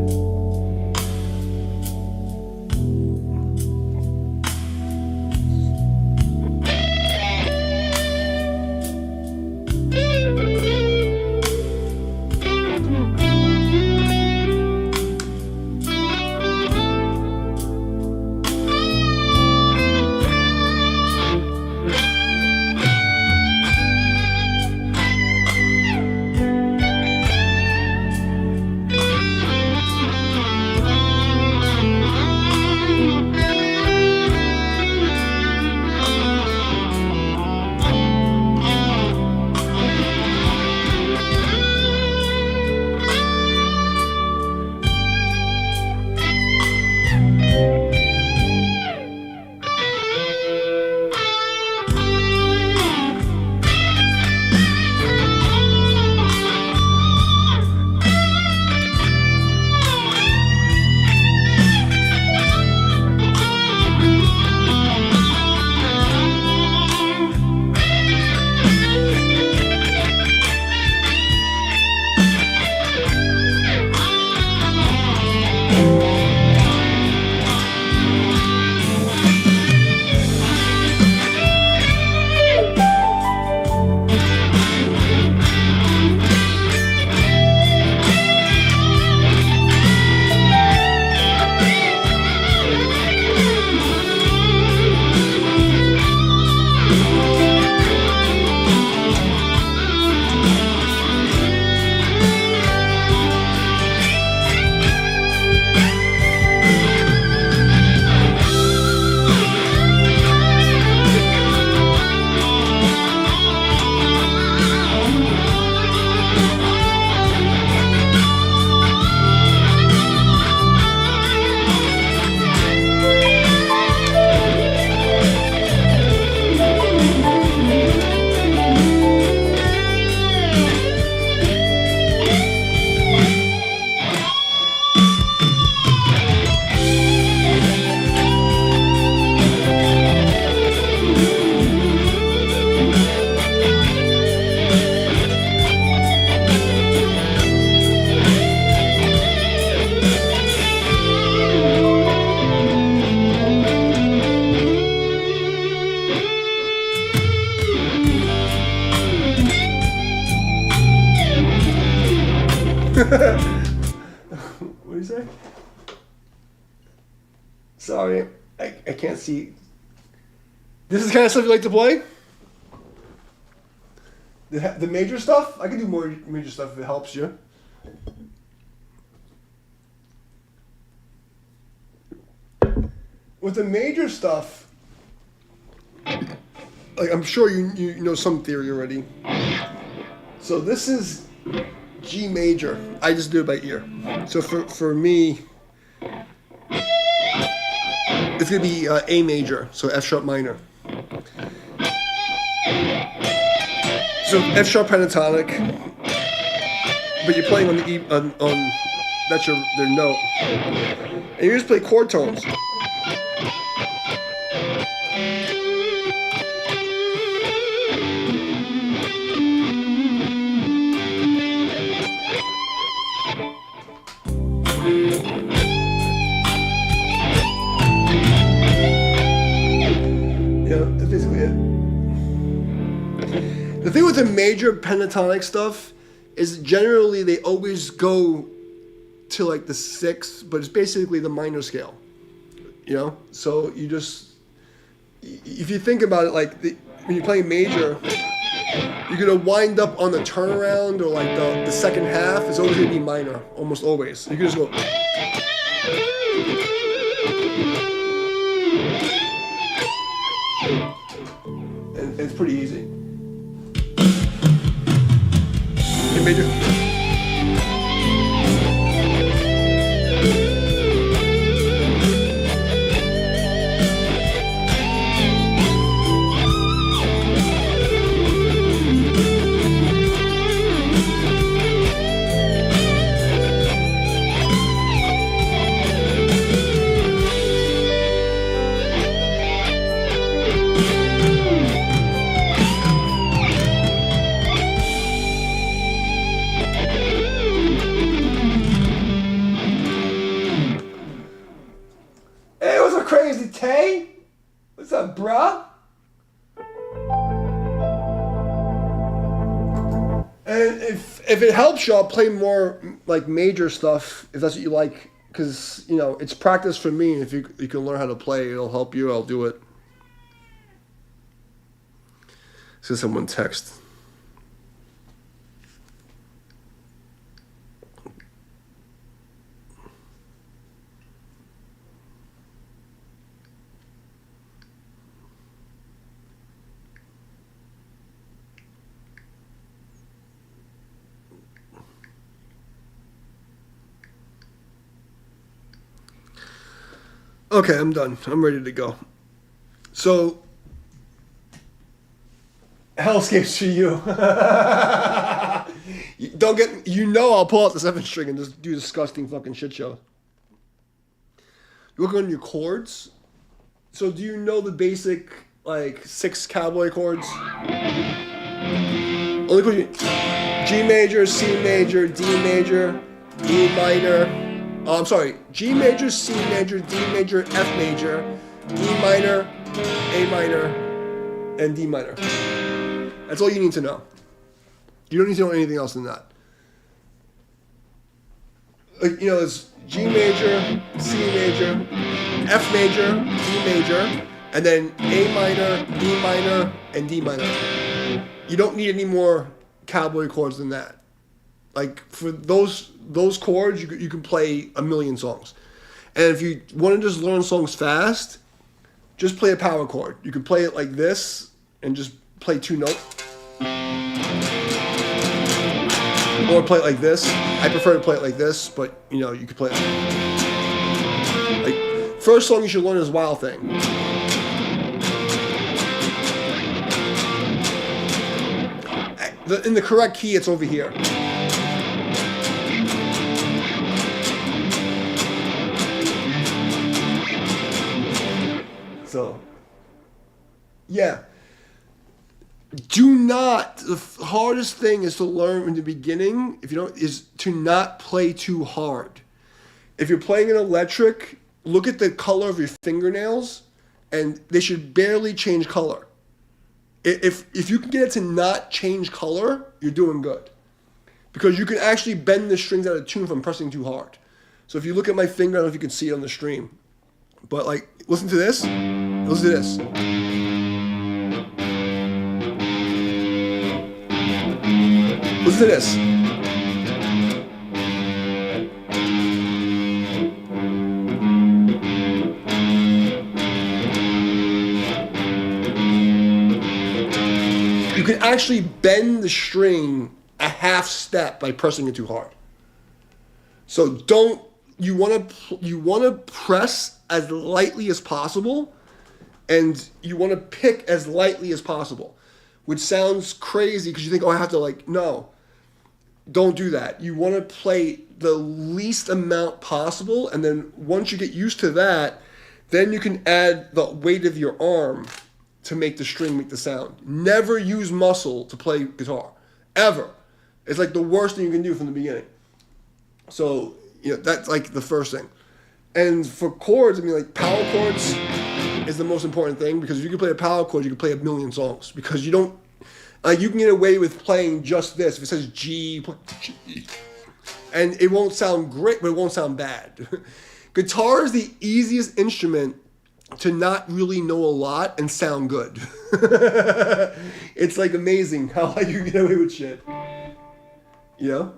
What do you say? Sorry, I can't see. This is the kind of stuff you like to play? The major stuff? I can do more major stuff if it helps you. With the major stuff, like I'm sure you know some theory already. So this is G major. I just do it by ear. So for me, it's gonna be A major. So F sharp minor. So F sharp pentatonic, but you're playing on the E on that's their note, and you just play chord tones. The thing with the major pentatonic stuff is generally they always go to like the sixth, but it's basically the minor scale. You know? So you just, if you think about it, like when you're playing major, you're gonna wind up on the turnaround or like the second half. It's always gonna be minor, almost always. You can just go. And it's pretty easy. Okay, major. Crazy Tay? What's up, bruh? And if it helps you, I'll play more like major stuff if that's what you like, because you know it's practice for me. If you can learn how to play, it'll help you. I'll do it. See someone text. Okay, I'm done. I'm ready to go. So, hellscapes for you. Don't get, I'll pull out the 7th string and just do disgusting fucking shit show. You work on your chords. So do you know the basic, like, 6 cowboy chords? Only question, G major, C major, D major, E minor. Oh, I'm sorry. G major, C major, D major, F major, E minor, A minor, and D minor. That's all you need to know. You don't need to know anything else than that. Like, you know, it's G major, C major, F major, D major, and then A minor, E minor, and D minor. You don't need any more cowboy chords than that. Like, for those chords, you can play a million songs. And if you want to just learn songs fast, just play a power chord. You can play it like this and just play 2 notes. Or play it like this. I prefer to play it like this, but, you know, you could play it. Like, first song you should learn is Wild Thing. In the correct key, it's over here. So, yeah. The hardest thing is to learn in the beginning, if you don't, is to not play too hard. If you're playing an electric, look at the color of your fingernails, and they should barely change color. If you can get it to not change color, you're doing good. Because you can actually bend the strings out of tune from pressing too hard. So if you look at my finger, I don't know if you can see it on the stream. But like, listen to this. Listen to this. Listen to this. You can actually bend the string a half step by pressing it too hard. So you want to press as lightly as possible, and you want to pick as lightly as possible, which sounds crazy because you think, oh, I have to no, don't do that. You want to play the least amount possible, and then once you get used to that, then you can add the weight of your arm to make the string make the sound. Never use muscle to play guitar, ever. It's like the worst thing you can do from the beginning. So, you know, that's like the first thing. And for chords, I mean, like power chords is the most important thing, because if you can play a power chord, you can play a million songs, because you don't, You can get away with playing just this. If it says G, G, and it won't sound great, but it won't sound bad. Guitar is the easiest instrument to not really know a lot and sound good. It's like amazing how you get away with shit. You know?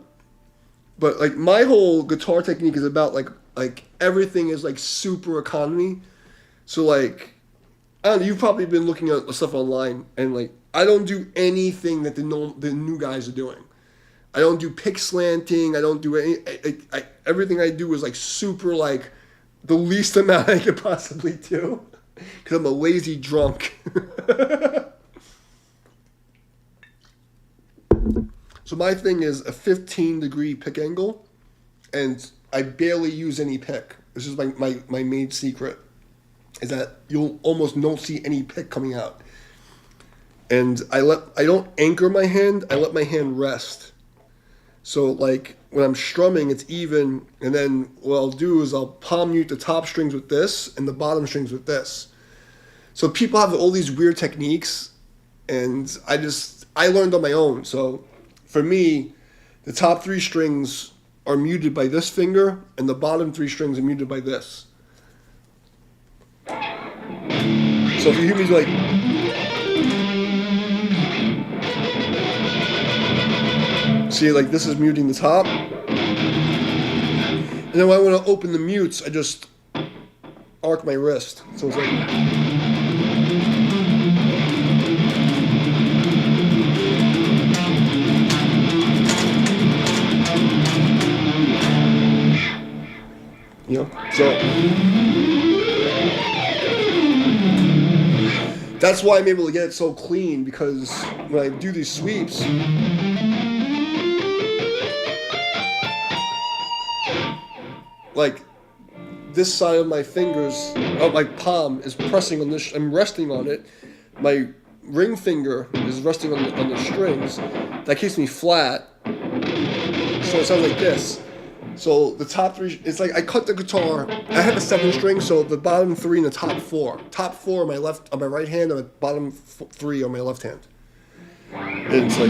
But like my whole guitar technique is about like everything is like super economy. So like I don't know, you've probably been looking at stuff online, and like I don't do anything that the new guys are doing. I don't do pick slanting. I don't do any. Everything I do is like super like the least amount I could possibly do, because I'm a lazy drunk. So my thing is a 15-degree pick angle, and I barely use any pick. This is my main secret, is that you'll almost don't see any pick coming out. And I don't anchor my hand, I let my hand rest. So like when I'm strumming, it's even, and then what I'll do is I'll palm mute the top strings with this and the bottom strings with this. So people have all these weird techniques, and I learned on my own. So for me, the top 3 strings are muted by this finger, and the bottom 3 strings are muted by this. So if you hear me like, see, like this is muting the top, and then when I want to open the mutes, I just arc my wrist. So it's like. You know, so that's why I'm able to get it so clean, because when I do these sweeps, like this side of my fingers, my palm is pressing on this. I'm resting on it. My ring finger is resting on the strings. That keeps me flat. So it sounds like this. So the top 3, it's like I cut the guitar. I have a 7-string, so the bottom 3 and the top 4. Top 4 on my right hand, and the bottom 3 on my left hand. And it's like.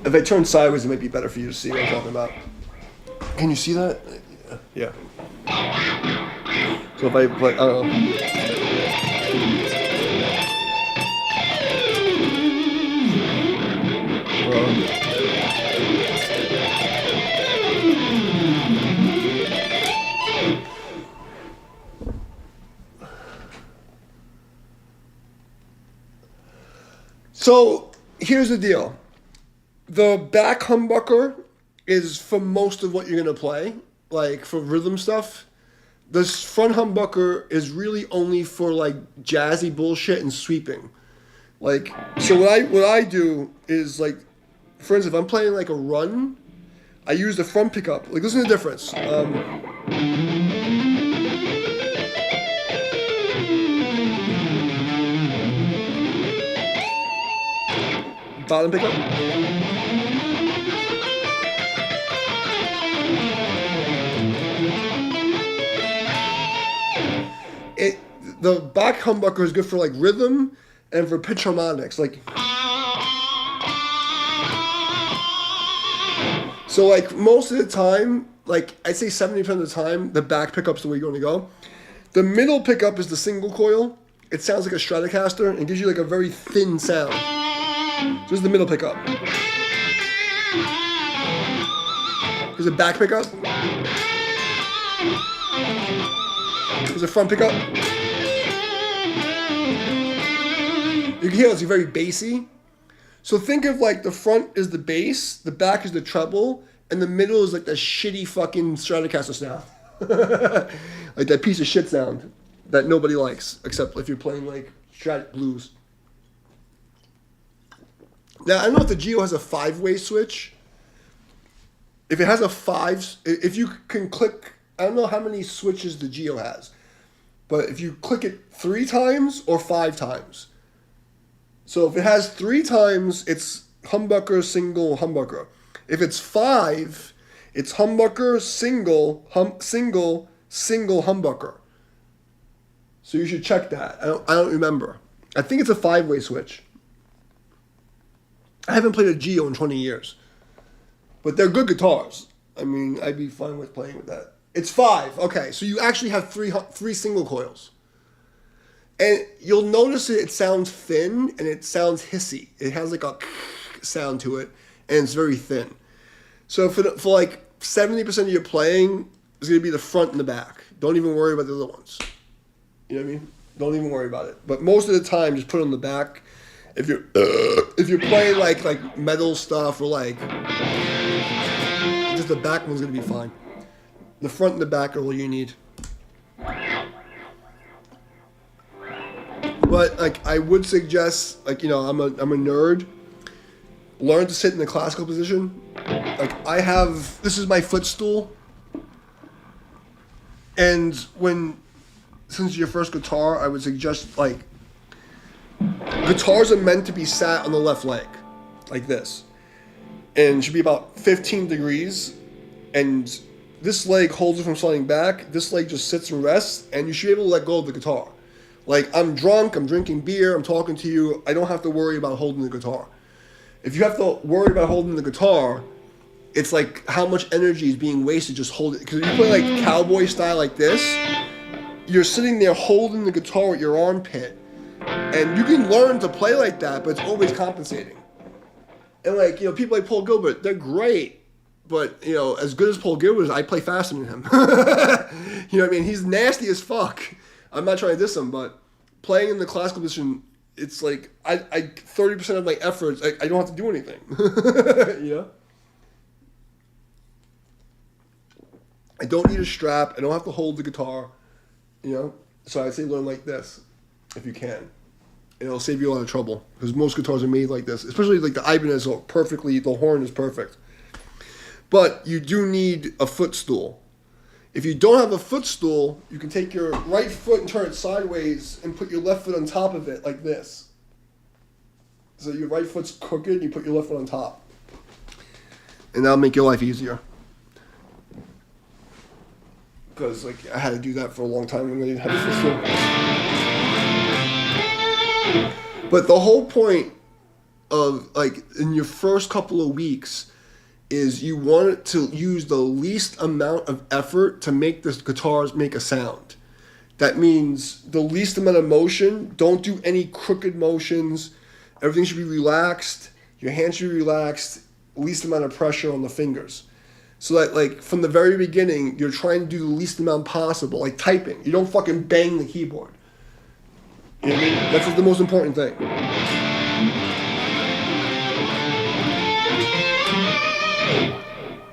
If I turn sideways, it might be better for you to see what I'm talking about. Can you see that? Yeah. So if I play, I don't know. So here's the deal. The back humbucker is for most of what you're going to play, like for rhythm stuff. This front humbucker is really only for like jazzy bullshit and sweeping. Like, so what I do is like, for instance, if I'm playing like a run, I use the front pickup. Like, listen to the difference. Bottom pickup. The back humbucker is good for like rhythm and for pitch harmonics. Like, so like most of the time, like I'd say 70% of the time, the back pickup's the way you're going to go. The middle pickup is the single coil. It sounds like a Stratocaster and gives you like a very thin sound. So this is the middle pickup. Here's the back pickup. Here's the front pickup. You can hear it's very bassy. So think of like the front is the bass, the back is the treble, and the middle is like the shitty fucking Stratocaster sound. Like that piece of shit sound that nobody likes, except if you're playing like Strat blues. Now, I don't know if the Geo has a 5-way switch. If it has a 5, if you can click, I don't know how many switches the Geo has, but if you click it 3 times or 5 times. So if it has 3 times, it's humbucker, single, humbucker. If it's 5, it's humbucker, single, single, single, humbucker. So you should check that. I don't remember. I think it's a 5-way switch. I haven't played a Geo in 20 years. But they're good guitars. I mean, I'd be fine with playing with that. It's 5. Okay, so you actually have three single coils. And you'll notice it sounds thin and it sounds hissy. It has like a sound to it, and it's very thin. So for like 70% of your playing, it's going to be the front and the back. Don't even worry about the other ones. You know what I mean? Don't even worry about it. But most of the time, just put it on the back. If you're playing like metal stuff or like, just the back one's going to be fine. The front and the back are all you need. But like I would suggest, like, you know, I'm a nerd. Learn to sit in the classical position. Like this is my footstool. And since it's your first guitar, I would suggest like guitars are meant to be sat on the left leg, like this, and it should be about 15 degrees, and this leg holds it from sliding back. This leg just sits and rests, and you should be able to let go of the guitar. Like, I'm drunk, I'm drinking beer, I'm talking to you, I don't have to worry about holding the guitar. If you have to worry about holding the guitar, it's like how much energy is being wasted just holding it. Because if you play like cowboy style like this, you're sitting there holding the guitar with your armpit. And you can learn to play like that, but it's always compensating. And like, you know, people like Paul Gilbert, they're great. But, you know, as good as Paul Gilbert is, I play faster than him. You know what I mean? He's nasty as fuck. I'm not trying to diss him, but playing in the classical position, it's like I 30% of my efforts, I don't have to do anything. You know? I don't need a strap. I don't have to hold the guitar. You know? So I'd say learn like this, if you can. It'll save you a lot of trouble, because most guitars are made like this. Especially like the Ibanez, the horn is perfect. But you do need a footstool. If you don't have a footstool, you can take your right foot and turn it sideways and put your left foot on top of it like this. So your right foot's crooked and you put your left foot on top. And that'll make your life easier. Because like I had to do that for a long time when I didn't have a footstool. But the whole point of like in your first couple of weeks is you want it to use the least amount of effort to make the guitars make a sound. That means the least amount of motion. Don't do any crooked motions. Everything should be relaxed. Your hands should be relaxed. Least amount of pressure on the fingers. So that like from the very beginning, you're trying to do the least amount possible. Like typing. You don't fucking bang the keyboard. You know what I mean? That's like the most important thing.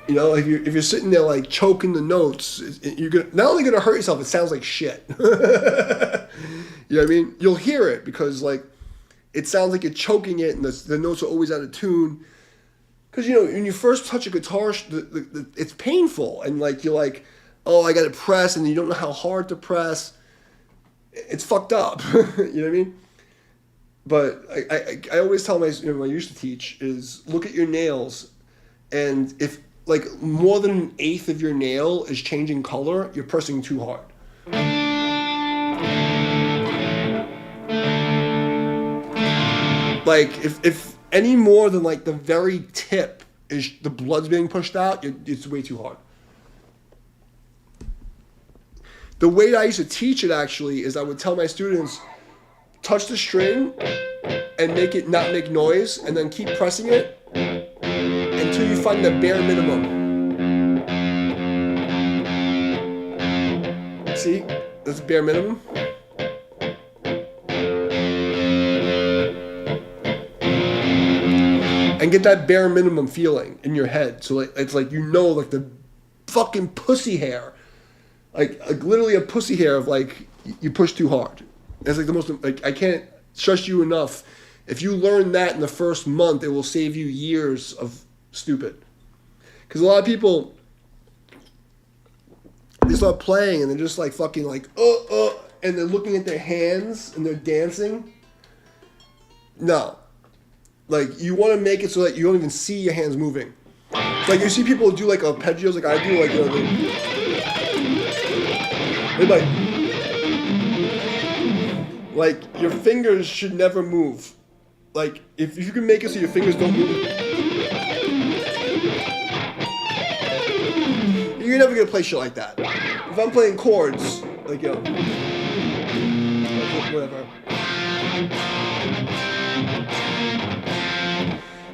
You know, if you're sitting there like choking the notes, you're not only gonna hurt yourself, it sounds like shit. You know what I mean? You'll hear it because like it sounds like you're choking it, and the notes are always out of tune. Because you know, when you first touch a guitar, it's painful, and like you're like, oh, I gotta press, and you don't know how hard to press. It's fucked up. You know what I mean? But I always tell when I used to teach is look at your nails, and if like more than an eighth of your nail is changing color, you're pressing too hard. Like if any more than like the very tip is the blood's being pushed out, it's way too hard. The way that I used to teach it actually is I would tell my students, touch the string and make it not make noise, and then keep pressing it until you find the bare minimum. See? That's bare minimum. And get that bare minimum feeling in your head. So like, it's like, you know, like the fucking pussy hair. Like literally a pussy hair of like, you push too hard. It's like the most, like, I can't stress you enough. If you learn that in the first month, it will save you years of stupid. Because a lot of people, they start playing and they're just like fucking like, and they're looking at their hands and they're dancing. No. Like, you want to make it so that you don't even see your hands moving. Like, you see people do, like, arpeggios like I do, like, they like, your fingers should never move. Like, if you can make it so your fingers don't move, you're never gonna play shit like that. If I'm playing chords, like, whatever.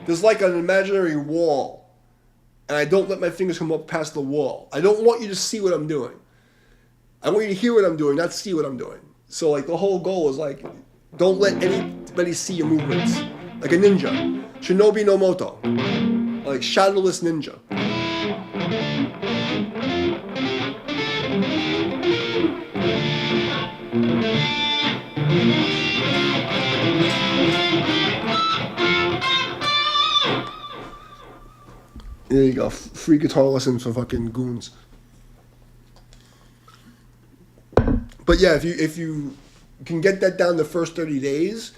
There's like an imaginary wall, and I don't let my fingers come up past the wall. I don't want you to see what I'm doing. I want you to hear what I'm doing, not see what I'm doing. So, like, the whole goal is, like, don't let anybody see your movements. Like a ninja. Shinobi no moto. Like, shadowless ninja. There you go. Free guitar lessons for fucking goons. But yeah, if you can get that down the first 30 days,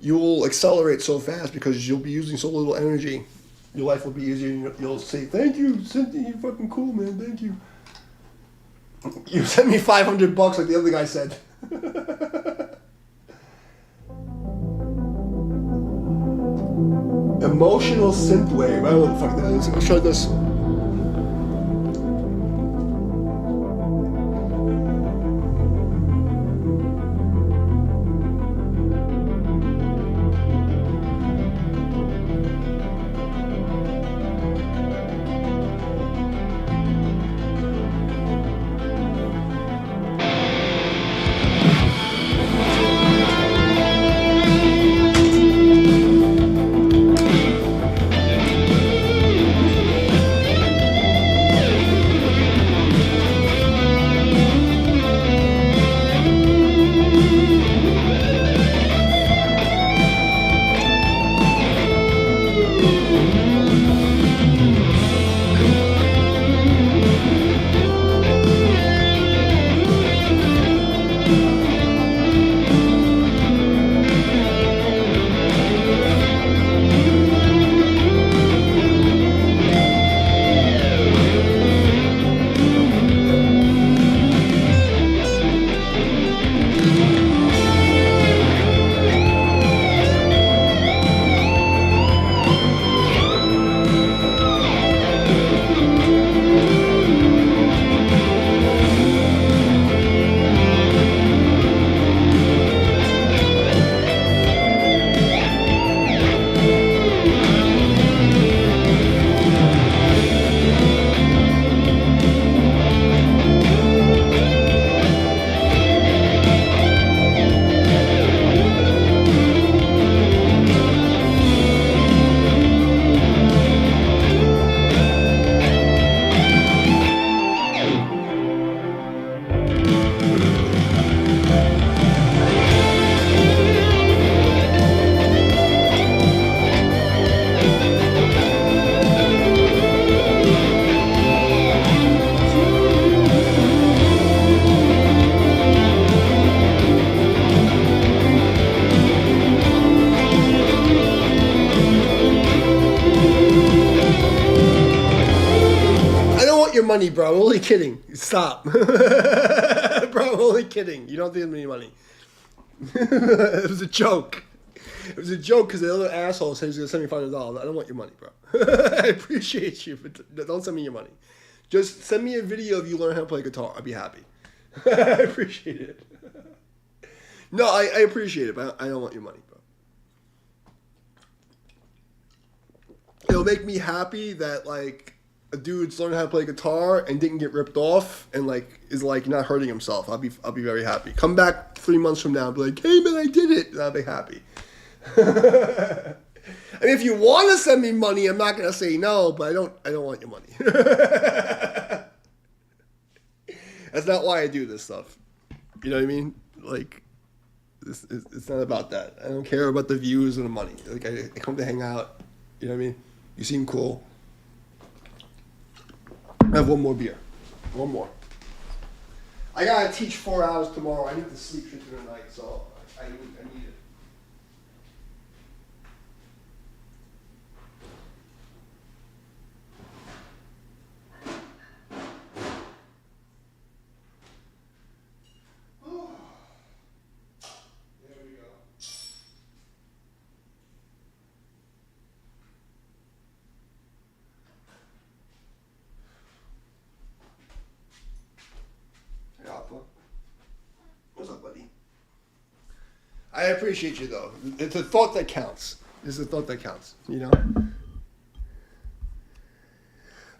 you will accelerate so fast because you'll be using so little energy. Your life will be easier. And you'll say, "Thank you, Cynthia. You're fucking cool, man. Thank you. You sent me $500 like the other guy said." Emotional synthwave. I don't know what the fuck that is. I'll show this. Money, bro. I'm only kidding. Stop. Bro, I'm only kidding. You don't give me any money. It was a joke. It was a joke because the other asshole said he's going to send me $500. I don't want your money, bro. I appreciate you, but don't send me your money. Just send me a video of you learn how to play guitar. I'll be happy. I appreciate it. No, I appreciate it, but I don't want your money, bro. It'll make me happy that, like, a dude's learning how to play guitar and didn't get ripped off and, like, is, like, not hurting himself. I'll be very happy. Come back 3 months from now and be like, "Hey man, I did it." And I'll be happy. I mean, if you want to send me money, I'm not gonna say no, but I don't want your money. That's not why I do this stuff. You know what I mean? Like, it's not about that. I don't care about the views and the money. Like, I come to hang out. You know what I mean? You seem cool. I have one more beer. One more. I gotta teach 4 hours tomorrow. I need to sleep through the night, so I need it. I appreciate you though. It's a thought that counts. It's a thought that counts. You know.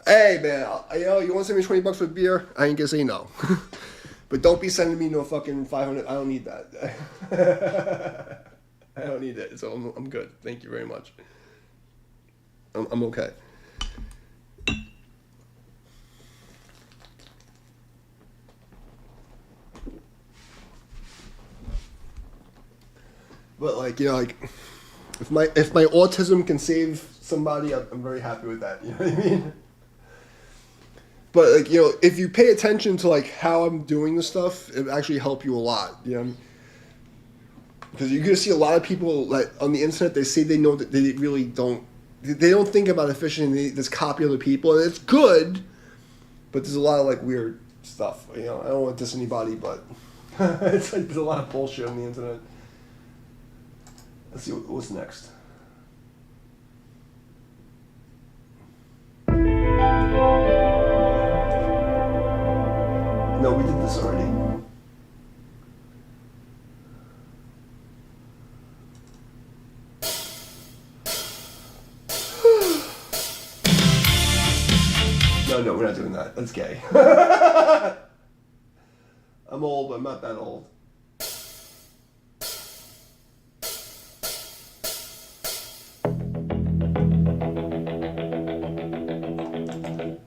Hey man, you want to send me $20 for beer? I ain't gonna say no. But don't be sending me no fucking 500. I don't need that. I don't need it. So I'm good. Thank you very much. I'm okay. But like, you know, like if my autism can save somebody, I'm very happy with that. You know what I mean? But like, you know, if you pay attention to like how I'm doing this stuff, it actually help you a lot. You know, because you're gonna see a lot of people like on the internet. They say they know that they really don't. They don't think about efficiency. They just copy other people, and it's good. But there's a lot of like weird stuff. You know, I don't want to diss anybody, but it's like there's a lot of bullshit on the internet. Let's see what's next. No, we did this already. No, we're not doing that. That's gay. I'm old, but I'm not that old.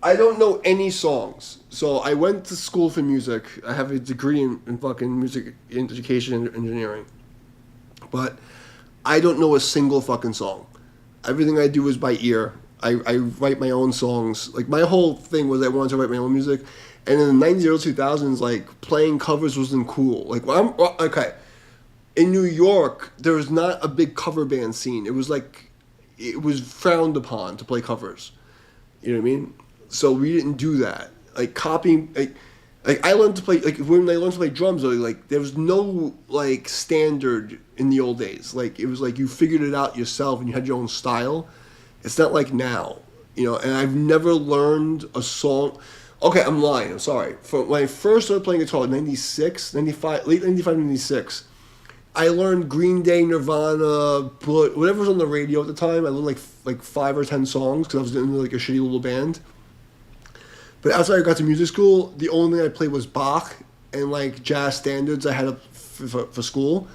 I don't know any songs. So I went to school for music. I have a degree in fucking music education and engineering. But I don't know a single fucking song. Everything I do is by ear. I write my own songs. Like my whole thing was I wanted to write my own music. And in the 90s, early 2000s, like playing covers wasn't cool. Like okay. In New York, there was not a big cover band scene. It was frowned upon to play covers. You know what I mean? So we didn't do that. Like copying, like I learned to play, like when I learned to play drums, like there was no like standard in the old days. Like it was like you figured it out yourself and you had your own style. It's not like now, you know. And I've never learned a song. Okay, I'm lying. I'm sorry. When I first started playing guitar in 96, 95, late 95, 96, I learned Green Day, Nirvana, whatever was on the radio at the time. I learned like 5 or 10 songs because I was in like a shitty little band. But after I got to music school, the only thing I played was Bach and like jazz standards I had for school.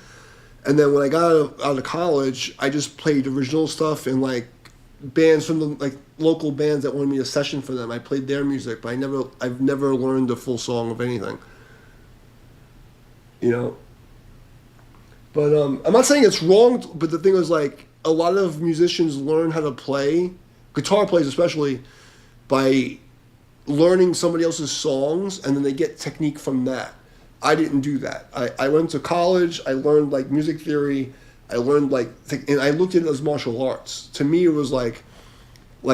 And then when I got out of college, I just played original stuff and like bands from the like local bands that wanted me to session for them. I played their music, but I've never learned a full song of anything. You know. But I'm not saying it's wrong, but the thing is like a lot of musicians learn how to play, guitar players especially, by learning somebody else's songs and then they get technique from that. I didn't do that. I went to college, I learned like music theory, I learned and I looked at it as martial arts. To me it was like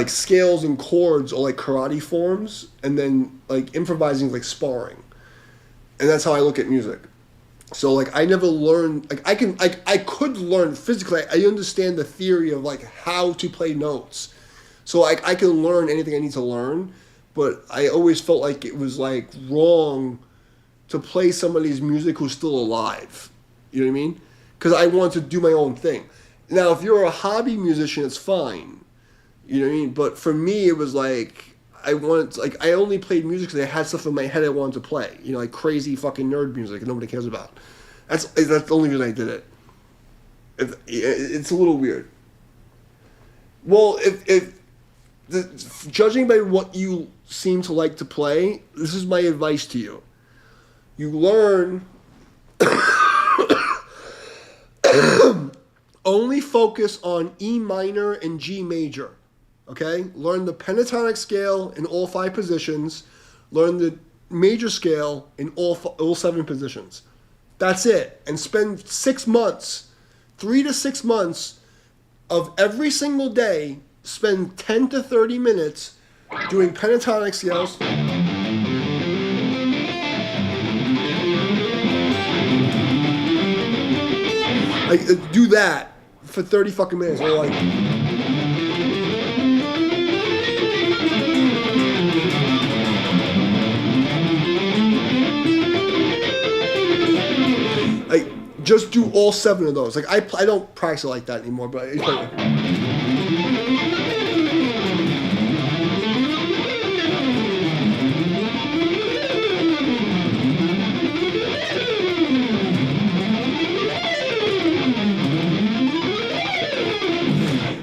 scales and chords or like karate forms and then like improvising like sparring. And that's how I look at music. So like I never learned like I could learn physically. I understand the theory of like how to play notes. So like I can learn anything I need to learn, but I always felt like it was like wrong to play somebody's music who's still alive. You know what I mean? Because I want to do my own thing. Now if you're a hobby musician, it's fine. You know what I mean? But for me, it was like I only played music because I had stuff in my head I wanted to play. You know, like crazy fucking nerd music that nobody cares about. That's the only reason I did it. It's a little weird. Well, judging by what you seem to like to play, this is my advice to you. You learn. Only focus on E minor and G major. Okay? Learn the pentatonic scale in all 5 positions. Learn the major scale in all 7 positions. That's it. And spend 6 months, 3 to 6 months of every single day, spend 10 to 30 minutes doing pentatonic scales. Like, do that for 30 fucking minutes. Or like just do all 7 of those. Like I don't practice it like that anymore, but it's like,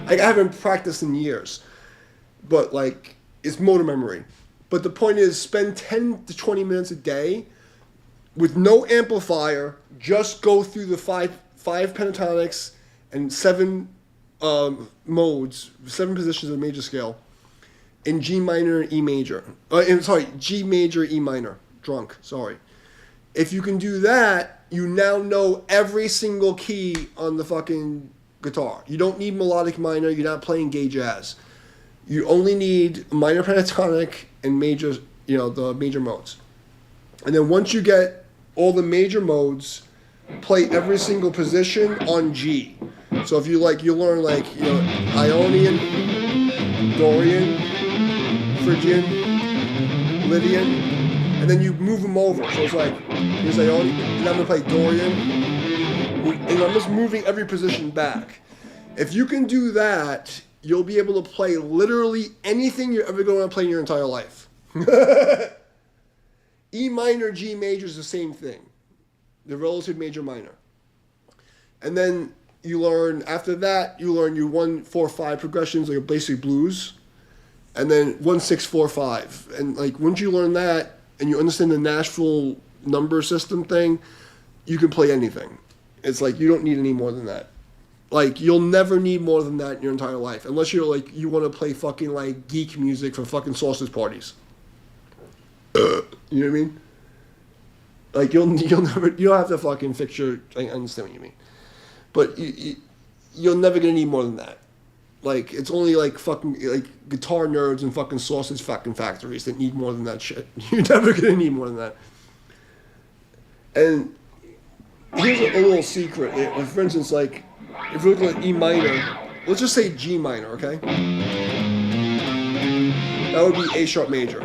I haven't practiced in years, but like it's motor memory. But the point is, spend 10 to 20 minutes a day with no amplifier. Just go through the five pentatonics and 7 modes, 7 positions of the major scale in G minor and E major. G major, E minor. Drunk. Sorry. If you can do that, you now know every single key on the fucking guitar. You don't need melodic minor. You're not playing gay jazz. You only need minor pentatonic and major, the major modes. And then once you get all the major modes, play every single position on G. So if you learn Ionian, Dorian, Phrygian, Lydian, and then you move them over. So it's like, here's Ionian, and I'm going to play Dorian, and I'm just moving every position back. If you can do that, you'll be able to play literally anything you're ever going to play in your entire life. E minor, G major is the same thing. The relative major minor. And then after that, you learn your 1, 4, 5 progressions, like a basic blues. And then 1, 6, 4, 5. And like once you learn that and you understand the Nashville number system thing, you can play anything. It's like you don't need any more than that. Like you'll never need more than that in your entire life, unless you're like you want to play fucking like geek music for fucking sausage parties. You know what I mean? Like you don't have to fucking fix your. I understand what you mean, but you're never gonna need more than that. Like it's only like fucking like guitar nerds and fucking sausage fucking factories that need more than that shit. You're never gonna need more than that. And here's a little secret. For instance, like if you're looking at E minor, let's just say G minor, okay? That would be A sharp major.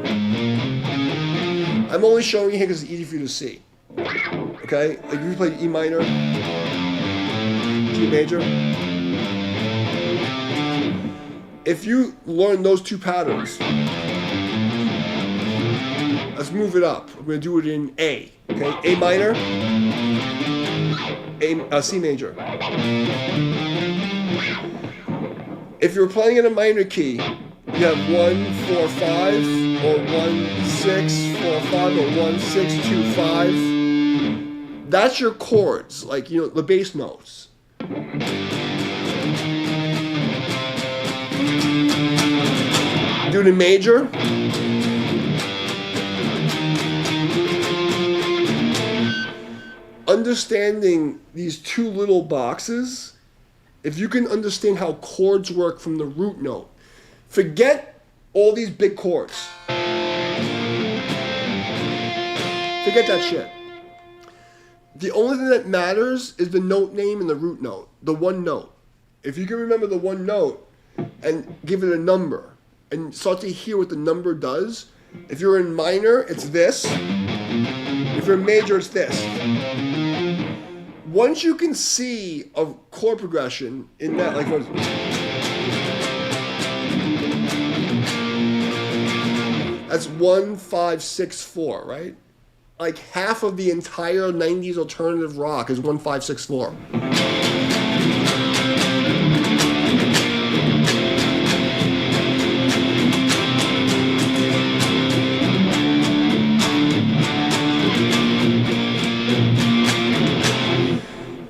I'm only showing you here because it's easy for you to see. Okay? Like if you play E minor, G major. If you learn those 2 patterns, let's move it up. We're going to do it in A. Okay? A minor, C major. If you're playing in a minor key, you have 1, 4, 5, or 1, 6, 4, 5, or 1, 6, 2, 5. That's your chords, like the bass notes. Do it in major. Understanding these 2 little boxes, if you can understand how chords work from the root note, forget all these big chords. Forget that shit. The only thing that matters is the note name and the root note, the one note. If you can remember the one note and give it a number and start to hear what the number does, if you're in minor, it's this. If you're in major, it's this. Once you can see a chord progression in that, like that's 1, 5, 6, 4, right? Like half of the entire 90s alternative rock is 1, 5, 6, 4.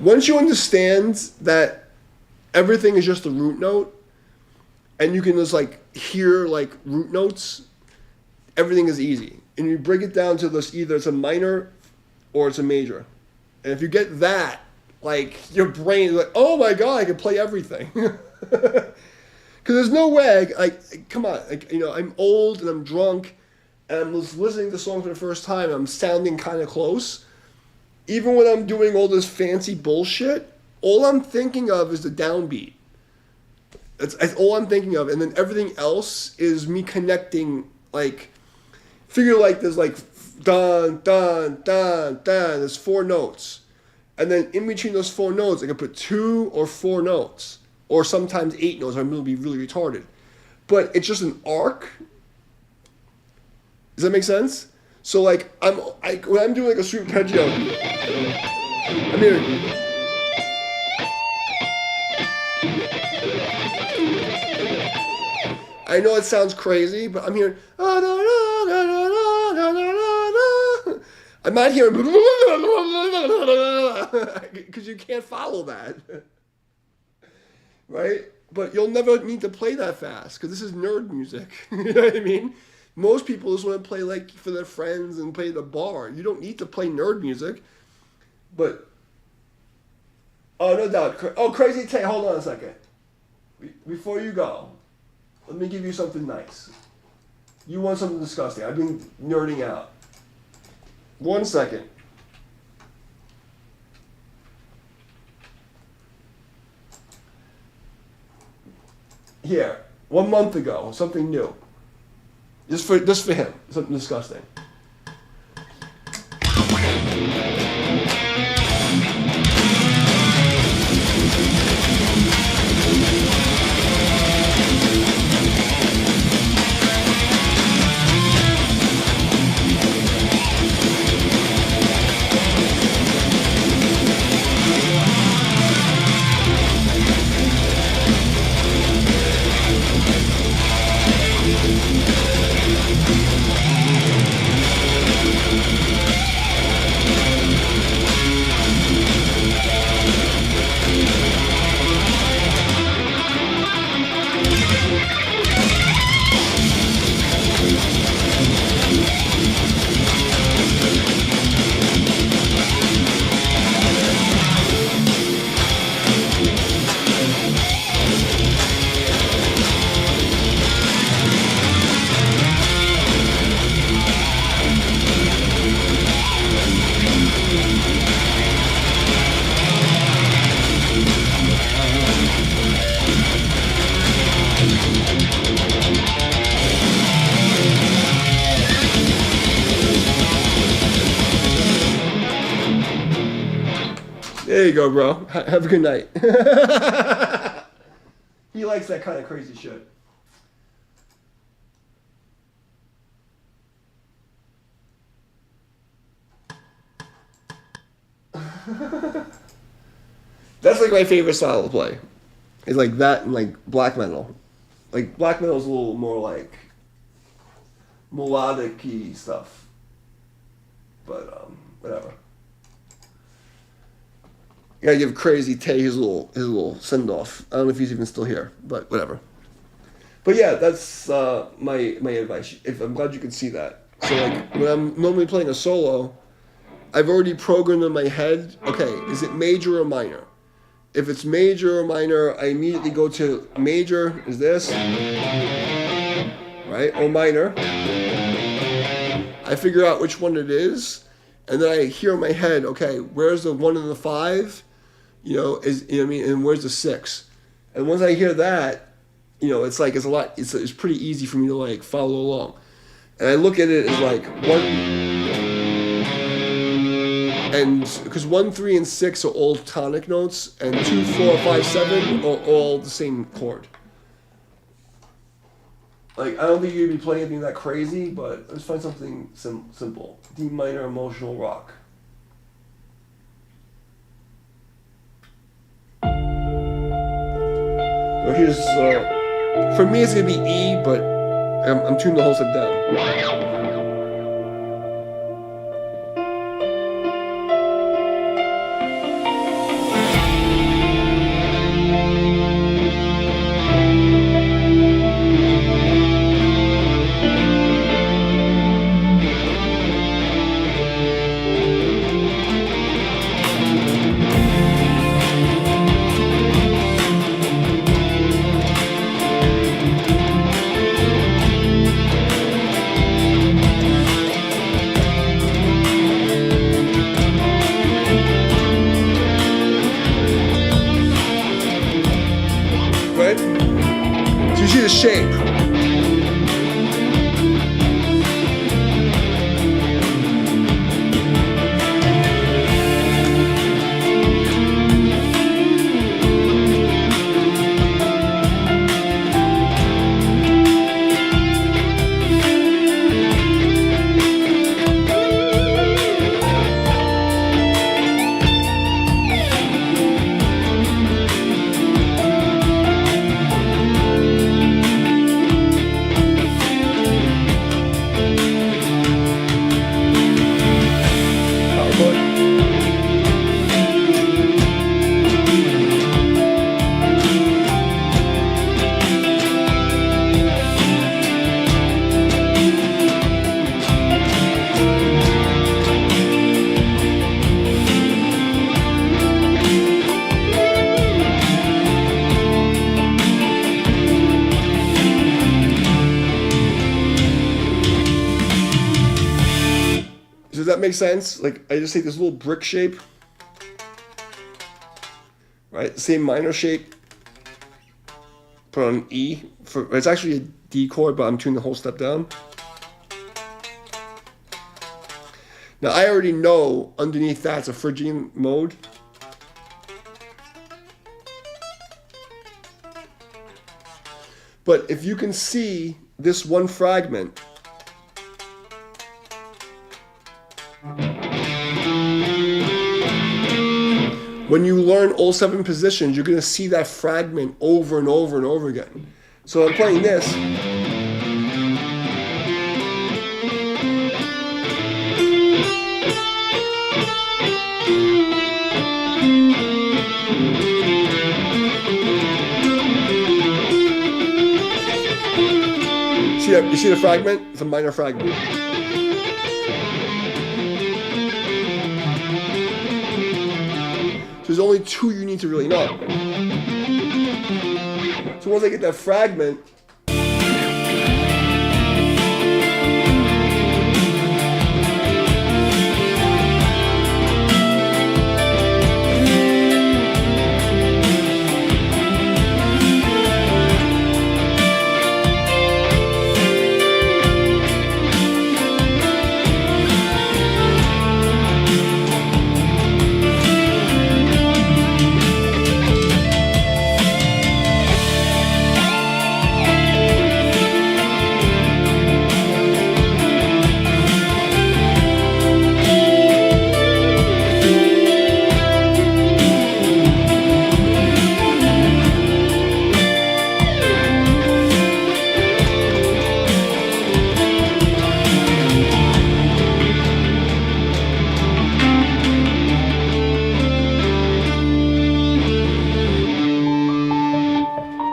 Once you understand that everything is just a root note, and you can just like hear like root notes, everything is easy. And you break it down to this: either it's a minor or it's a major. And if you get that, like your brain is like, oh my god, I can play everything. Because there's no way, like, come on, like, I'm old and I'm drunk, and I'm just listening to the song for the first time. I'm sounding kind of close. Even when I'm doing all this fancy bullshit, all I'm thinking of is the downbeat. That's all I'm thinking of. And then everything else is me connecting, like, figure like there's like, dun, dun, dun, dun. There's 4 notes. And then in between those 4 notes, I can put 2 or 4 notes, or sometimes 8 notes. I'm going to be really retarded. But it's just an arc. Does that make sense? So like when I'm doing like a sweep arpeggio, I'm hearing. I know it sounds crazy, but I'm hearing. I'm not hearing because you can't follow that, right? But you'll never need to play that fast because this is nerd music. You know what I mean? Most people just want to play like for their friends and play the bar. You don't need to play nerd music. But oh, no doubt. Oh, Crazy Tay, hold on a second. Before you go, let me give you something nice. You want something disgusting. I've been nerding out. 1 second. Here, 1 month ago, something new. Just for him, something disgusting. There you go, bro. Have a good night. He likes that kind of crazy shit. That's like my favorite style to play. It's like that and like black metal. Like black metal is a little more like melodic-y stuff. But whatever. You gotta give Crazy Tay his little send off. I don't know if he's even still here, but whatever. But yeah, that's my advice. I'm glad you could see that. So like when I'm normally playing a solo, I've already programmed in my head. Okay, is it major or minor? If it's major or minor, I immediately go to major. Is this right or minor? I figure out which one it is, and then I hear in my head, okay, where's the 1 and the 5? You know, what I mean, and where's the 6? And once I hear that, you know, it's like it's pretty easy for me to like follow along. And I look at it as like 1, and because 1, 3, and 6 are all tonic notes, and 2, 4, 5, 7 are all the same chord. Like I don't think you'd be playing anything that crazy, but let's find something simple. D minor emotional rock. Well, here's, for me it's going to be E, but I'm tuning the whole set down. So you see the shape. make sense? Like, I just take this little brick shape, right? Same minor shape. Put on an E. It's actually a D chord, but I'm tuning the whole step down. Now, I already know underneath that's a Phrygian mode. But if you can see this one fragment, when you learn all 7 positions, you're going to see that fragment over and over and over again. So I'm playing this. You see the fragment? It's a minor fragment. So there's only 2 you need to really know. So once I get that fragment,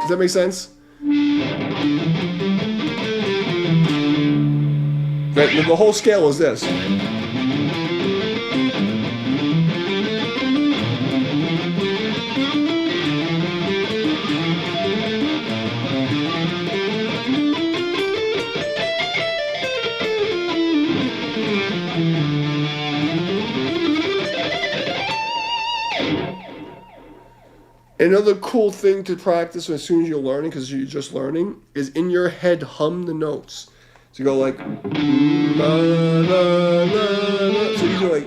does that make sense? The whole scale is this. Another cool thing to practice as soon as you're learning, because you're just learning, is in your head hum the notes. So you go like, la, la, la, la. So you go like,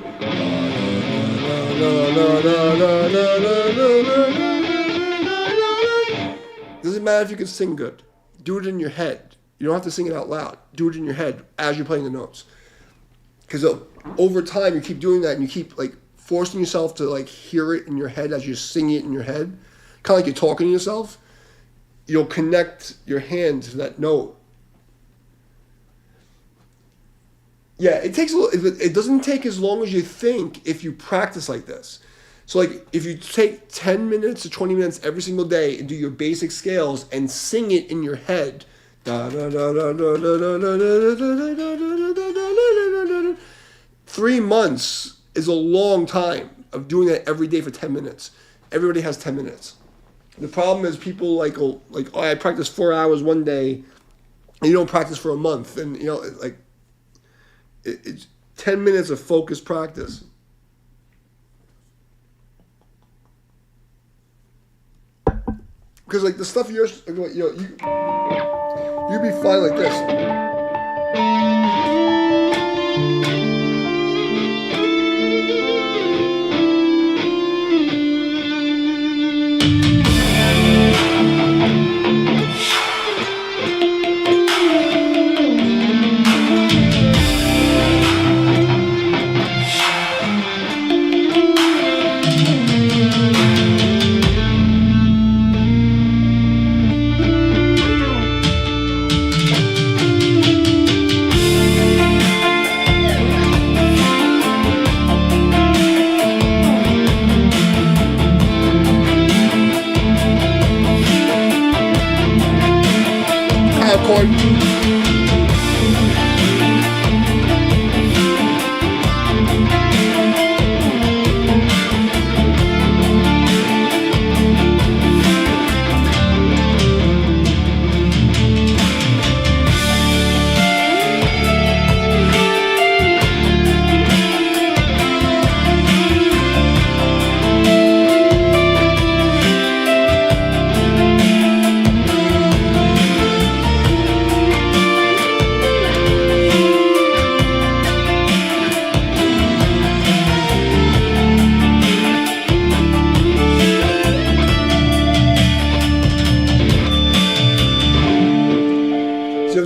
doesn't matter if you can sing good. Do it in your head. You don't have to sing it out loud. Do it in your head as you're playing the notes. Because over time you keep doing that and you keep like forcing yourself to like hear it in your head as you sing it in your head, kind of like you're talking to yourself. You'll connect your hand to that note. Yeah, it takes a little, it doesn't take as long as you think if you practice like this. So like if you take 10 minutes to 20 minutes every single day and do your basic scales and sing it in your head. 3 months is a long time of doing that every day for 10 minutes. Everybody has 10 minutes. The problem is people like, oh, I practice 4 hours one day and you don't practice for a month. And, you know, like, it's 10 minutes of focused practice. Because, like, the stuff you'd be fine like this.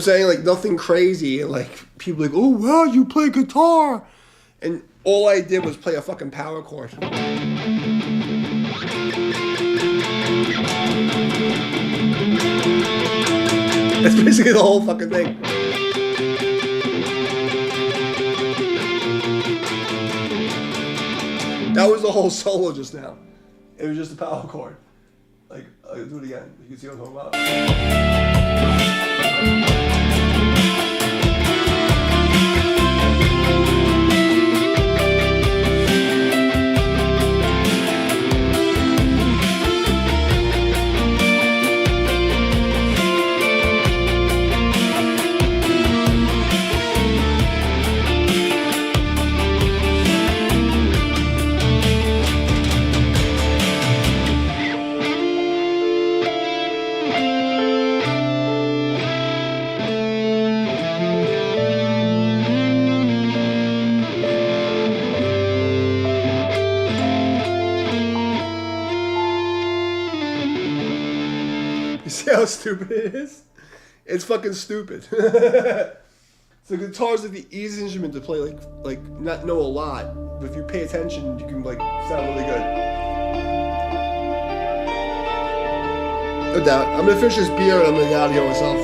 saying? Like, nothing crazy. And, like, people like, oh, wow, you play guitar. And all I did was play a fucking power chord. That's basically the whole fucking thing. That was the whole solo just now. It was just a power chord. Like, I'll do it again. You can see what I'm talking about. You see how stupid it is? It's fucking stupid. So guitar's like the easiest instrument to play, like not know a lot, but if you pay attention, you can like sound really good. No doubt. I'm gonna finish this beer and I'm gonna get out of here myself.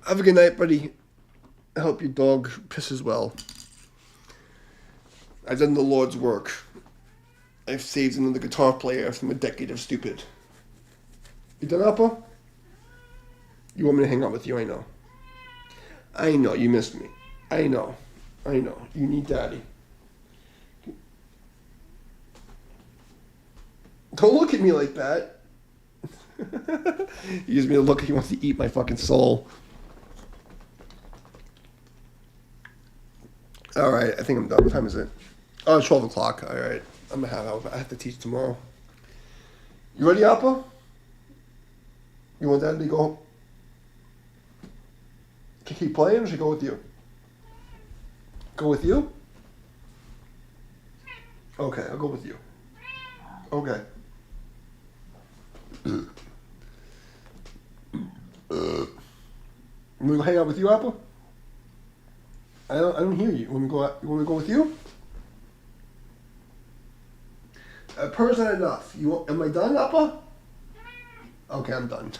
Have a good night, buddy. I hope your dog pisses well. I've done the Lord's work. I've saved another guitar player from a decade of stupid. You done, Appa? You want me to hang out with you, I know. I know, you missed me. I know. You need daddy. Don't look at me like that. He gives me a look, he wants to eat my fucking soul. Alright, I think I'm done. What time is it? Oh, it's 12 o'clock. Alright. I have to teach tomorrow. You ready, Appa? You want Dad to go home? Can he keep playing or should I go with you? Go with you? Okay, I'll go with you. Okay. Want me to go hang out with you, Apple? I don't hear you. Want me to go out, you want me to go with you? Purr's not enough. Am I done, Appa? Okay, I'm done.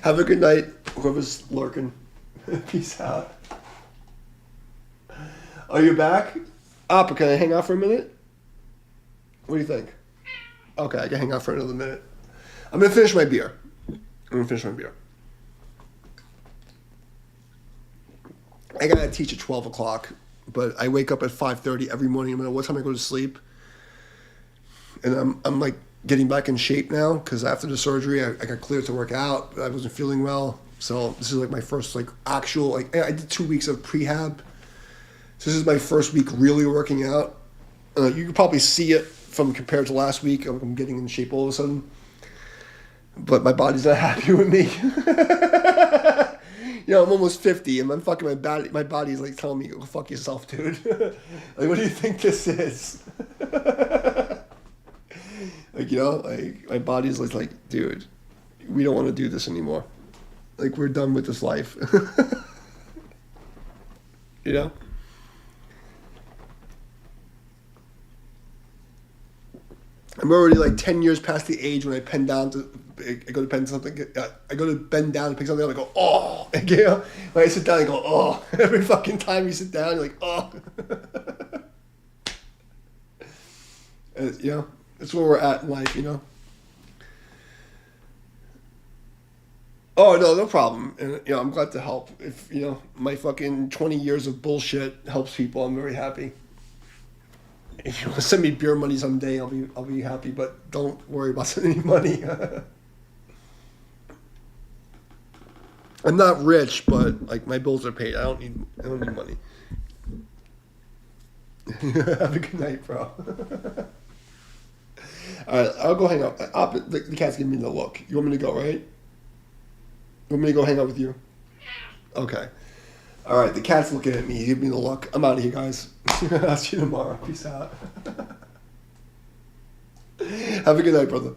Have a good night, whoever's lurking. Peace out. Are you back? Appa, can I hang out for a minute? What do you think? Okay, I can hang out for another minute. I'm gonna finish my beer. I gotta teach at 12 o'clock, but I wake up at 5:30 every morning, no matter what time I go to sleep. And I'm like getting back in shape now, because after the surgery, I got cleared to work out, but I wasn't feeling well. So this is like my first like actual, like I did 2 weeks of prehab. So this is my first week really working out. You can probably see it from compared to last week. I'm getting in shape all of a sudden. But my body's not happy with me. You know, I'm almost 50, and my body's like telling me, "Go fuck yourself, dude." Like, what do you think this is? Like, you know, like my body's like, dude, we don't want to do this anymore. Like, we're done with this life. You know. I'm already like 10 years past the age when I go to bend something. I go to bend down to pick something up. I go, oh, you know. When I sit down, I go, oh. Every fucking time you sit down, you're like, oh. And, you know, that's where we're at in life, you know. Oh no problem. And you know, I'm glad to help. If you know my fucking 20 years of bullshit helps people, I'm very happy. If you want to send me beer money someday, I'll be happy. But don't worry about sending me money. I'm not rich, but like my bills are paid. I don't need money. Have a good night, bro. All right, I'll go hang out. The cat's giving me the look. You want me to go, right? You want me to go hang out with you? Okay. All right, the cat's looking at me. He's giving me the look. I'm out of here, guys. I'll see you tomorrow. Peace out. Have a good night, brother.